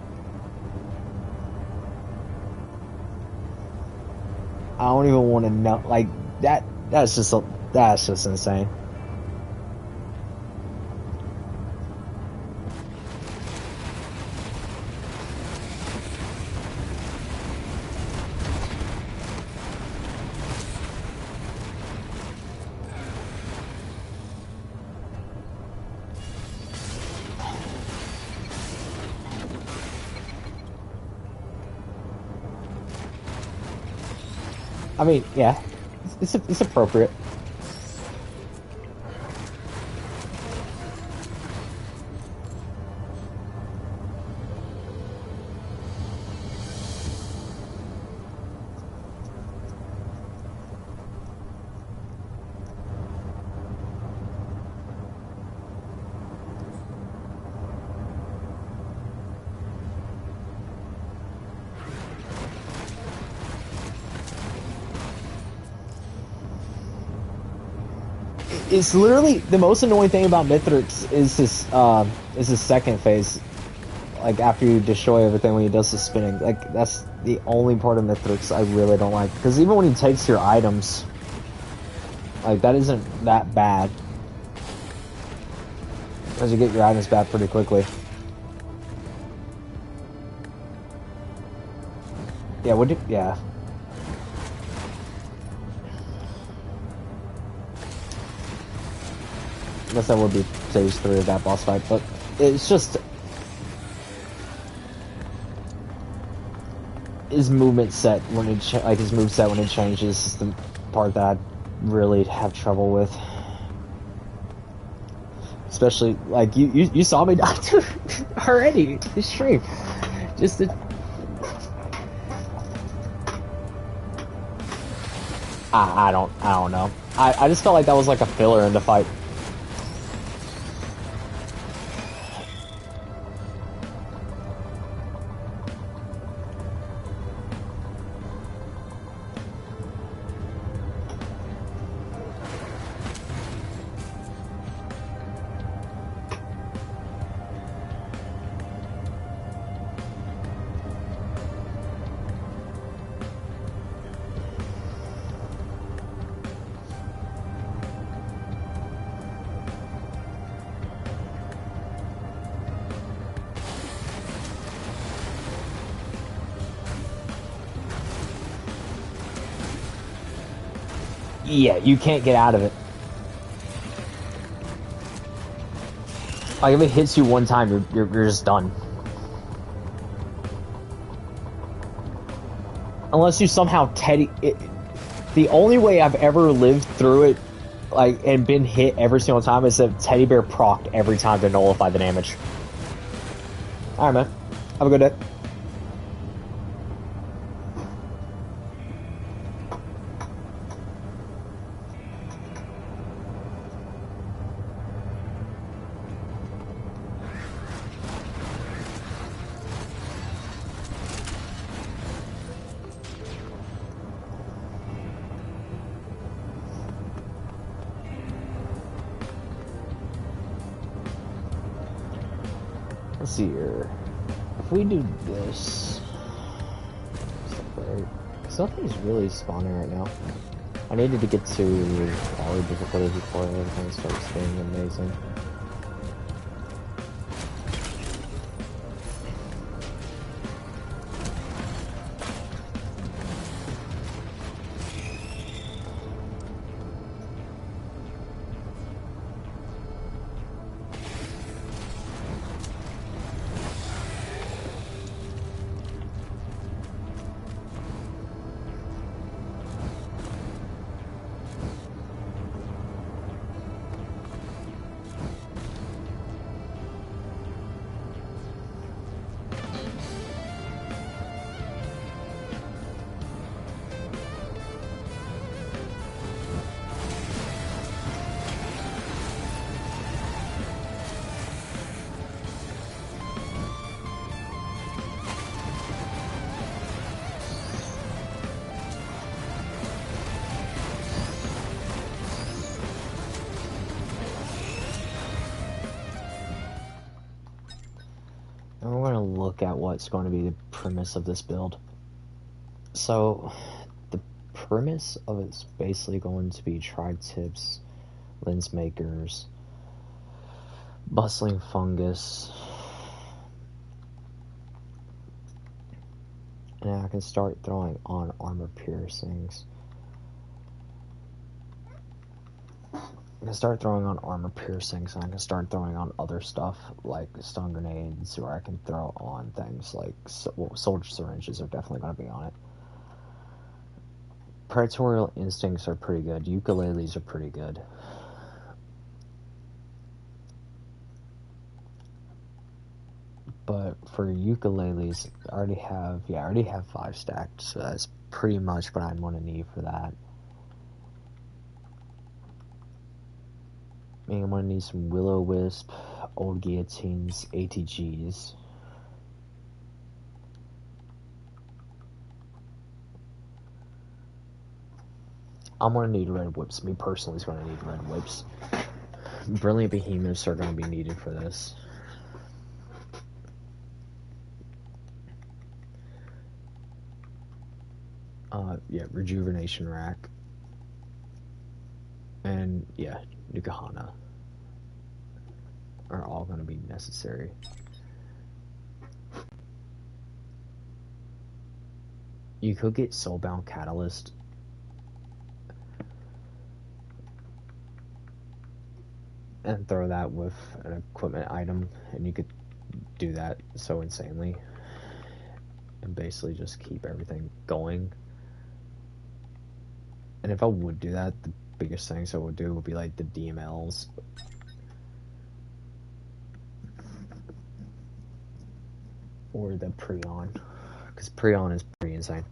I don't even want to know, like, that's just insane. I mean, yeah, it's appropriate. It's literally the most annoying thing about Mithrix is his second phase. Like after you destroy everything when he does the spinning. Like that's the only part of Mithrix I really don't like. Because even when he takes your items, like that isn't that bad. Because you get your items back pretty quickly. Yeah, yeah. I guess that would be stage 3 of that boss fight, but it's just his movement set when it his move set when it changes is the part that I really have trouble with. Especially like you saw me doctor already this stream. Just the I don't know. I just felt like that was like a filler in the fight. Yeah, you can't get out of it. Like if it hits you one time, you're just done. Unless you somehow the only way I've ever lived through it, like and been hit every single time, is that Teddy Bear procced every time to nullify the damage. All right, man. Have a good day. Let's see here. If we do this, something's really spawning right now. I needed to get to power difficulty before everything starts being amazing. gonna look at what's going to be the premise of this build. So, the premise of it's basically going to be tri-tips, lens makers, bustling fungus, and I can start throwing on armor piercings. I can start throwing on armor piercings, and I can start throwing on other stuff like stun grenades, or I can throw on things like soldier syringes are definitely going to be on it. Predatorial instincts are pretty good. Ukuleles are pretty good. But for ukuleles, I already have 5 stacked, so that's pretty much what I'm going to need for that. I mean, I'm going to need some Will-O-Wisp, old guillotines, ATGs. I'm going to need red whips. Me personally is going to need red whips. Brilliant behemoths are going to be needed for this. Yeah, rejuvenation rack. And yeah, Nukahana are all going to be necessary. You could get Soulbound Catalyst. And throw that with an equipment item, and you could do that so insanely. And basically just keep everything going. And if I would do that, the biggest things I would do would be like the DMLs. Or the Prion. Because Prion is pretty insane.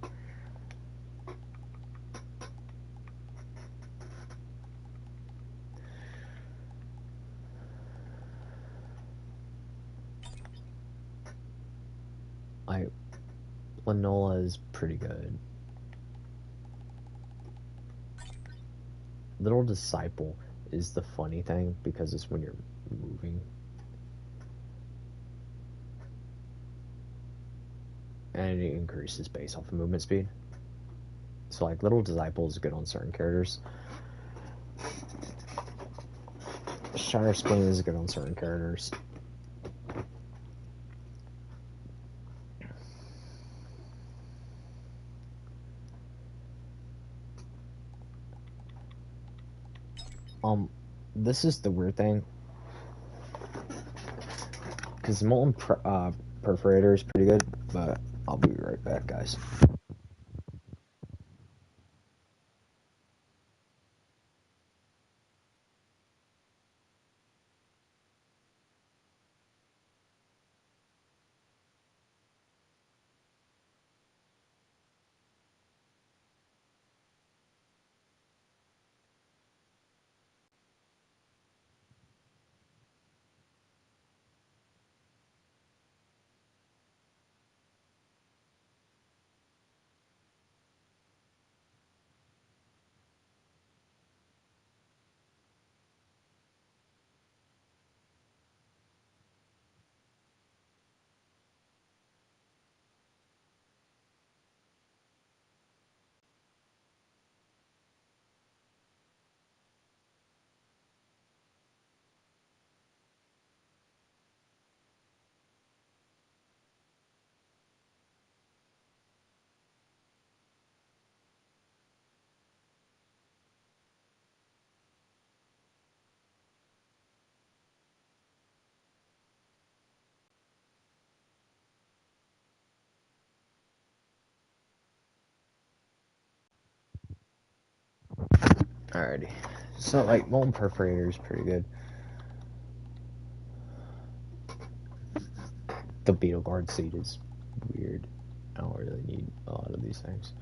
Like, Linola is pretty good. Little Disciple is the funny thing because it's when you're moving. And it increases based off of movement speed. So like Little Disciple is good on certain characters. Shatter Spleen is good on certain characters. This is the weird thing. Because Molten Perforator is pretty good, but I'll be right back, guys. Alrighty. So, like, Molten Perforator is pretty good. The Beetle Guard seat is weird. I don't really need a lot of these things.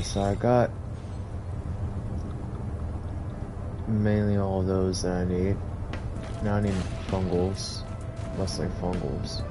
Okay, so I got mainly all of those that I need. Now I need fungals, mostly fungals.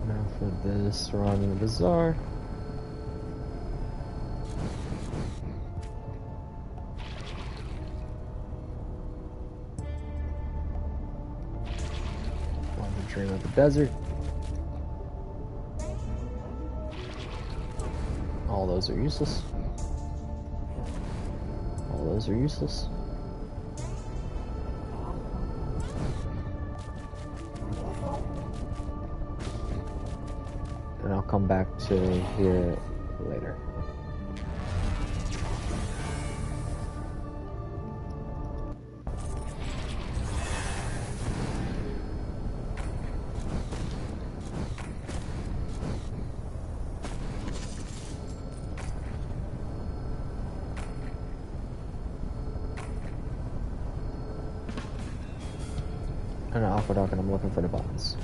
Now for this, run in the bazaar. On the dream of the desert. All those are useless. All those are useless. And I'll come back to here later. And an aqueduct, and I'm looking for the buttons.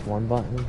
F1 button.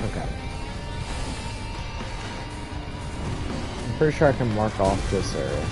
Okay. I'm pretty sure I can mark off this area.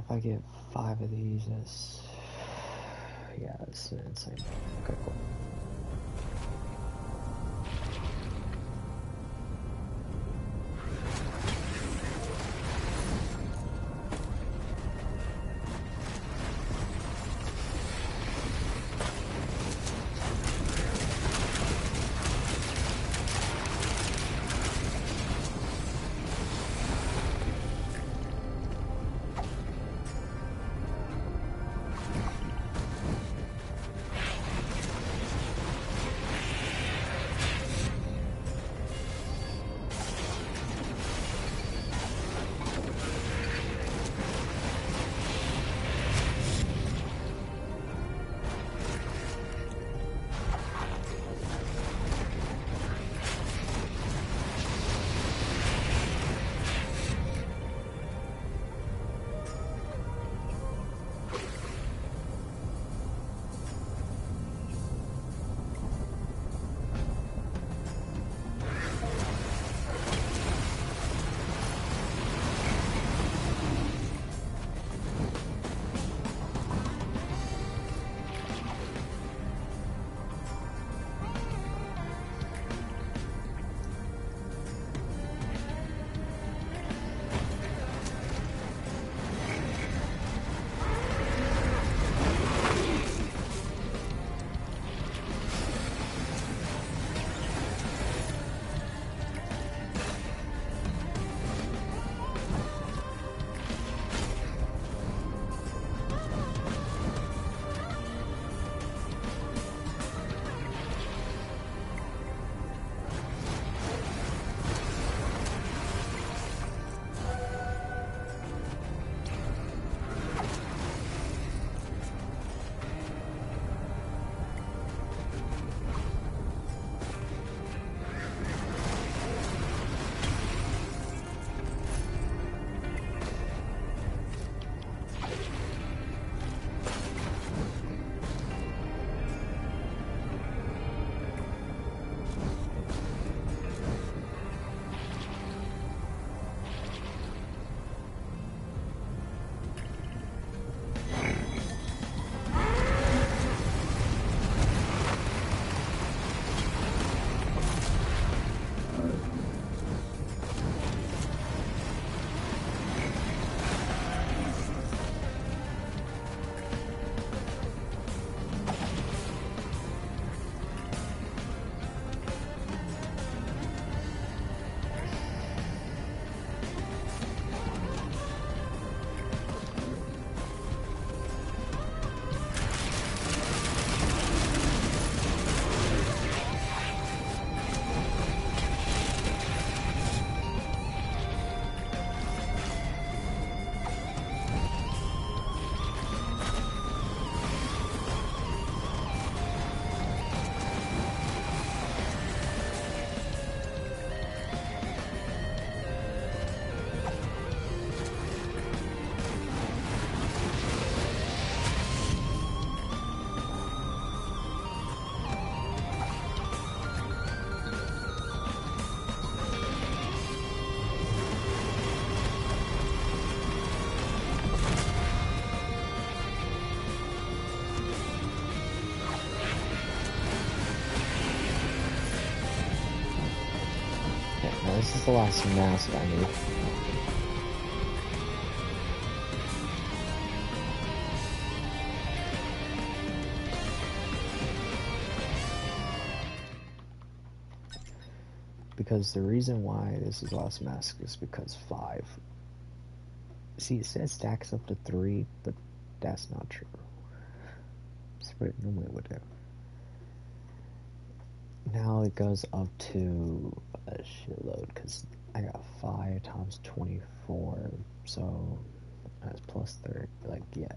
if I get 5 of these, that's... Yeah, that's insane. Okay, cool. Now this is the last mask I need. Because the reason why this is the last mask is because 5. See, it says stacks up to 3, but that's not true. That's what it normally would do. Now it goes up to a shitload because I got 5 times 24, so that's plus 30. Like, yeah.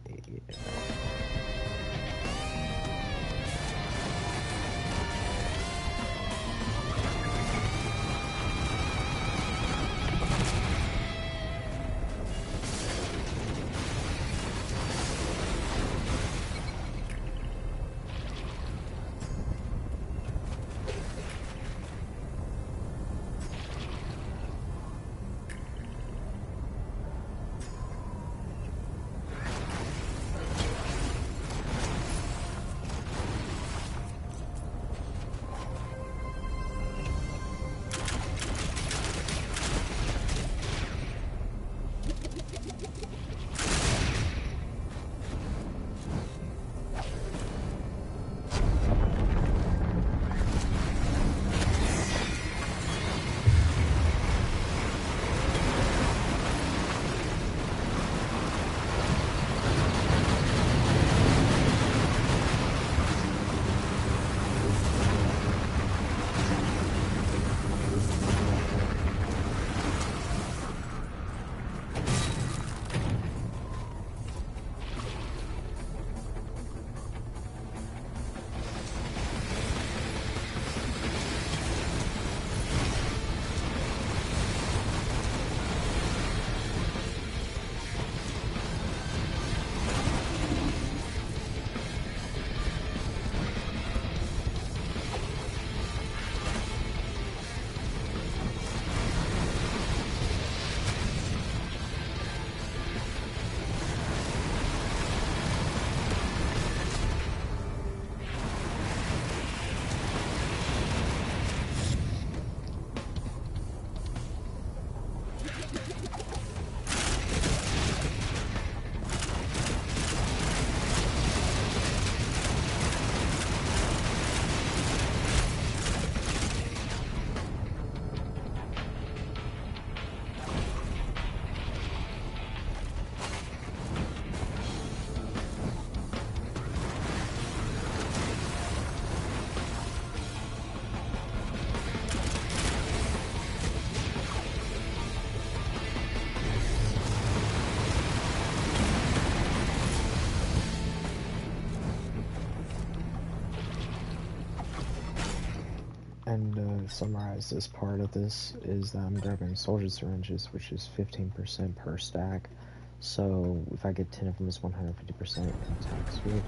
And summarize this part of this is that I'm grabbing soldier syringes, which is 15% per stack. So if I get 10 of them, it's 150% attack speed.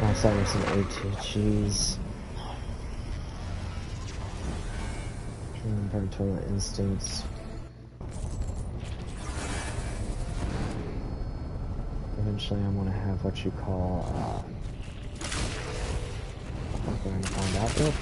I'll start with some ATGs. Total instincts. Eventually I'm gonna have what you call, I'm going to find out though.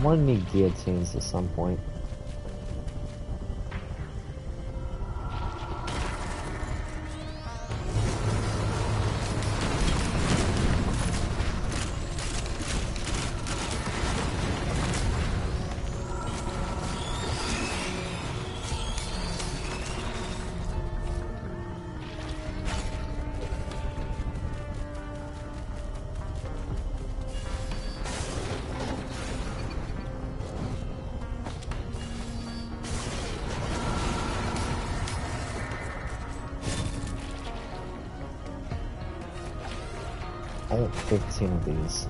gonna need guillotines at some point. I have 15 of these.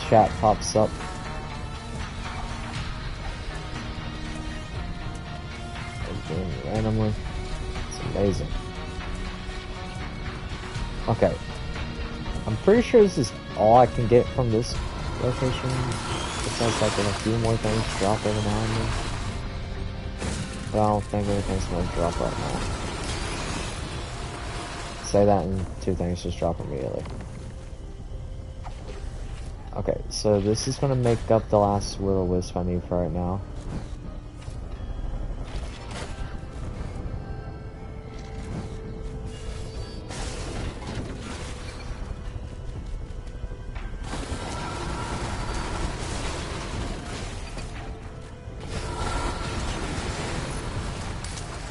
Chat pops up. Again, randomly. It's amazing. Okay. I'm pretty sure this is all I can get from this location. Besides like a few more things drop every now and then. But I don't think anything's gonna drop right now. Say that and two things just drop immediately. Okay, so this is gonna make up the last will-o-wisp I need for right now.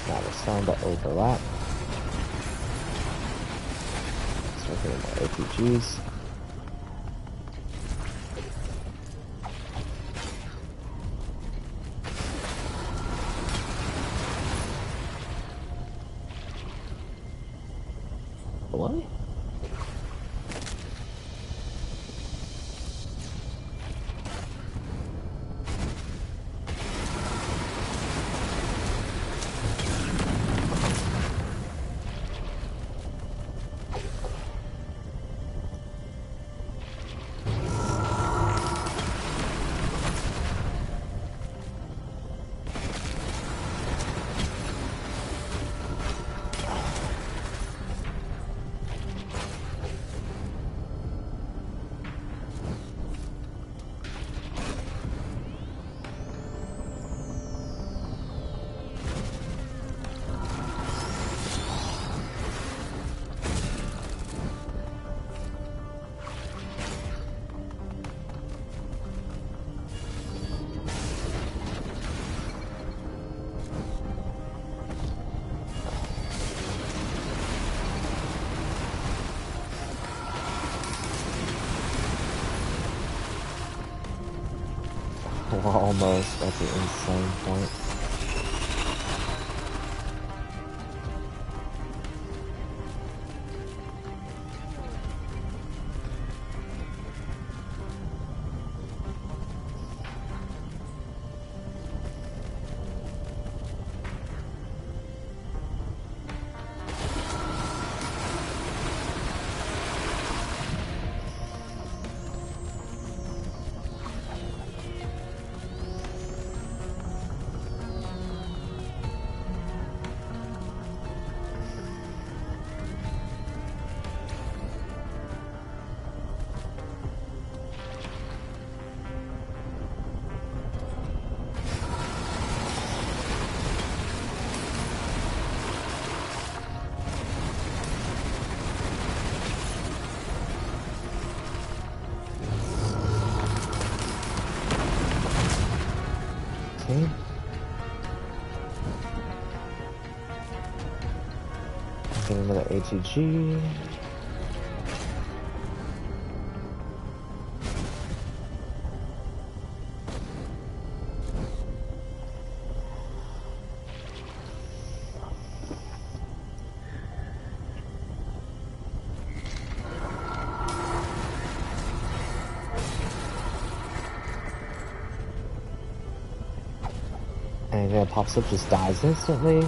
Now it's time to overlap. So we're getting more APGs. What? Well, almost. That's an insane point. Get another ATG. Anything that pops up just dies instantly.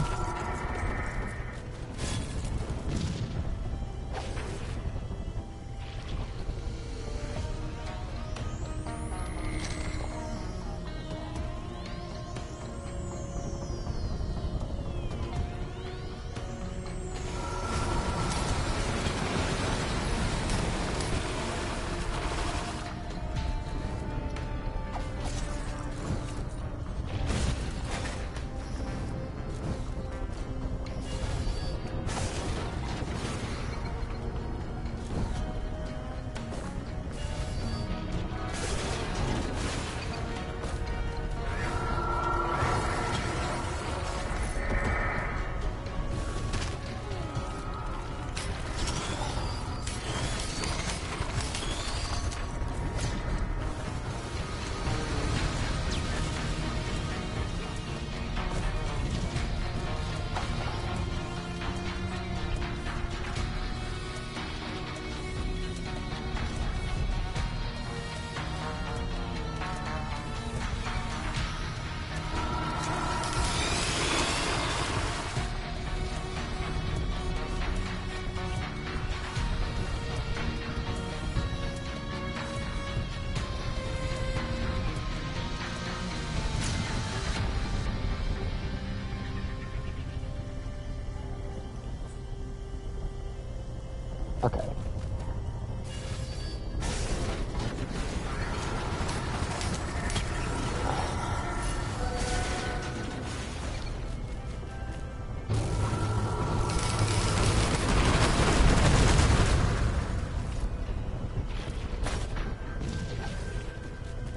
Okay.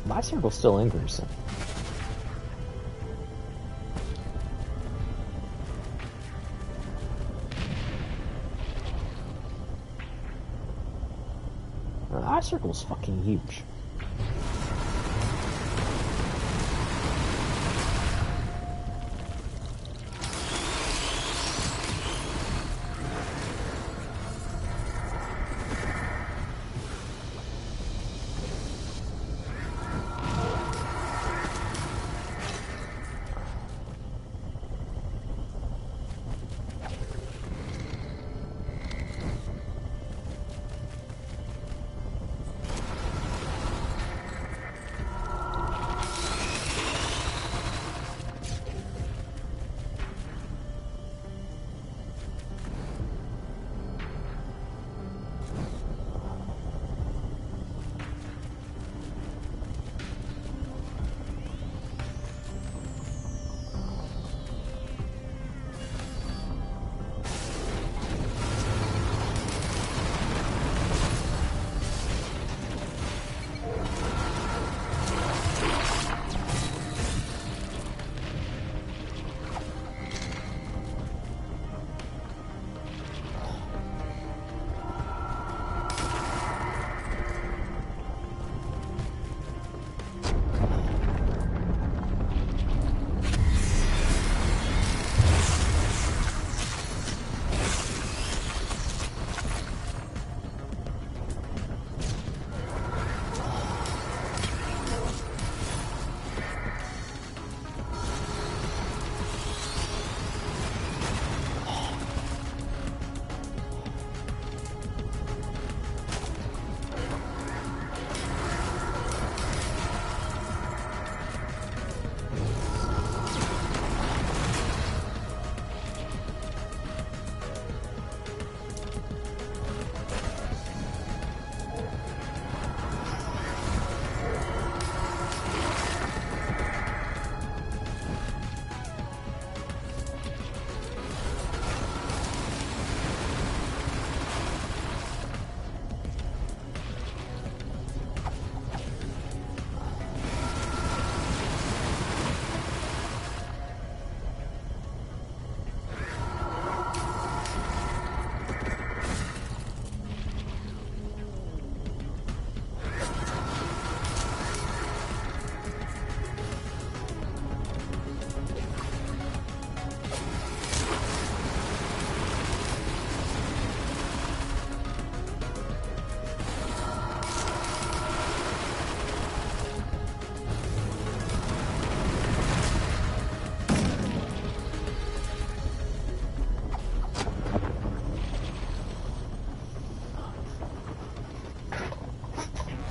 My circle still lingers. Our circle's fucking huge.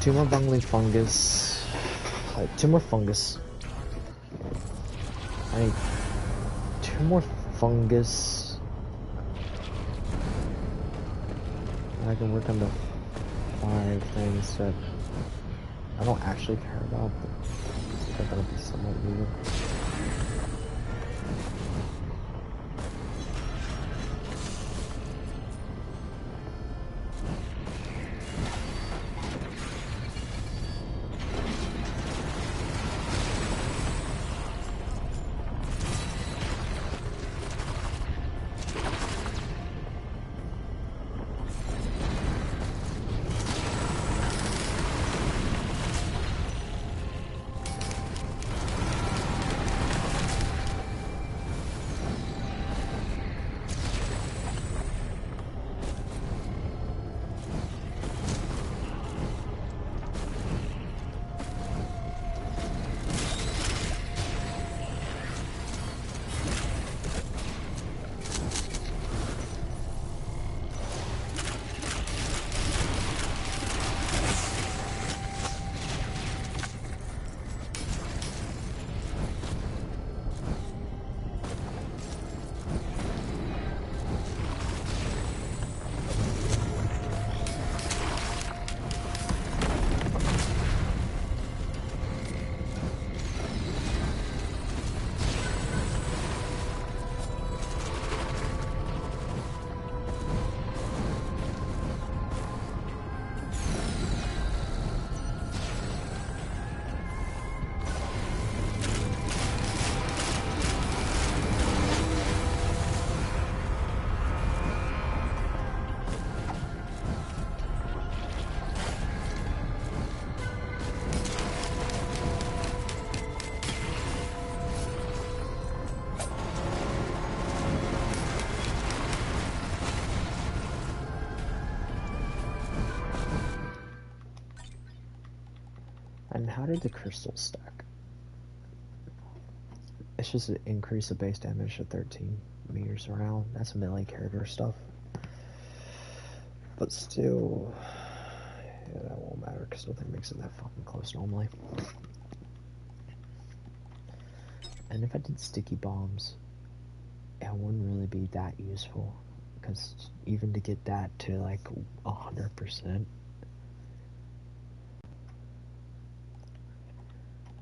2 more bungling fungus. 2 more fungus. I need 2 more fungus. I can work on the 5 things that I don't actually care about, but they're gonna be somewhat needed. And how did the crystals stack? It's just an increase of base damage to 13 meters around. That's melee character stuff. But still, yeah, that won't matter because nothing makes it that fucking close normally. And if I did sticky bombs, it wouldn't really be that useful because even to get that to like 100%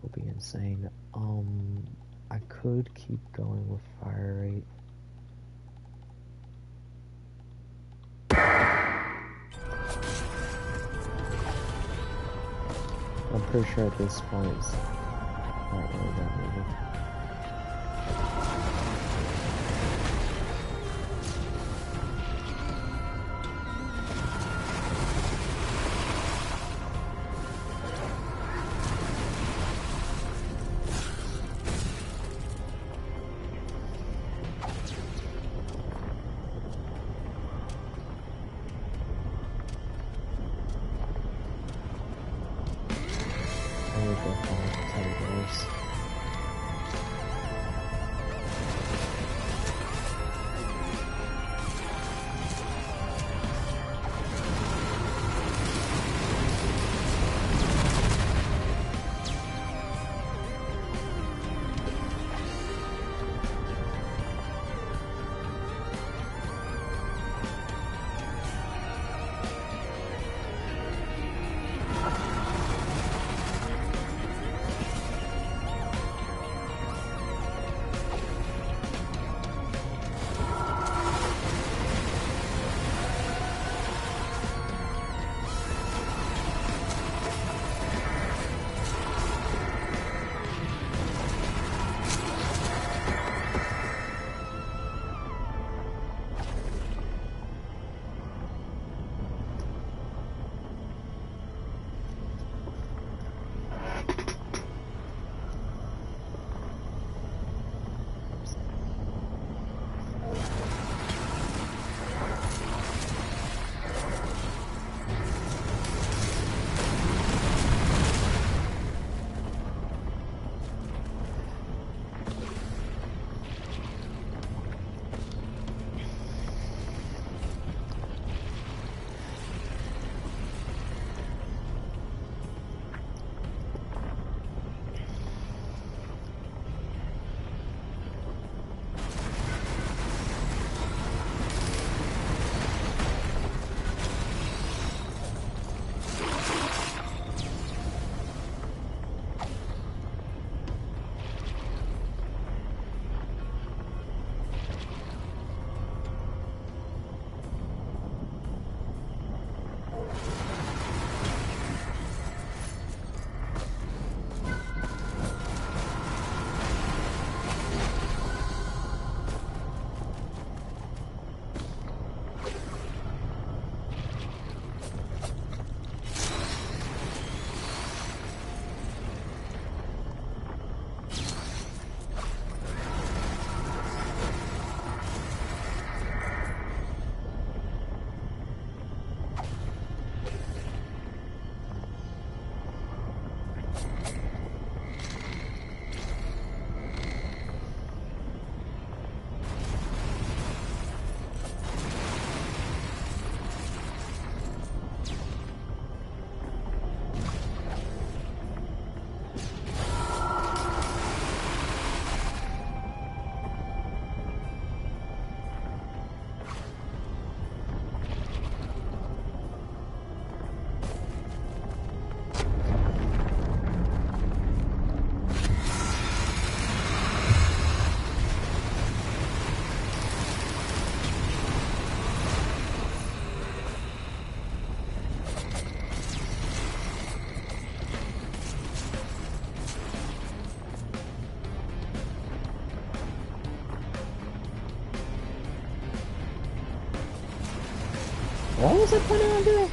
will be insane. I could keep going with fire rate. I'm pretty sure at this point it's not really that needed. What was I planning on doing?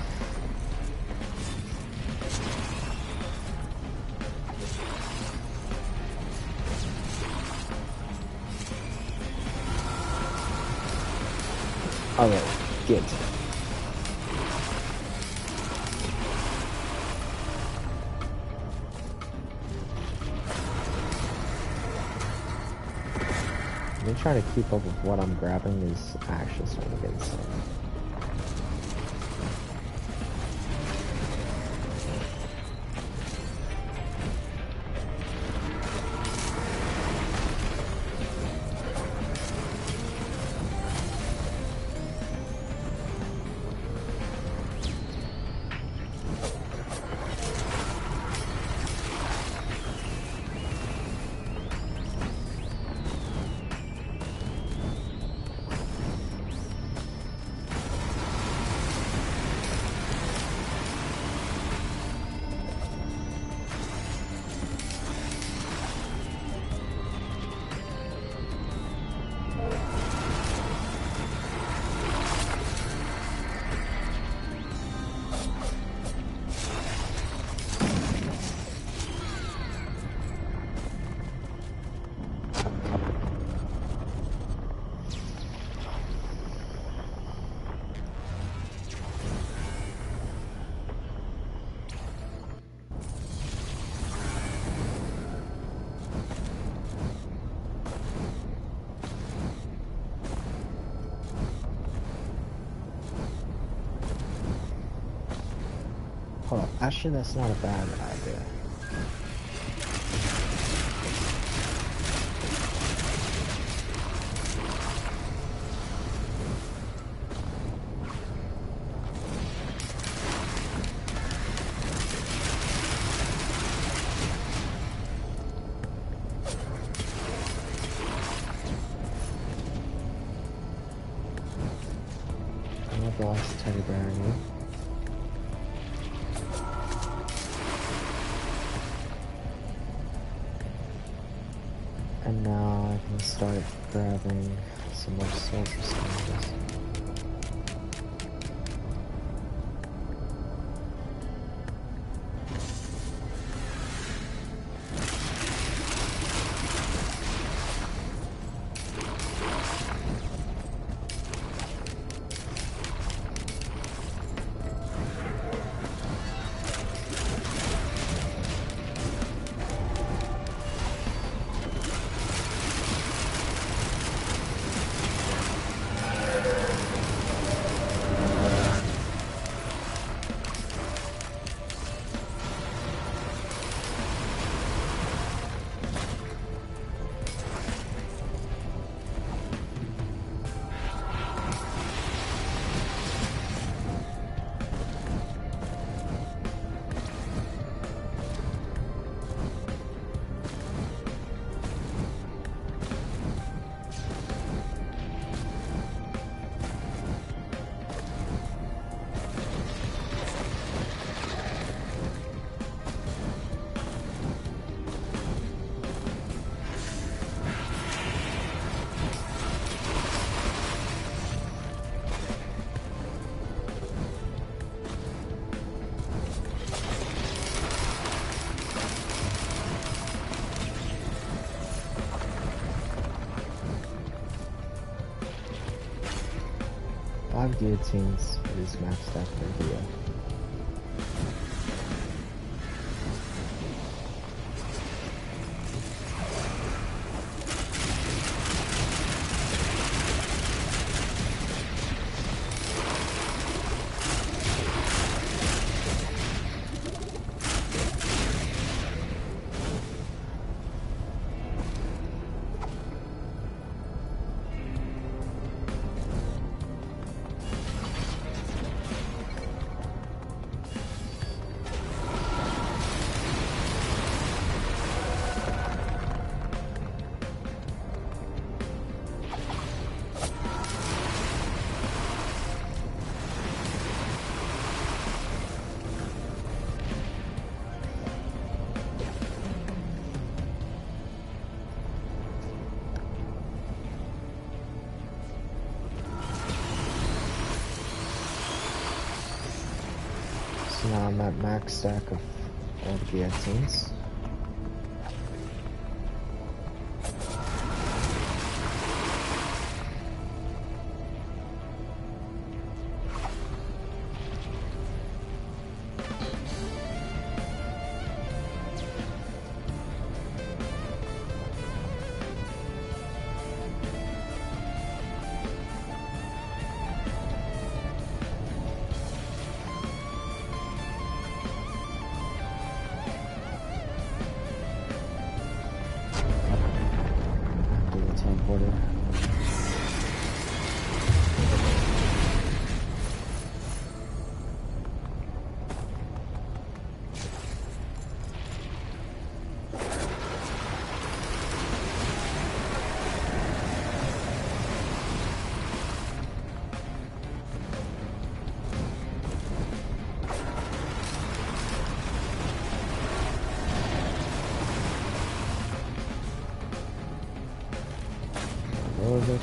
Okay, get. Me trying to keep up with what I'm grabbing is actually starting to get insane. Hold on, actually that's not a bad idea. I'm gonna blast teddy bear in you. And now I can start grabbing some more silver stones. Five guillotines is maxed out for here. Now I'm at max stack of all the guillotines. Do the teleporter. What was it?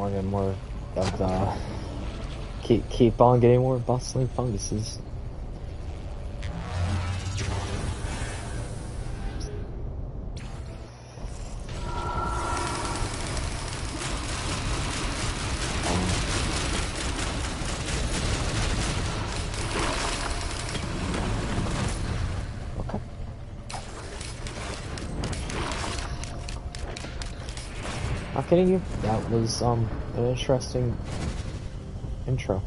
on getting more of the keep on getting more bustling funguses. Not kidding you, that was an interesting intro.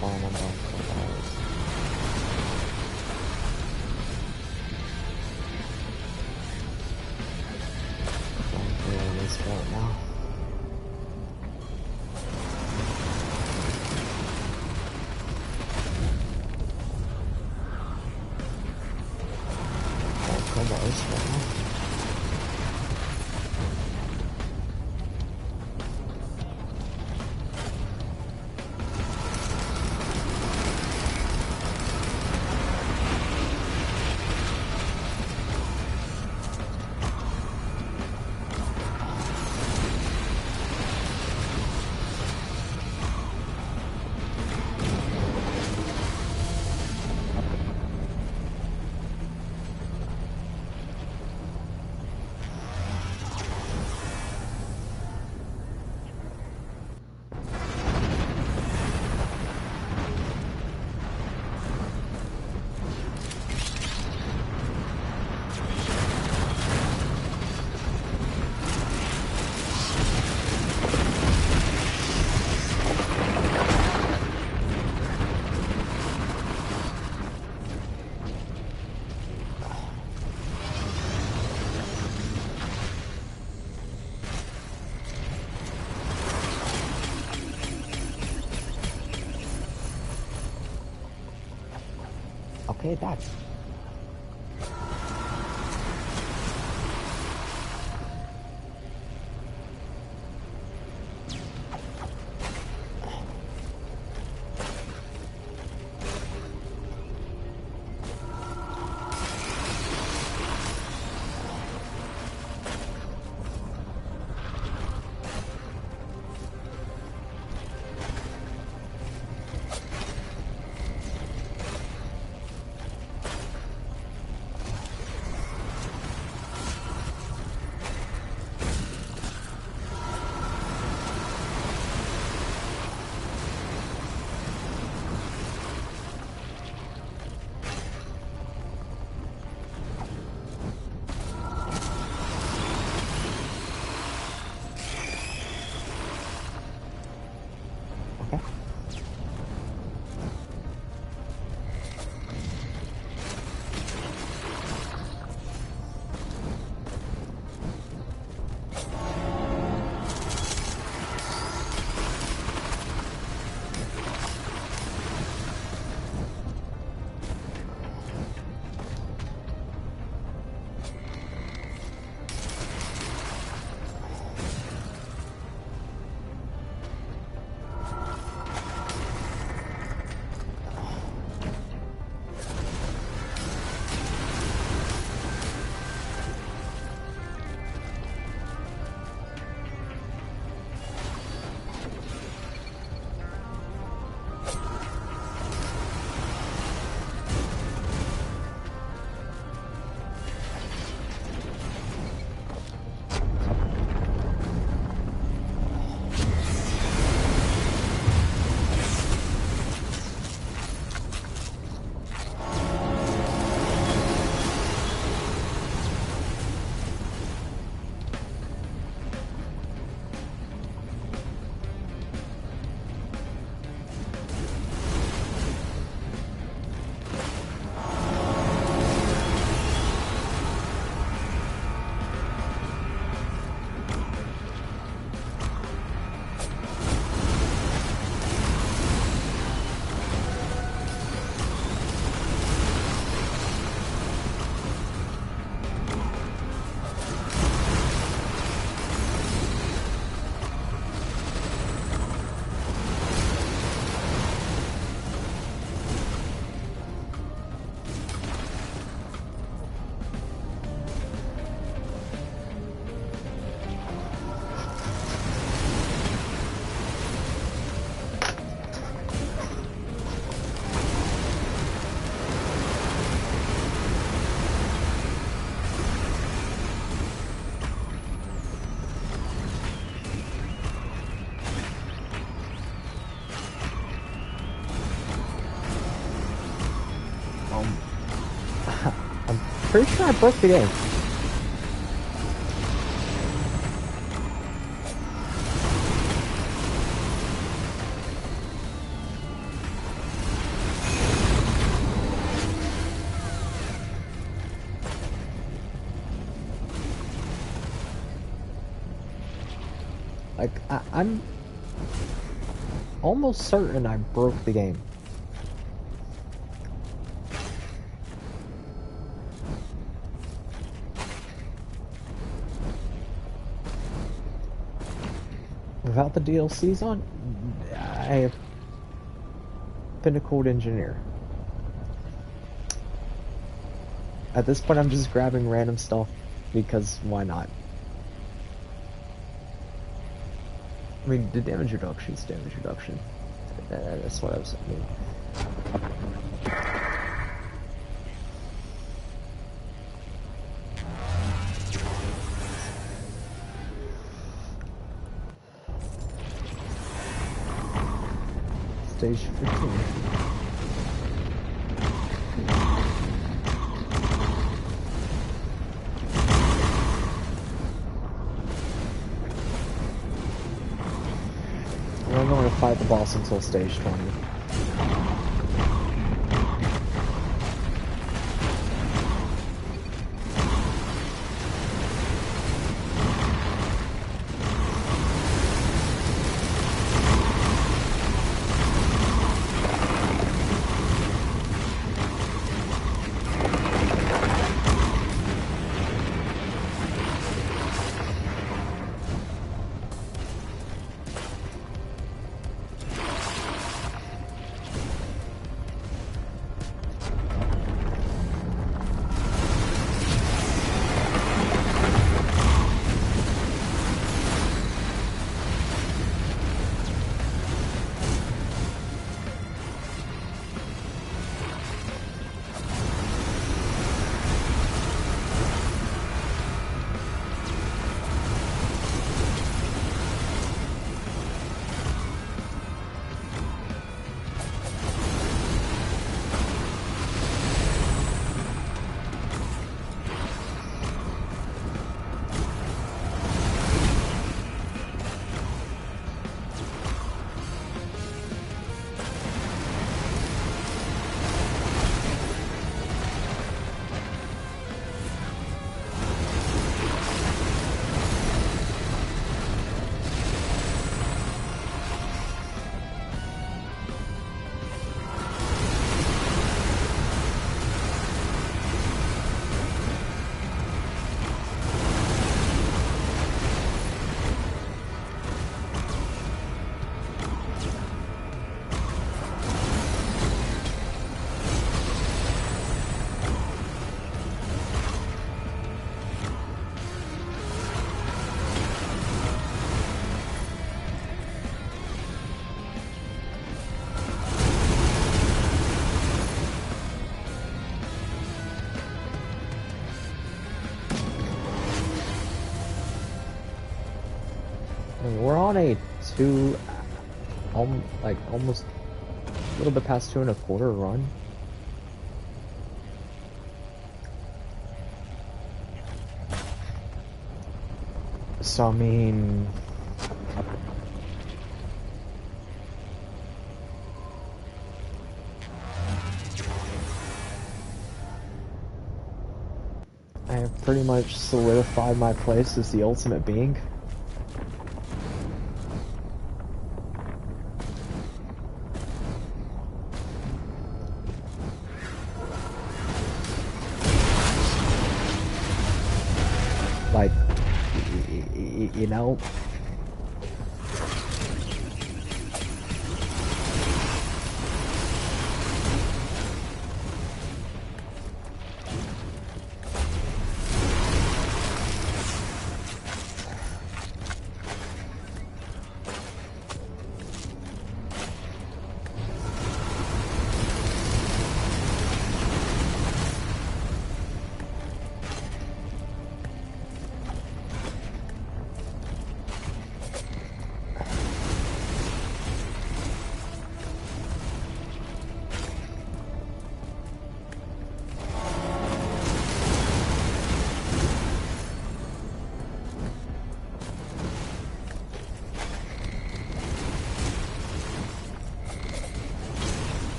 bomb on Clubhouse. Going through this right now. Clubhouse right now. Okay, that's. Pretty sure I broke the game. Like, I'm almost certain I broke the game. Without the DLCs on, I have been a code engineer. At this point, I'm just grabbing random stuff because why not? I mean, the damage reduction is damage reduction. That's what I was saying. Stage 15. I'm going to fight the boss until stage 20. We're on a almost a little bit past 2.25 run. So I mean, I have pretty much solidified my place as the ultimate being. Like, you know,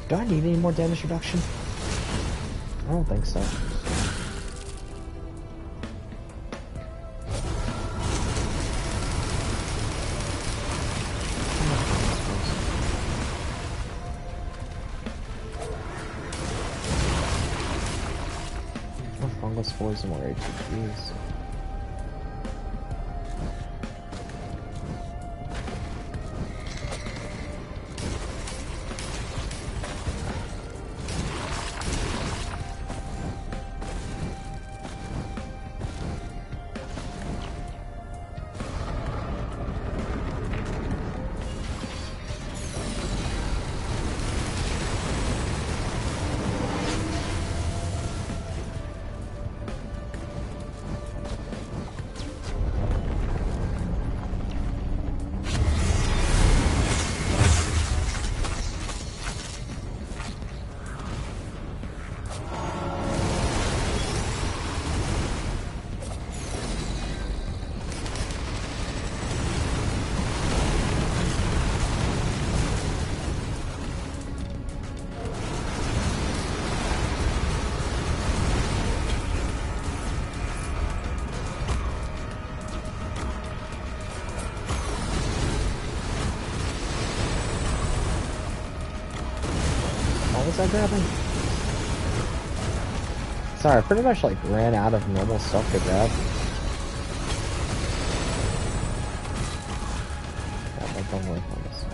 do I need any more damage reduction? don't think so. More fungal spores and more HPs. What was I grabbing? Sorry, I pretty much like ran out of normal stuff to grab. Yeah, like don't work on this.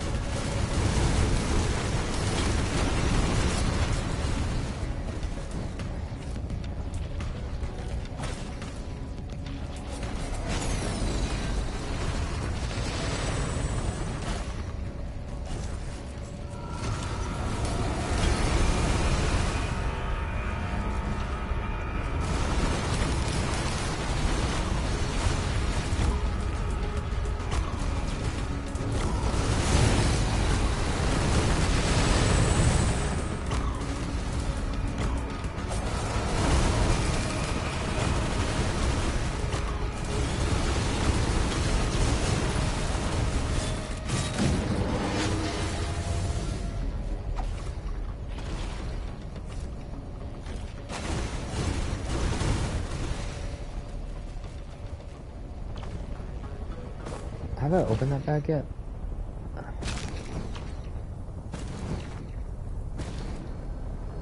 Have I opened that bag yet?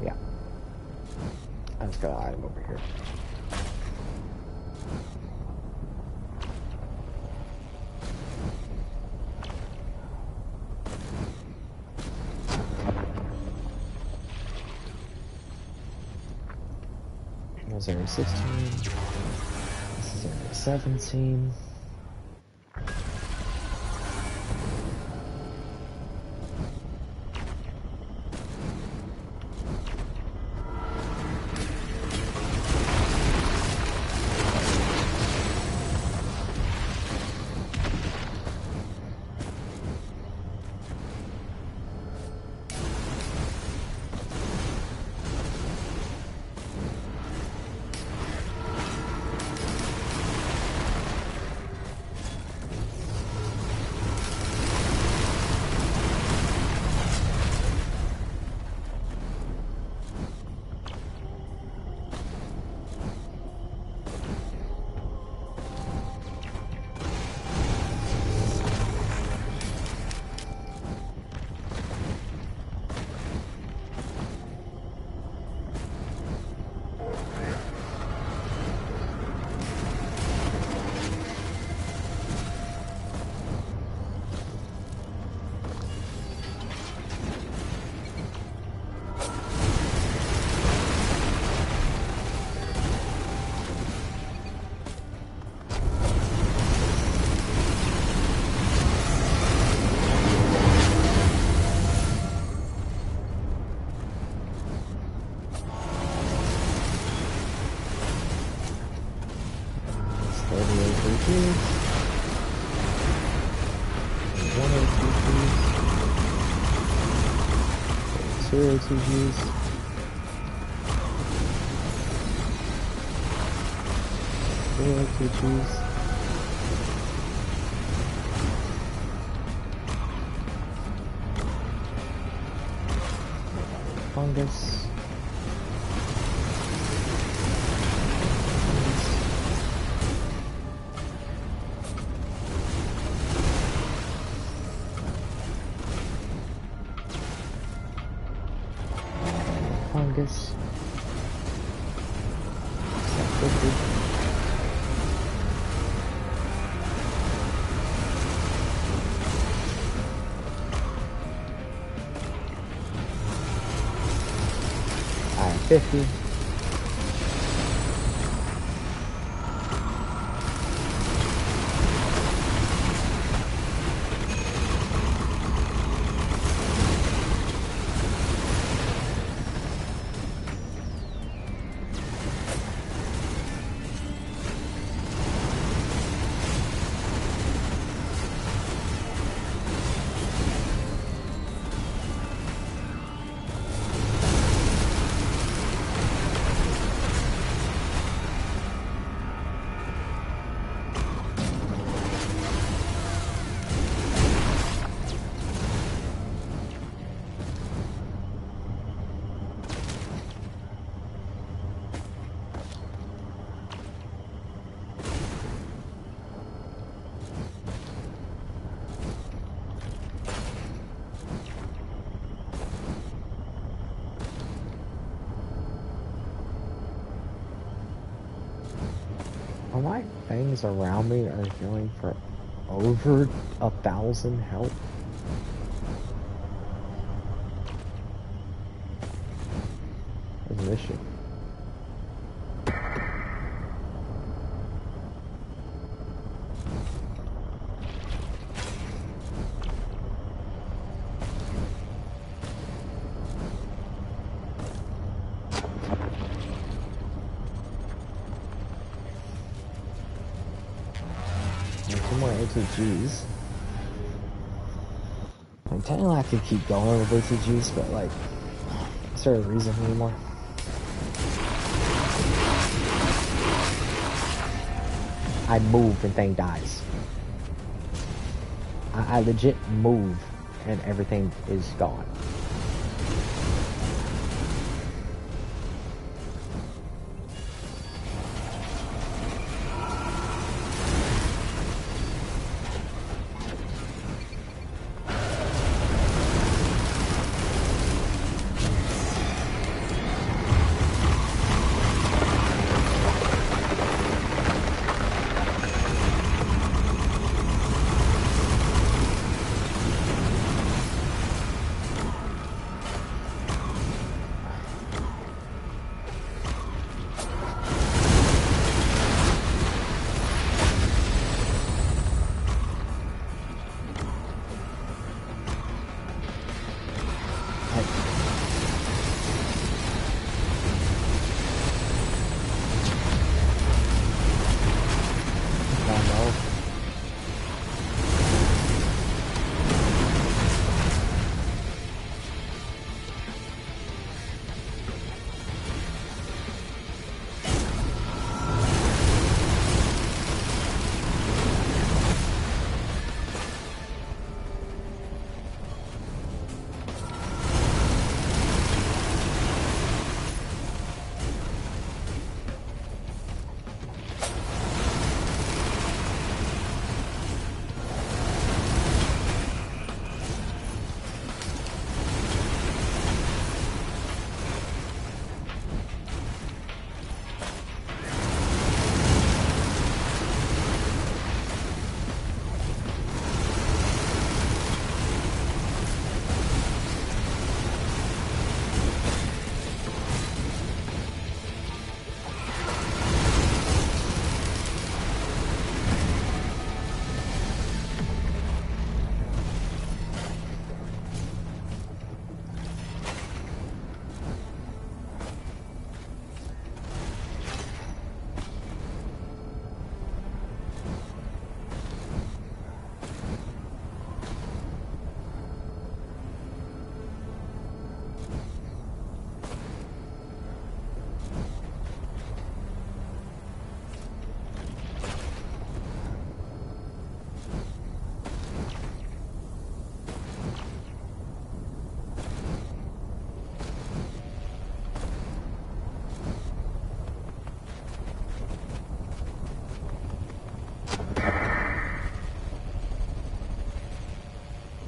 Yeah. I just got an item over here. That was area 16. This is area 17. Two ATGs. Three ATGs. Fungus. Vegas. 50. I am 50. Are my things around me are healing for over 1,000 health? What's this shit? Two more ATGs. I mean, technically I could keep going with ATGs, but like, is there a reason anymore? I move and thing dies. I legit move and everything is gone.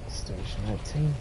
Station 19.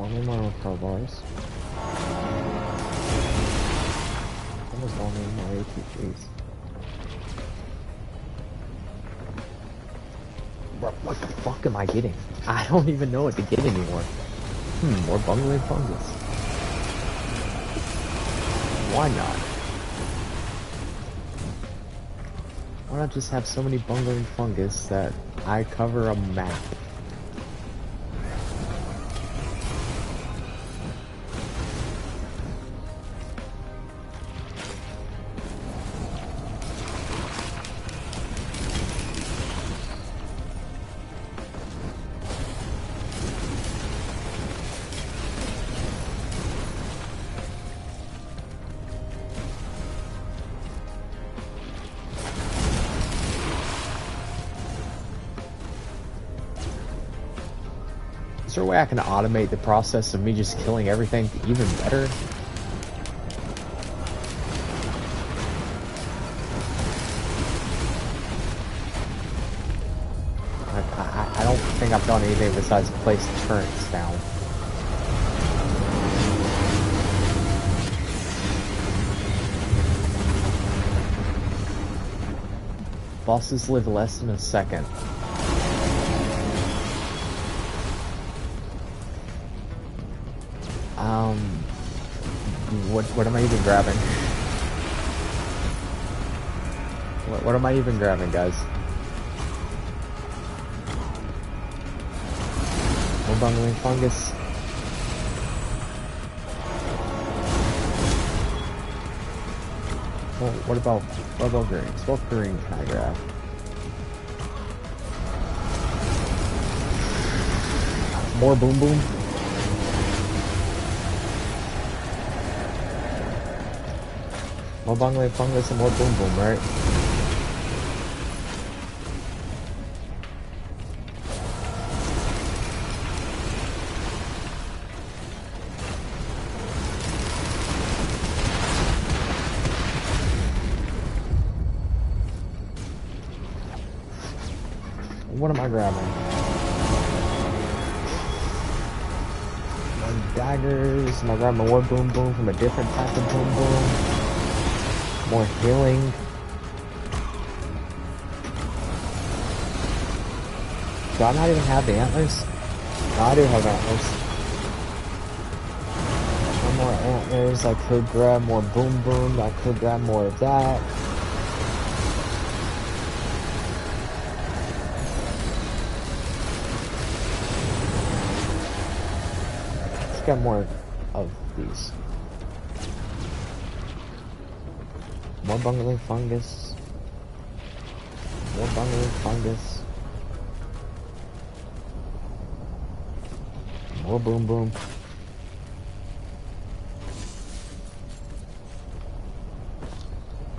Only more crowbars. Almost all need more ATGs. What the fuck am I getting? I don't even know what to get anymore. More bungling fungus. Why not? Why not just have so many bungling fungus that I cover a map? Is there a way I can automate the process of me just killing everything even better? Like, I don't think I've done anything besides place turrets down. Bosses live less than a second. What am I even grabbing? What am I even grabbing, guys? More bungling fungus. Well, what about greens? What green can I grab? More boom boom. More bungling fungus and more boom boom, right? What am I grabbing? More daggers. Am I grabbing more boom boom from a different type of boom boom? More healing. Do I not even have the antlers? No, I do have antlers. One more antlers. I could grab more boom boom. I could grab more of that. Let's get more of these. More bungling fungus. More bungling fungus. More boom boom.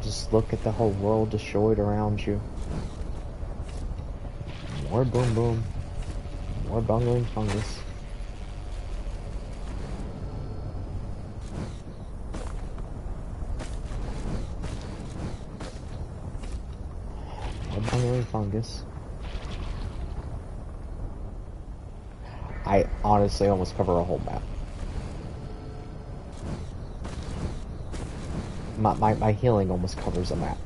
Just look at the whole world destroyed around you. More boom boom. More bungling fungus. Fungus. I honestly almost cover a whole map. My healing almost covers a map.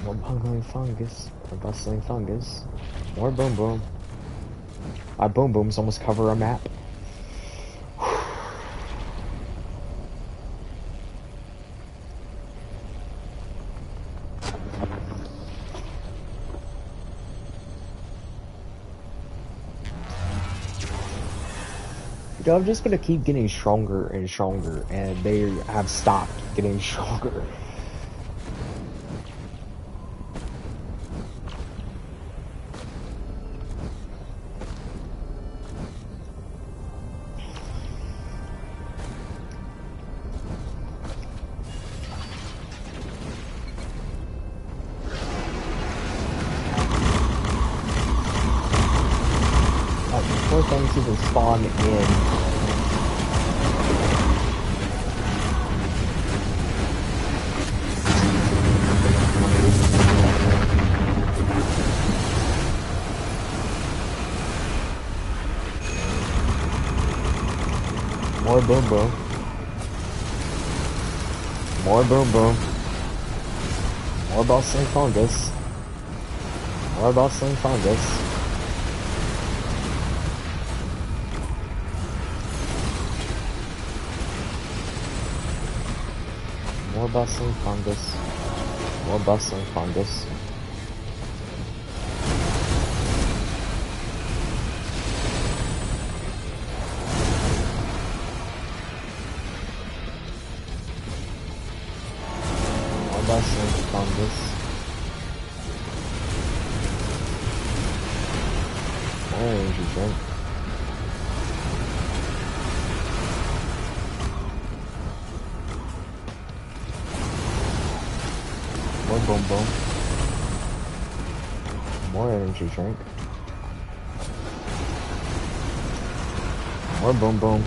More bungling fungus, more bustling fungus, more boom boom. My boom booms almost cover a map. You know, I'm just gonna keep getting stronger and stronger, and they have stopped getting stronger. Things even spawn in. More boom boom. More boom boom. More bustling fungus. More bustling fungus. More bustling fungus. More bustling fungus. More bustling fungus. More energy drink. More boom boom. More energy drink. More boom boom.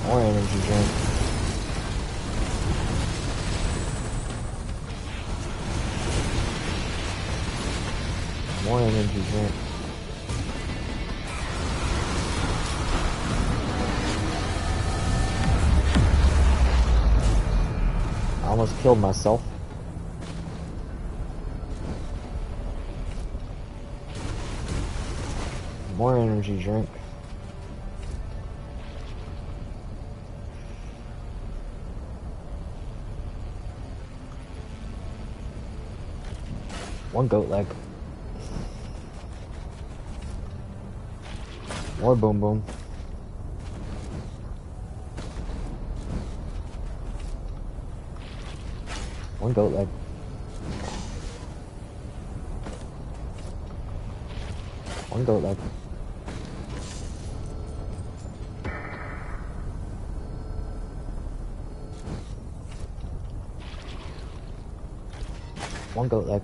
More energy drink. More energy drink. I almost killed myself. More energy drink. One goat leg. More boom boom. One goat leg. One goat leg. One goat leg.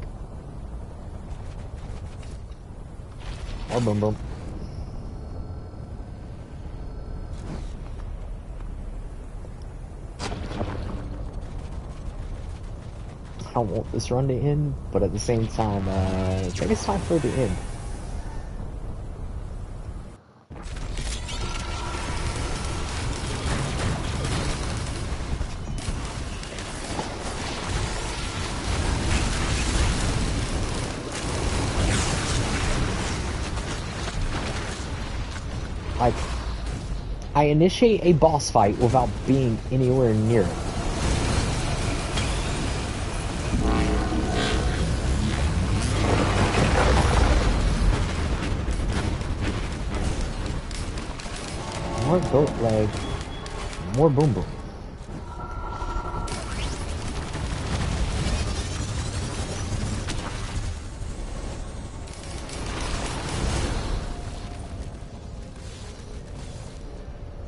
More boom boom. I don't want this run to end, but at the same time, I think it's time for it to end. Like, I initiate a boss fight without being anywhere near it. More goat leg. More boom boom.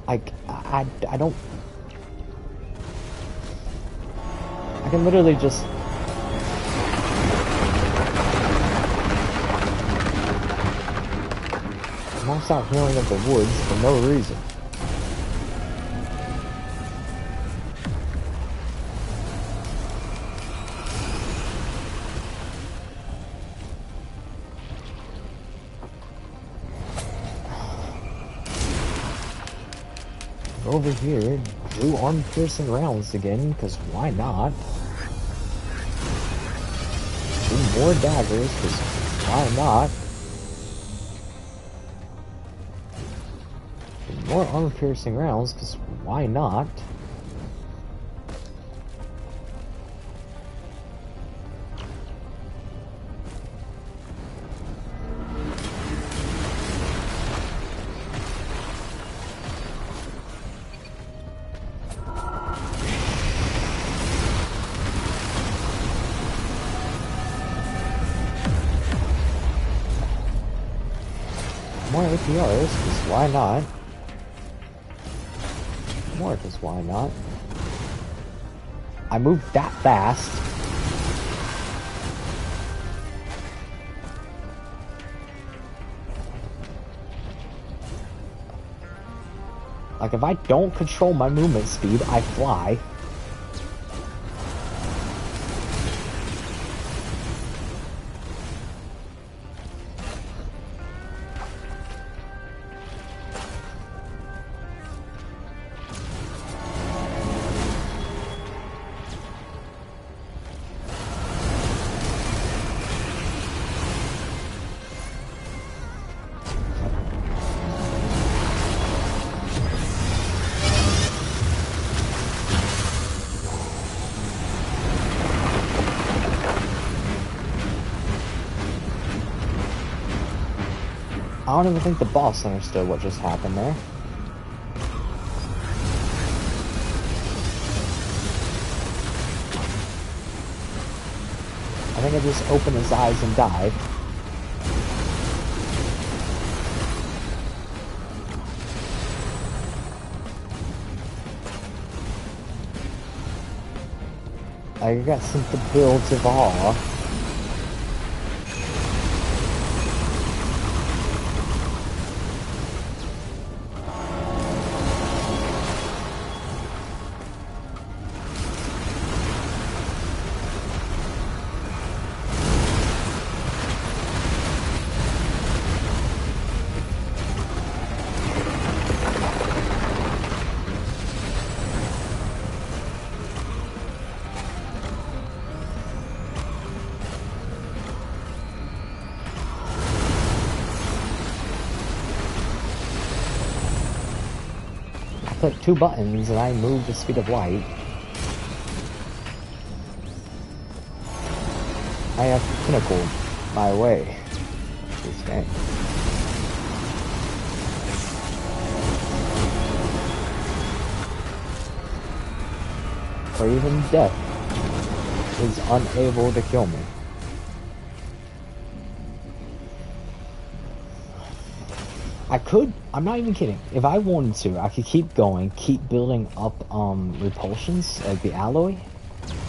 Like, I don't... I can literally just... max out Healing of the Woods for no reason. Over here, do arm-piercing rounds again, because why not? Do more daggers, because why not? Do more arm-piercing rounds, because why not? More APRs, because why not? More, because why not? I moved that fast. Like, if I don't control my movement speed, I fly. I don't even think the boss understood what just happened there. I think I just opened his eyes and died. I got sent the builds of awe. Click 2 buttons and I move the speed of light. I have pinnacled my way to this game. Or even death is unable to kill me. I could, I'm not even kidding, if I wanted to, I could keep going, keep building up repulsions, like the alloy,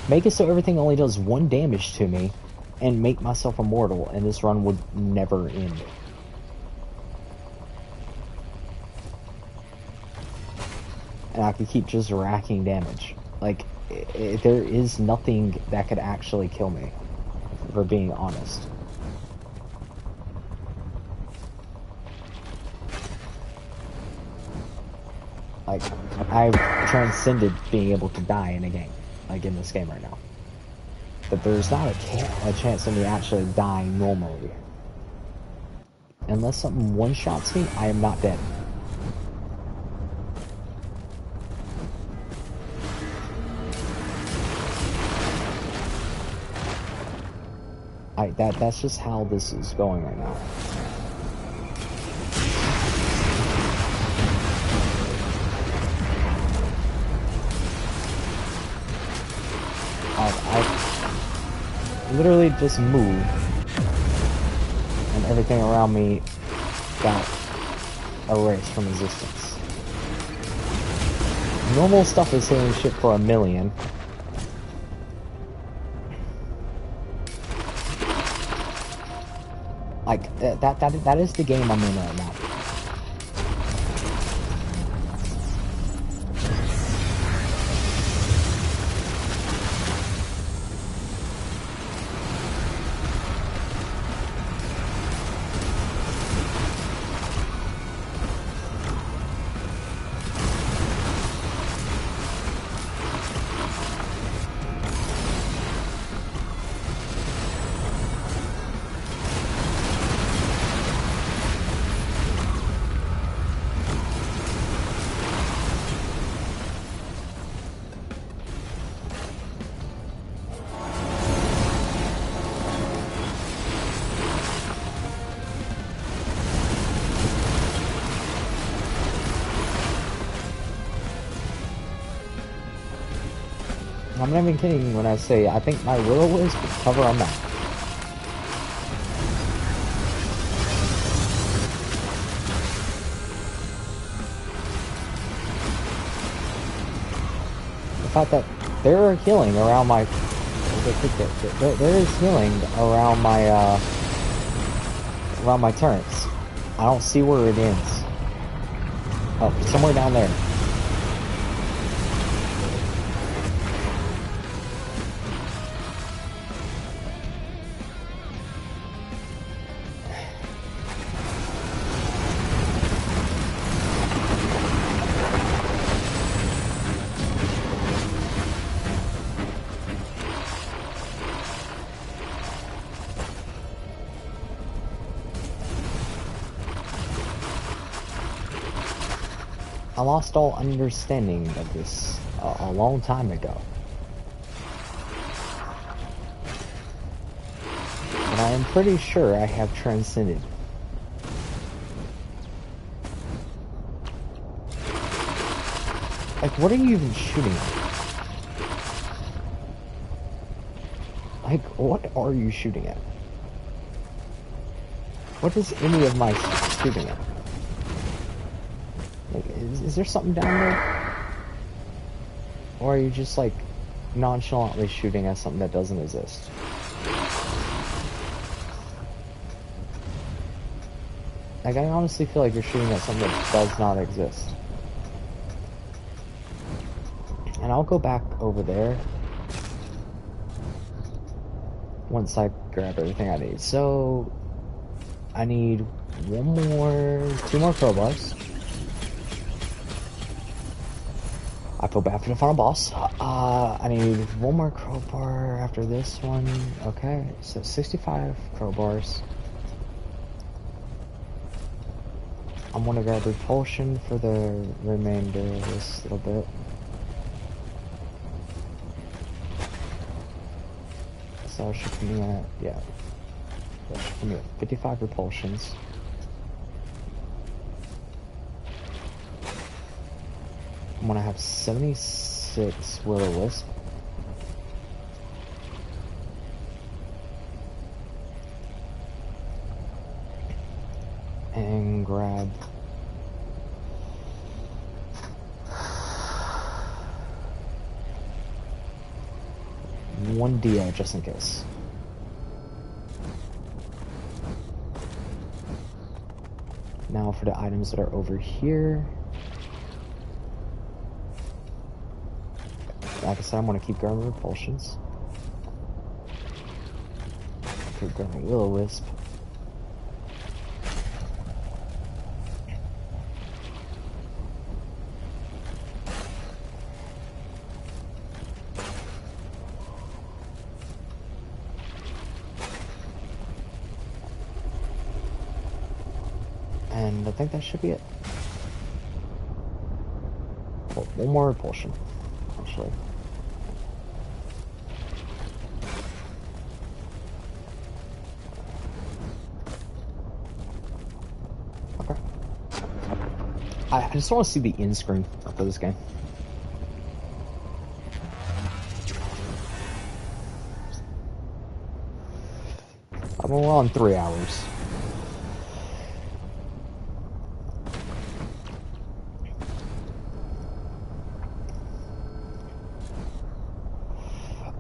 make it so everything only does 1 damage to me, and make myself immortal, and this run would never end. And I could keep just racking damage. Like, there is nothing that could actually kill me, for being honest. Like, I've transcended being able to die in a game, like in this game right now. But there's not a chance of me actually dying normally. Unless something one-shots me, I am not dead. That's just how this is going right now. I literally just moved, and everything around me got erased from existence. Normal stuff is hitting shit for 1,000,000. Like, that is the game I'm in right now. I'm not even kidding when I say I think my will is to cover on that. The fact that there are healing around my... There is healing around my turrets. I don't see where it ends. Oh, somewhere down there. I lost all understanding of this a long time ago. But I am pretty sure I have transcended. Like, what are you even shooting at? Like, what are you shooting at? What is any of my shooting at? Like, is there something down there? Or are you just, like, nonchalantly shooting at something that doesn't exist? Like, I honestly feel like you're shooting at something that does not exist. And I'll go back over there once I grab everything I need. So, I need two more crowbars. I feel bad for the final boss. I need one more crowbar after this one. Okay, so 65 crowbars. I'm gonna grab repulsion for the remainder of this little bit. So I should come in at, yeah. That should come in at 55 repulsions. I'm gonna have 76 Will-O-Wisp. And grab one Dio just in case. Now for the items that are over here. Like I said, I'm gonna keep grabbing repulsions. Keep grabbing Will-O-Wisp. And I think that should be it. Oh, one more repulsion, actually. Okay. I just want to see the end screen for this game. I'm on 3 hours.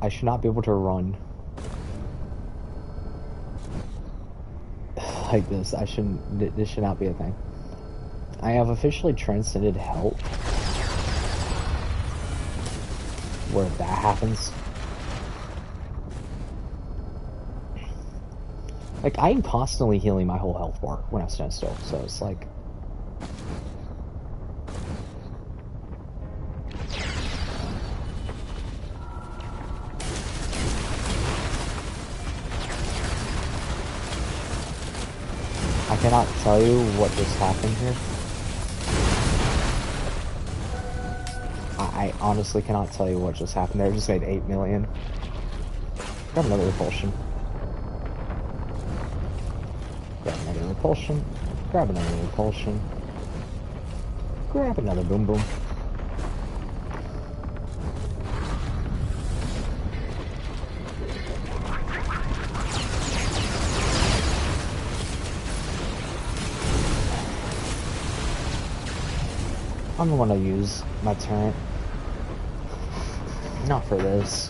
I should not be able to run like this. This should not be a thing. I have officially transcended hell where that happens. Like, I am constantly healing my whole health bar when I stand still, so it's like... I cannot tell you what just happened here. I honestly cannot tell you what just happened there. It just made 8 million. Grab another repulsion. Grab another repulsion. Grab another repulsion. Grab another boom boom. I'm gonna use my turret. Not for this.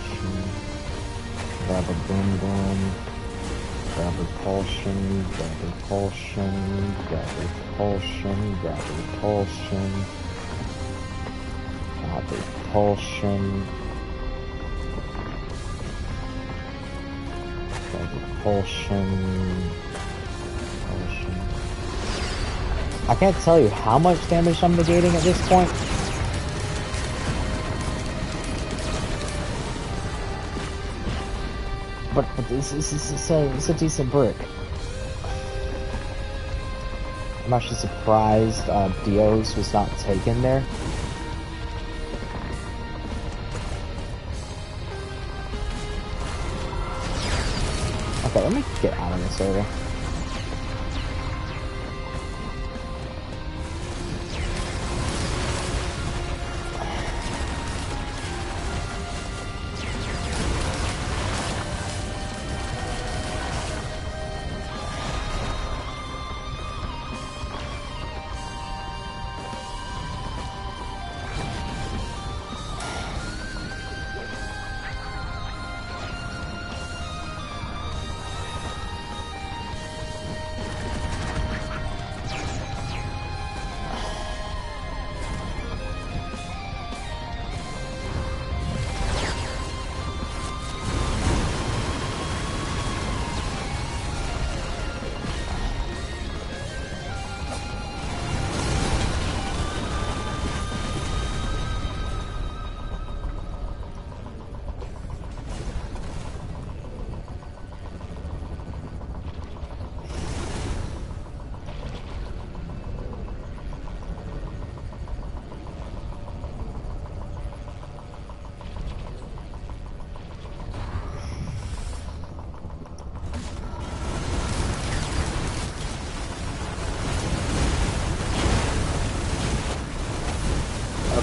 repulsion. Grab a boom boom. Grab repulsion. Grab repulsion. Grab repulsion. Grab repulsion. Grab repulsion. Grab repulsion. Repulsion. I can't tell you how much damage I'm negating at this point. But it's a decent brick. I'm actually surprised Dios was not taken there. Okay, let me get out of this area.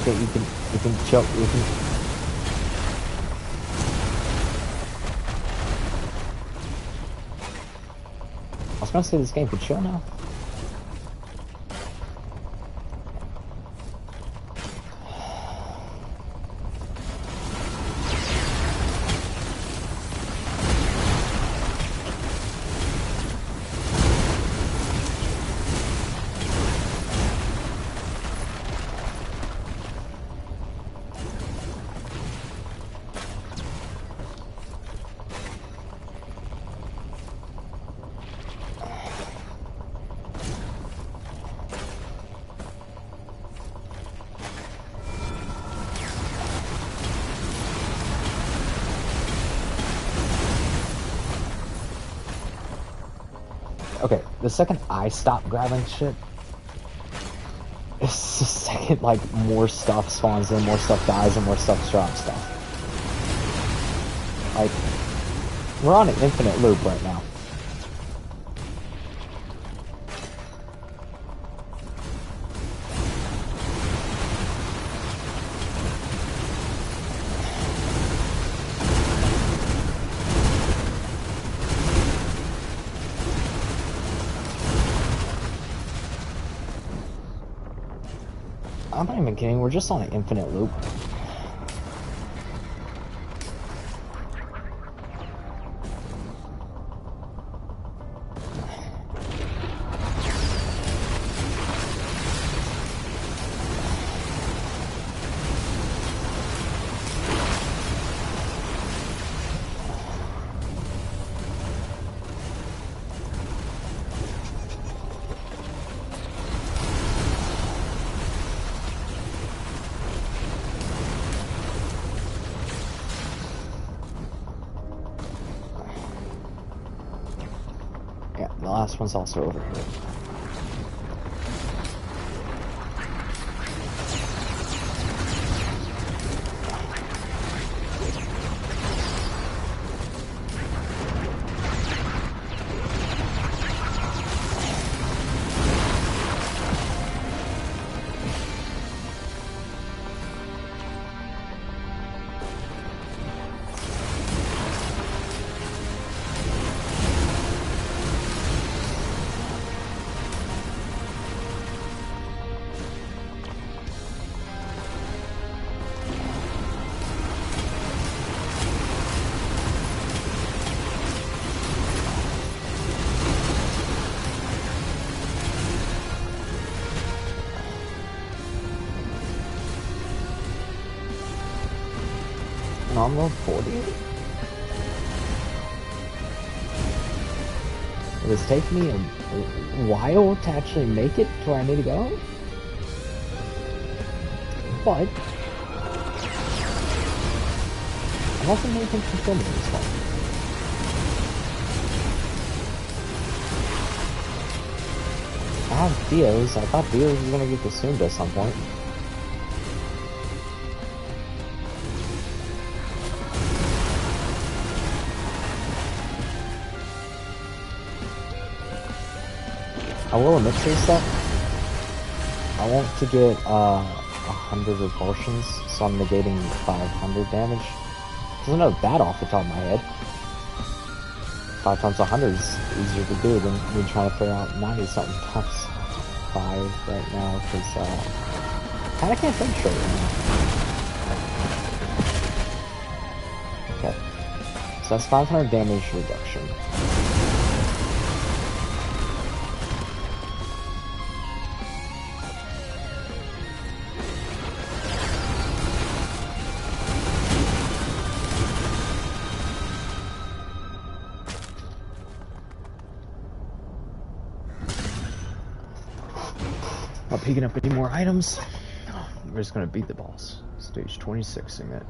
Okay, you can chill, you can... I was gonna say this game could chill now. Okay, the second I stop grabbing shit, it's the second, like, more stuff spawns in, more stuff dies, and more stuff drops stuff. Like, we're on an infinite loop right now. I'm not even kidding, we're just on an infinite loop. Yeah, the last one's also over here. on level 40? It was taking me a while to actually make it to where I need to go. But I'm also making some filming this fun. I have Theos. I thought Theos was gonna get consumed at some point. I will admit to stuff. I want to get 100 repulsions, so I'm negating 500 damage. Because I know that off the top of my head. 5 times 100 is easier to do than me trying to figure out 90 something times 5 right now, because kinda can't think straight right now. Okay. So that's 500 damage reduction. Not picking up any more items. We're just gonna beat the boss. Stage 26ing it.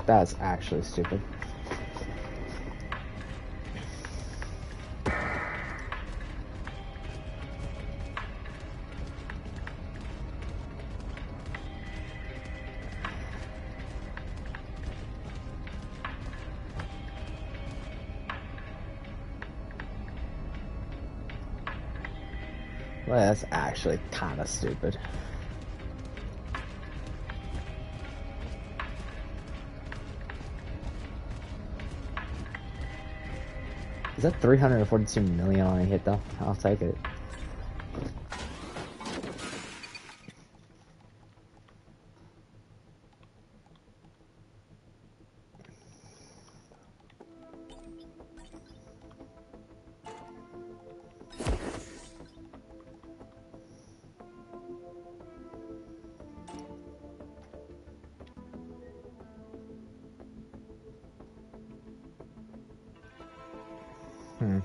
That's actually stupid. Well, that's actually kind of stupid. Is that 342 million on a hit though? I'll take it. Hmm.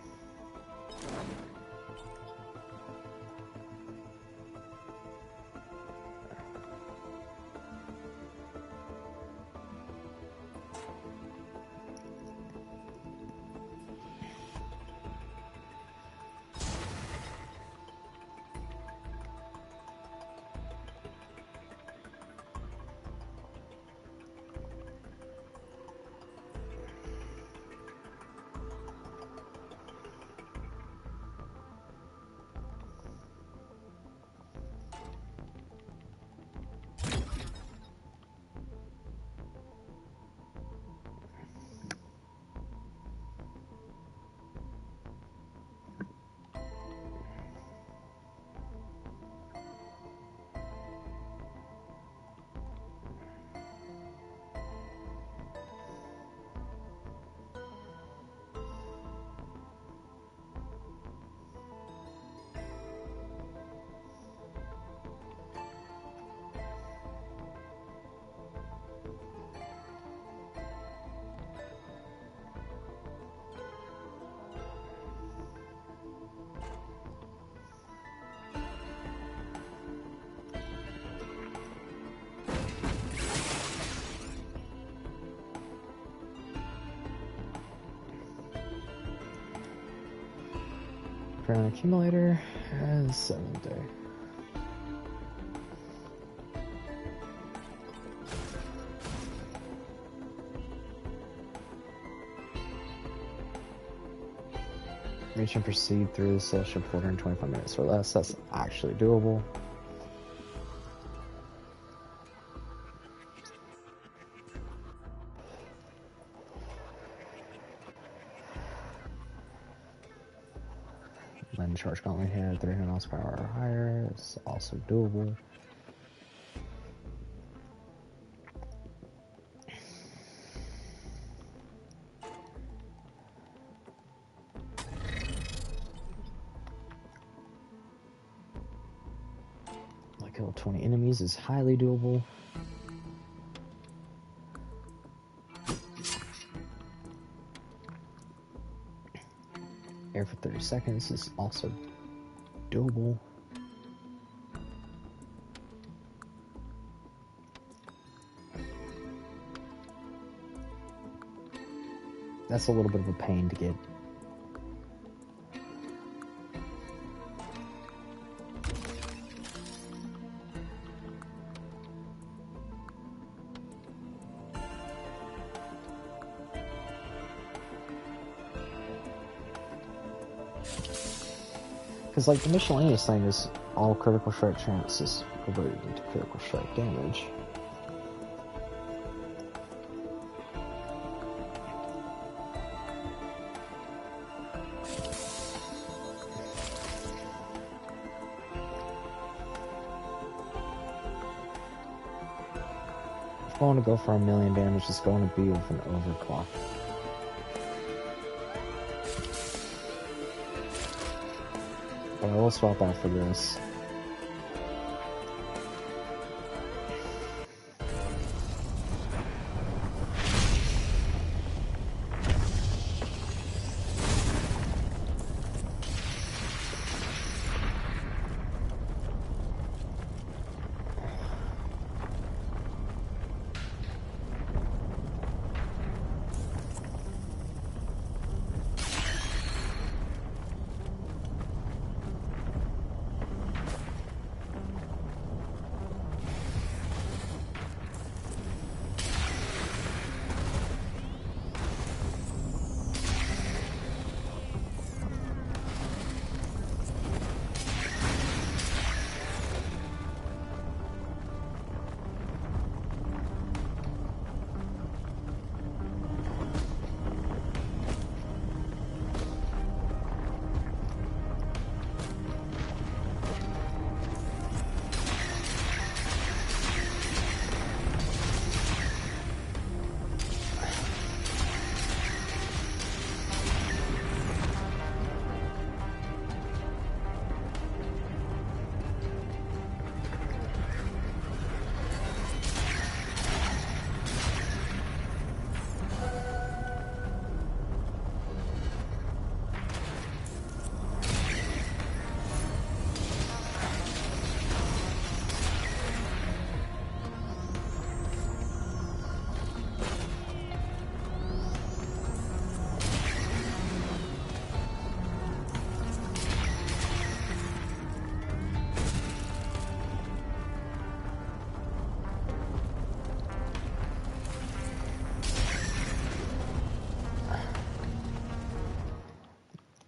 Crown Accumulator and 7th day. Reach and proceed through the celestial portal in 25 minutes or less. That's actually doable. Then charge gauntlet here, 300 miles per hour or higher. It's also doable. Kill 20 enemies is highly doable. Air for 30 seconds is also doable. That's a little bit of a pain to get. Because, like, the miscellaneous thing is all critical strike chances converted into critical strike damage. If I want to go for 1,000,000 damage, it's going to be with an overclock. But I will swap out for this.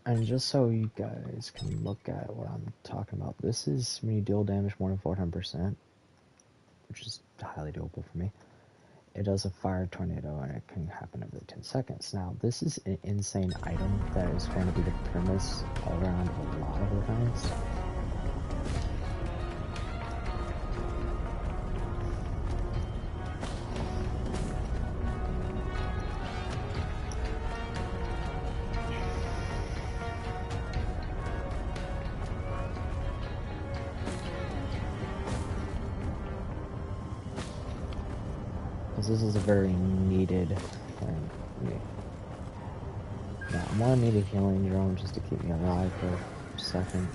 And just so you guys can look at what I'm talking about, this is when you deal damage more than 400%, which is highly doable for me. It does a fire tornado and it can happen every 10 seconds. Now, this is an insane item that is going to be the premise around a lot of events. This is a very needed thing for me. Now, I want to need a healing drone just to keep me alive for a second.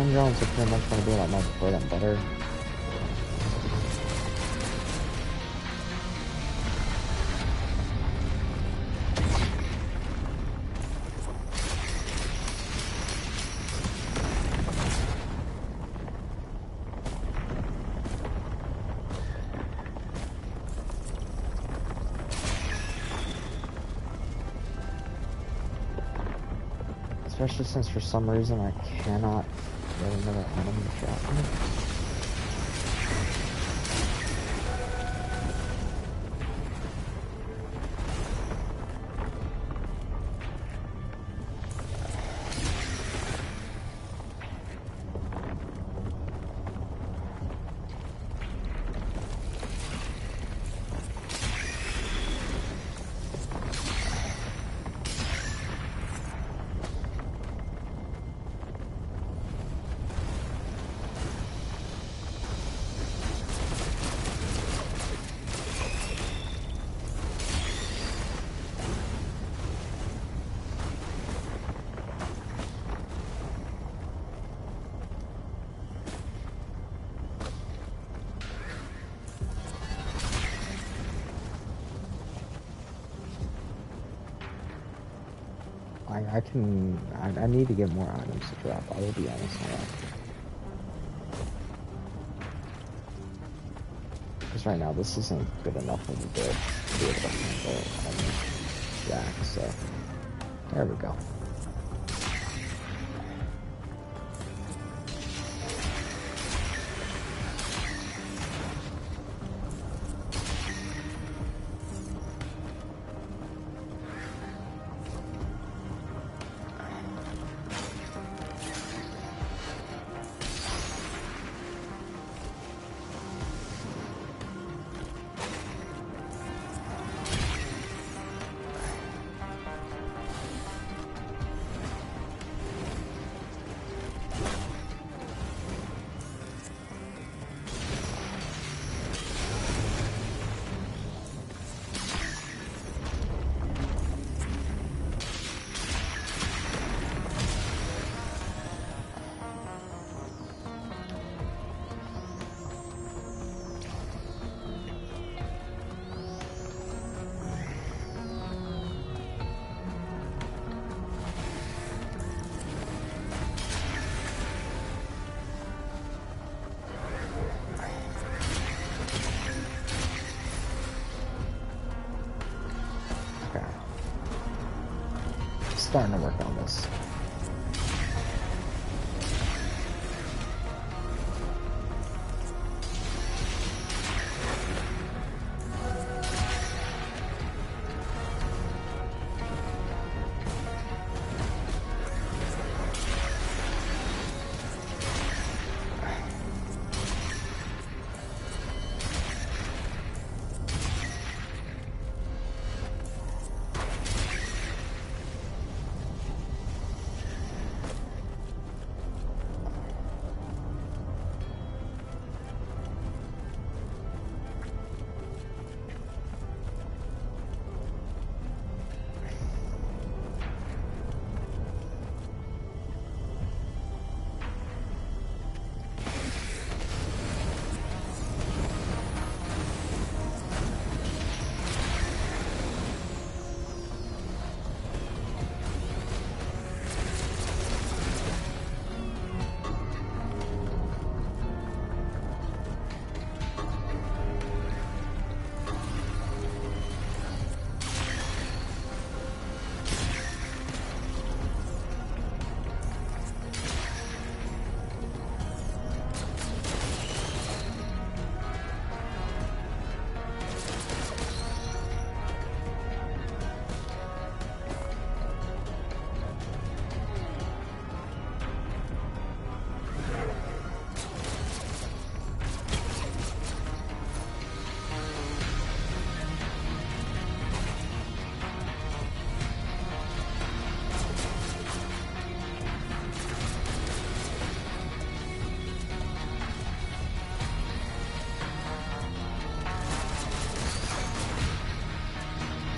time zones are pretty much going to be like my bread and butter. Especially since for some reason I cannot get another item to drop me. I need to get more items to drop, I will be honest on that. Because right now this isn't good enough of a build to be able to handle Jack, so there we go. Starting to work on this.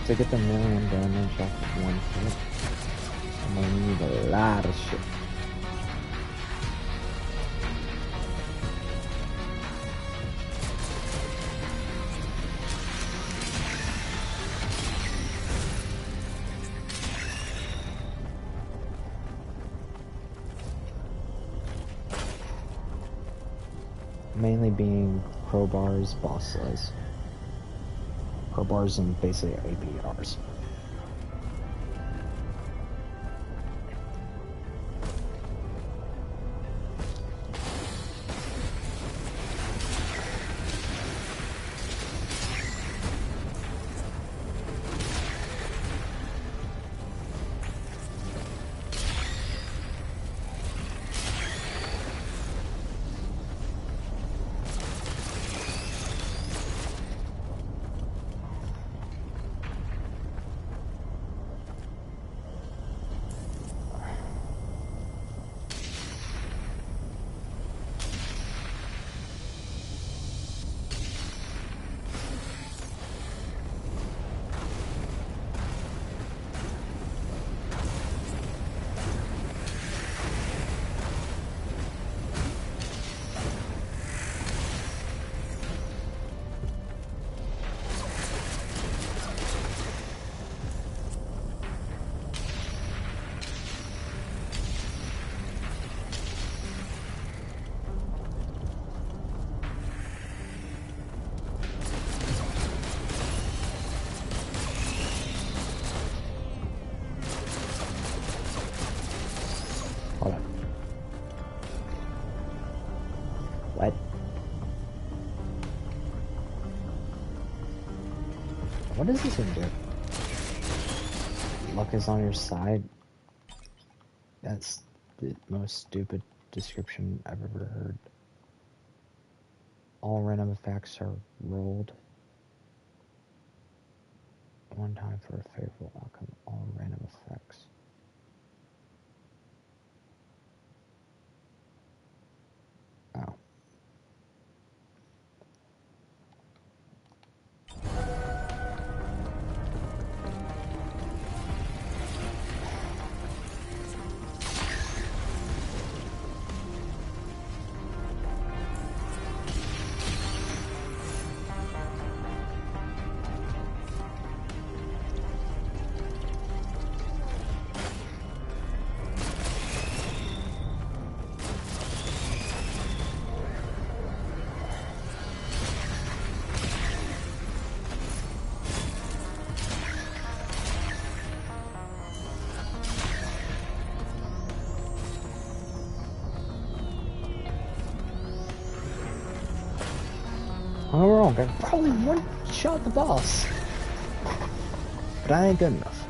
To get the million damage off of one hit, I'm gonna need a lot of shit. mainly being crowbars, boss slice. Crowbars and basically APRs. Hold on. What? What does this one do? Luck is on your side. That's the most stupid description I've ever heard. All random effects are rolled one time for a favorable outcome. All random effects. Oh. I'm wrong. I probably one-shot the boss. But I ain't good enough.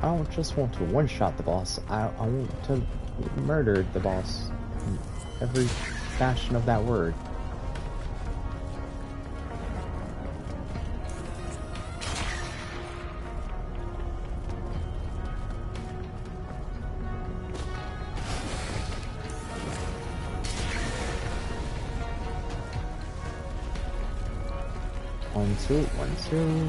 I don't just want to one-shot the boss. I want to murder the boss in every fashion of that word. One, two.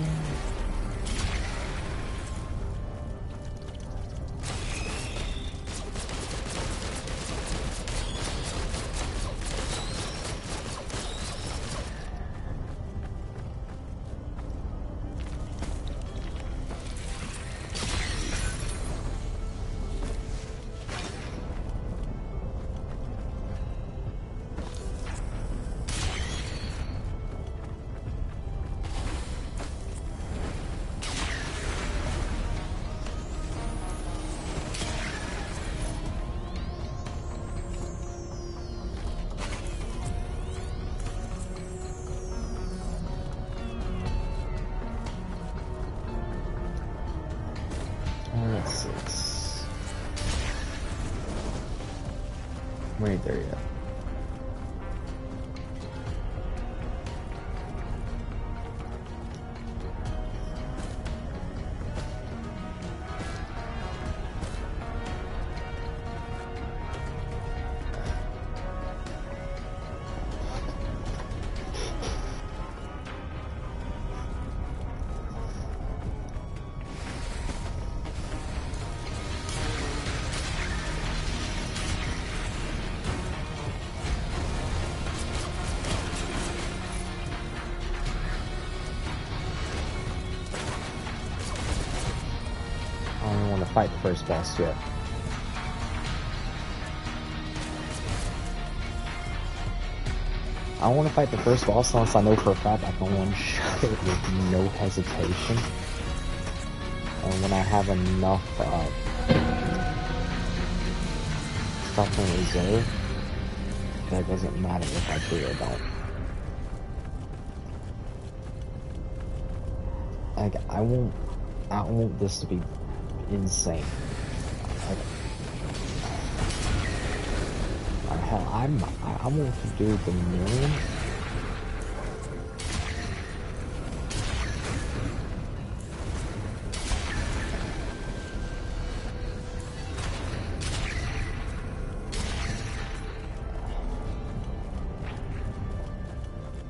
That's 6. We ain't there yet. I don't want to fight the first boss yet. I want to fight the first boss unless I know for a fact I can one-shot it with no hesitation. And when I have enough stuff in reserve, that doesn't matter if I do or don't. Like, I want this to be insane. Like, hell, I want to do the million.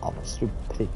Oh, that's stupid.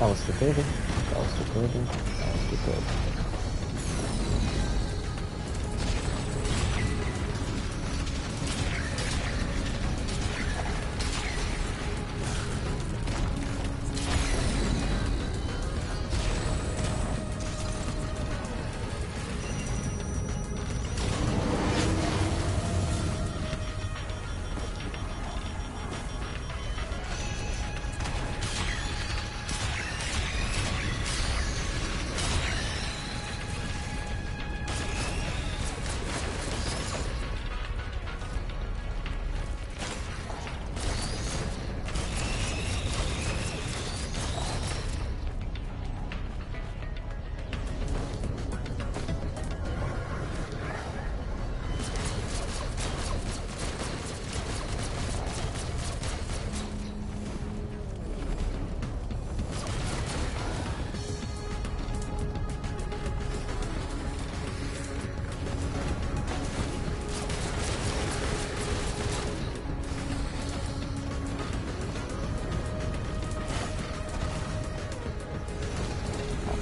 That was stupid. That was stupid. That was stupid.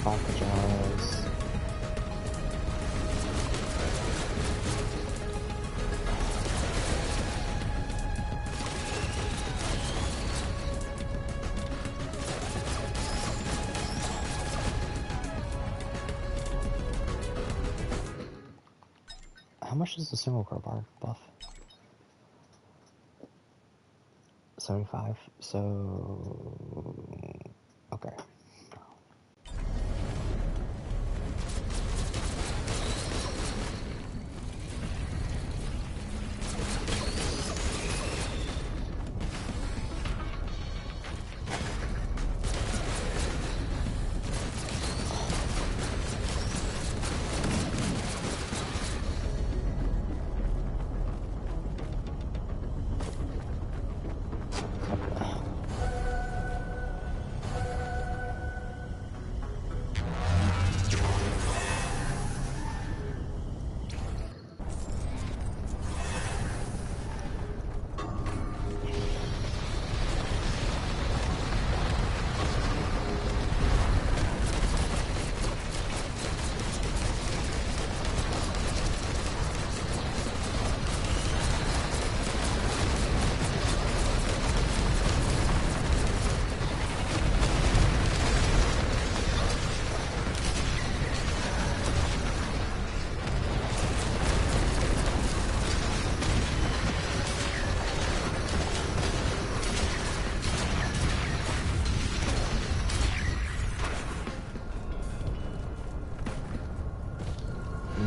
Apologize. How much is the single car bar buff? 75. So okay.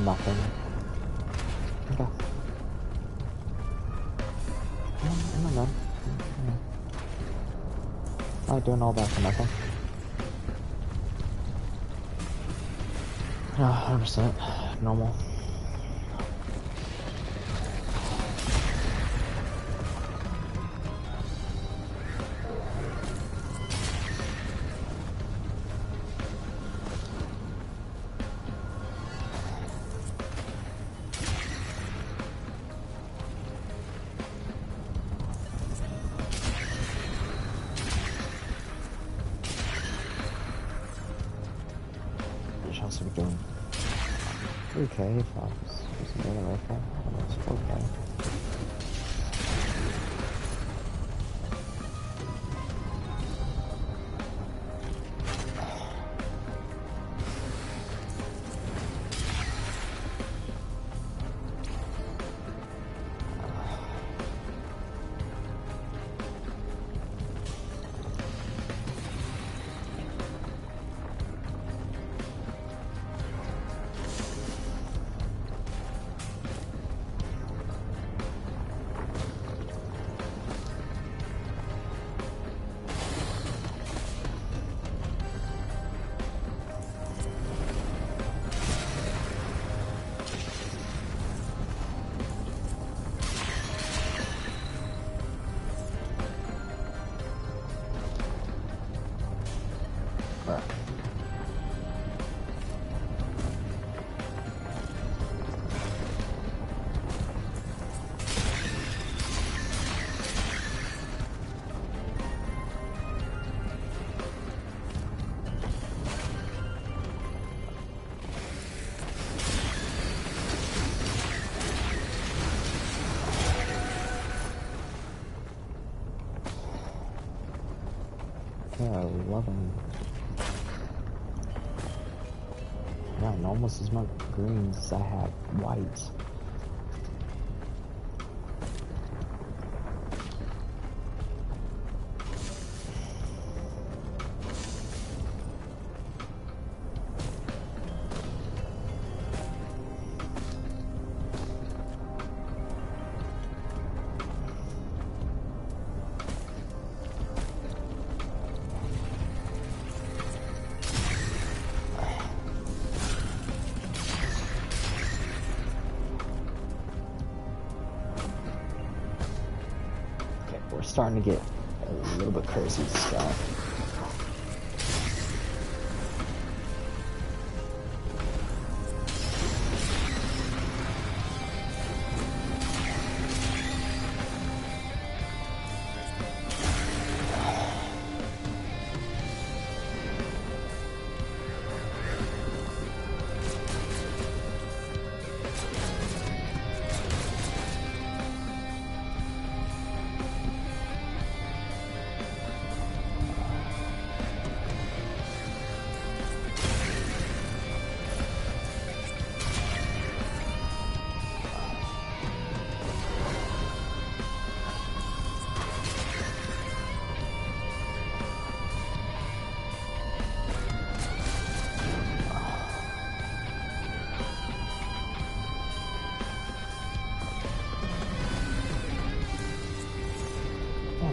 nothing. Okay. I'm not. I like doing all that for nothing. 100% normal. How's it doing? 3K if I was using the other rifle. Almost 4K. Yeah, 11. Yeah, and almost as much greens as I have whites. We're starting to get a little bit crazy with stuff.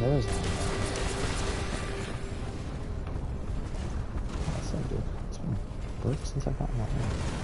There is one. What's that, dude? It's been broke since I got that one.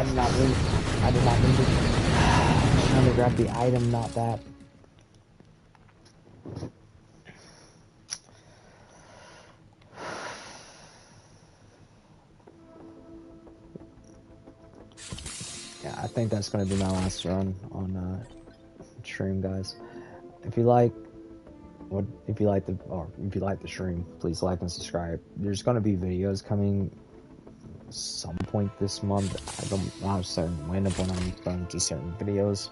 did not mean. I did not mean to. I'm trying to grab the item, not that. Yeah, I think that's gonna be my last run on stream, guys. If you like if you like the stream, please like and subscribe. There's gonna be videos coming some point this month. I'm not certain when of when I'm going to certain videos.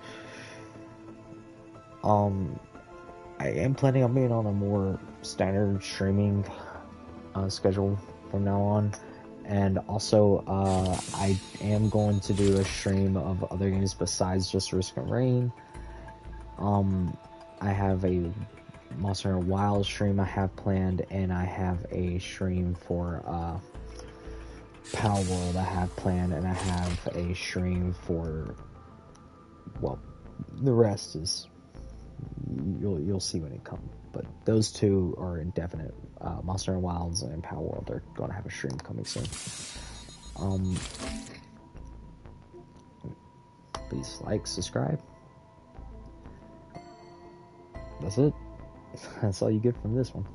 I am planning on being on a more standard streaming schedule from now on. And also, I am going to do a stream of other games besides just Risk of Rain. I have a Monster Hunter Wild stream I have planned, and I have a stream for Power World I have planned, and I have a stream for, well, the rest is, you'll see when it comes. But those two are indefinite. Monster Hunter Wilds and Power World are going to have a stream coming soon. Please like, subscribe. That's it. That's all you get from this one.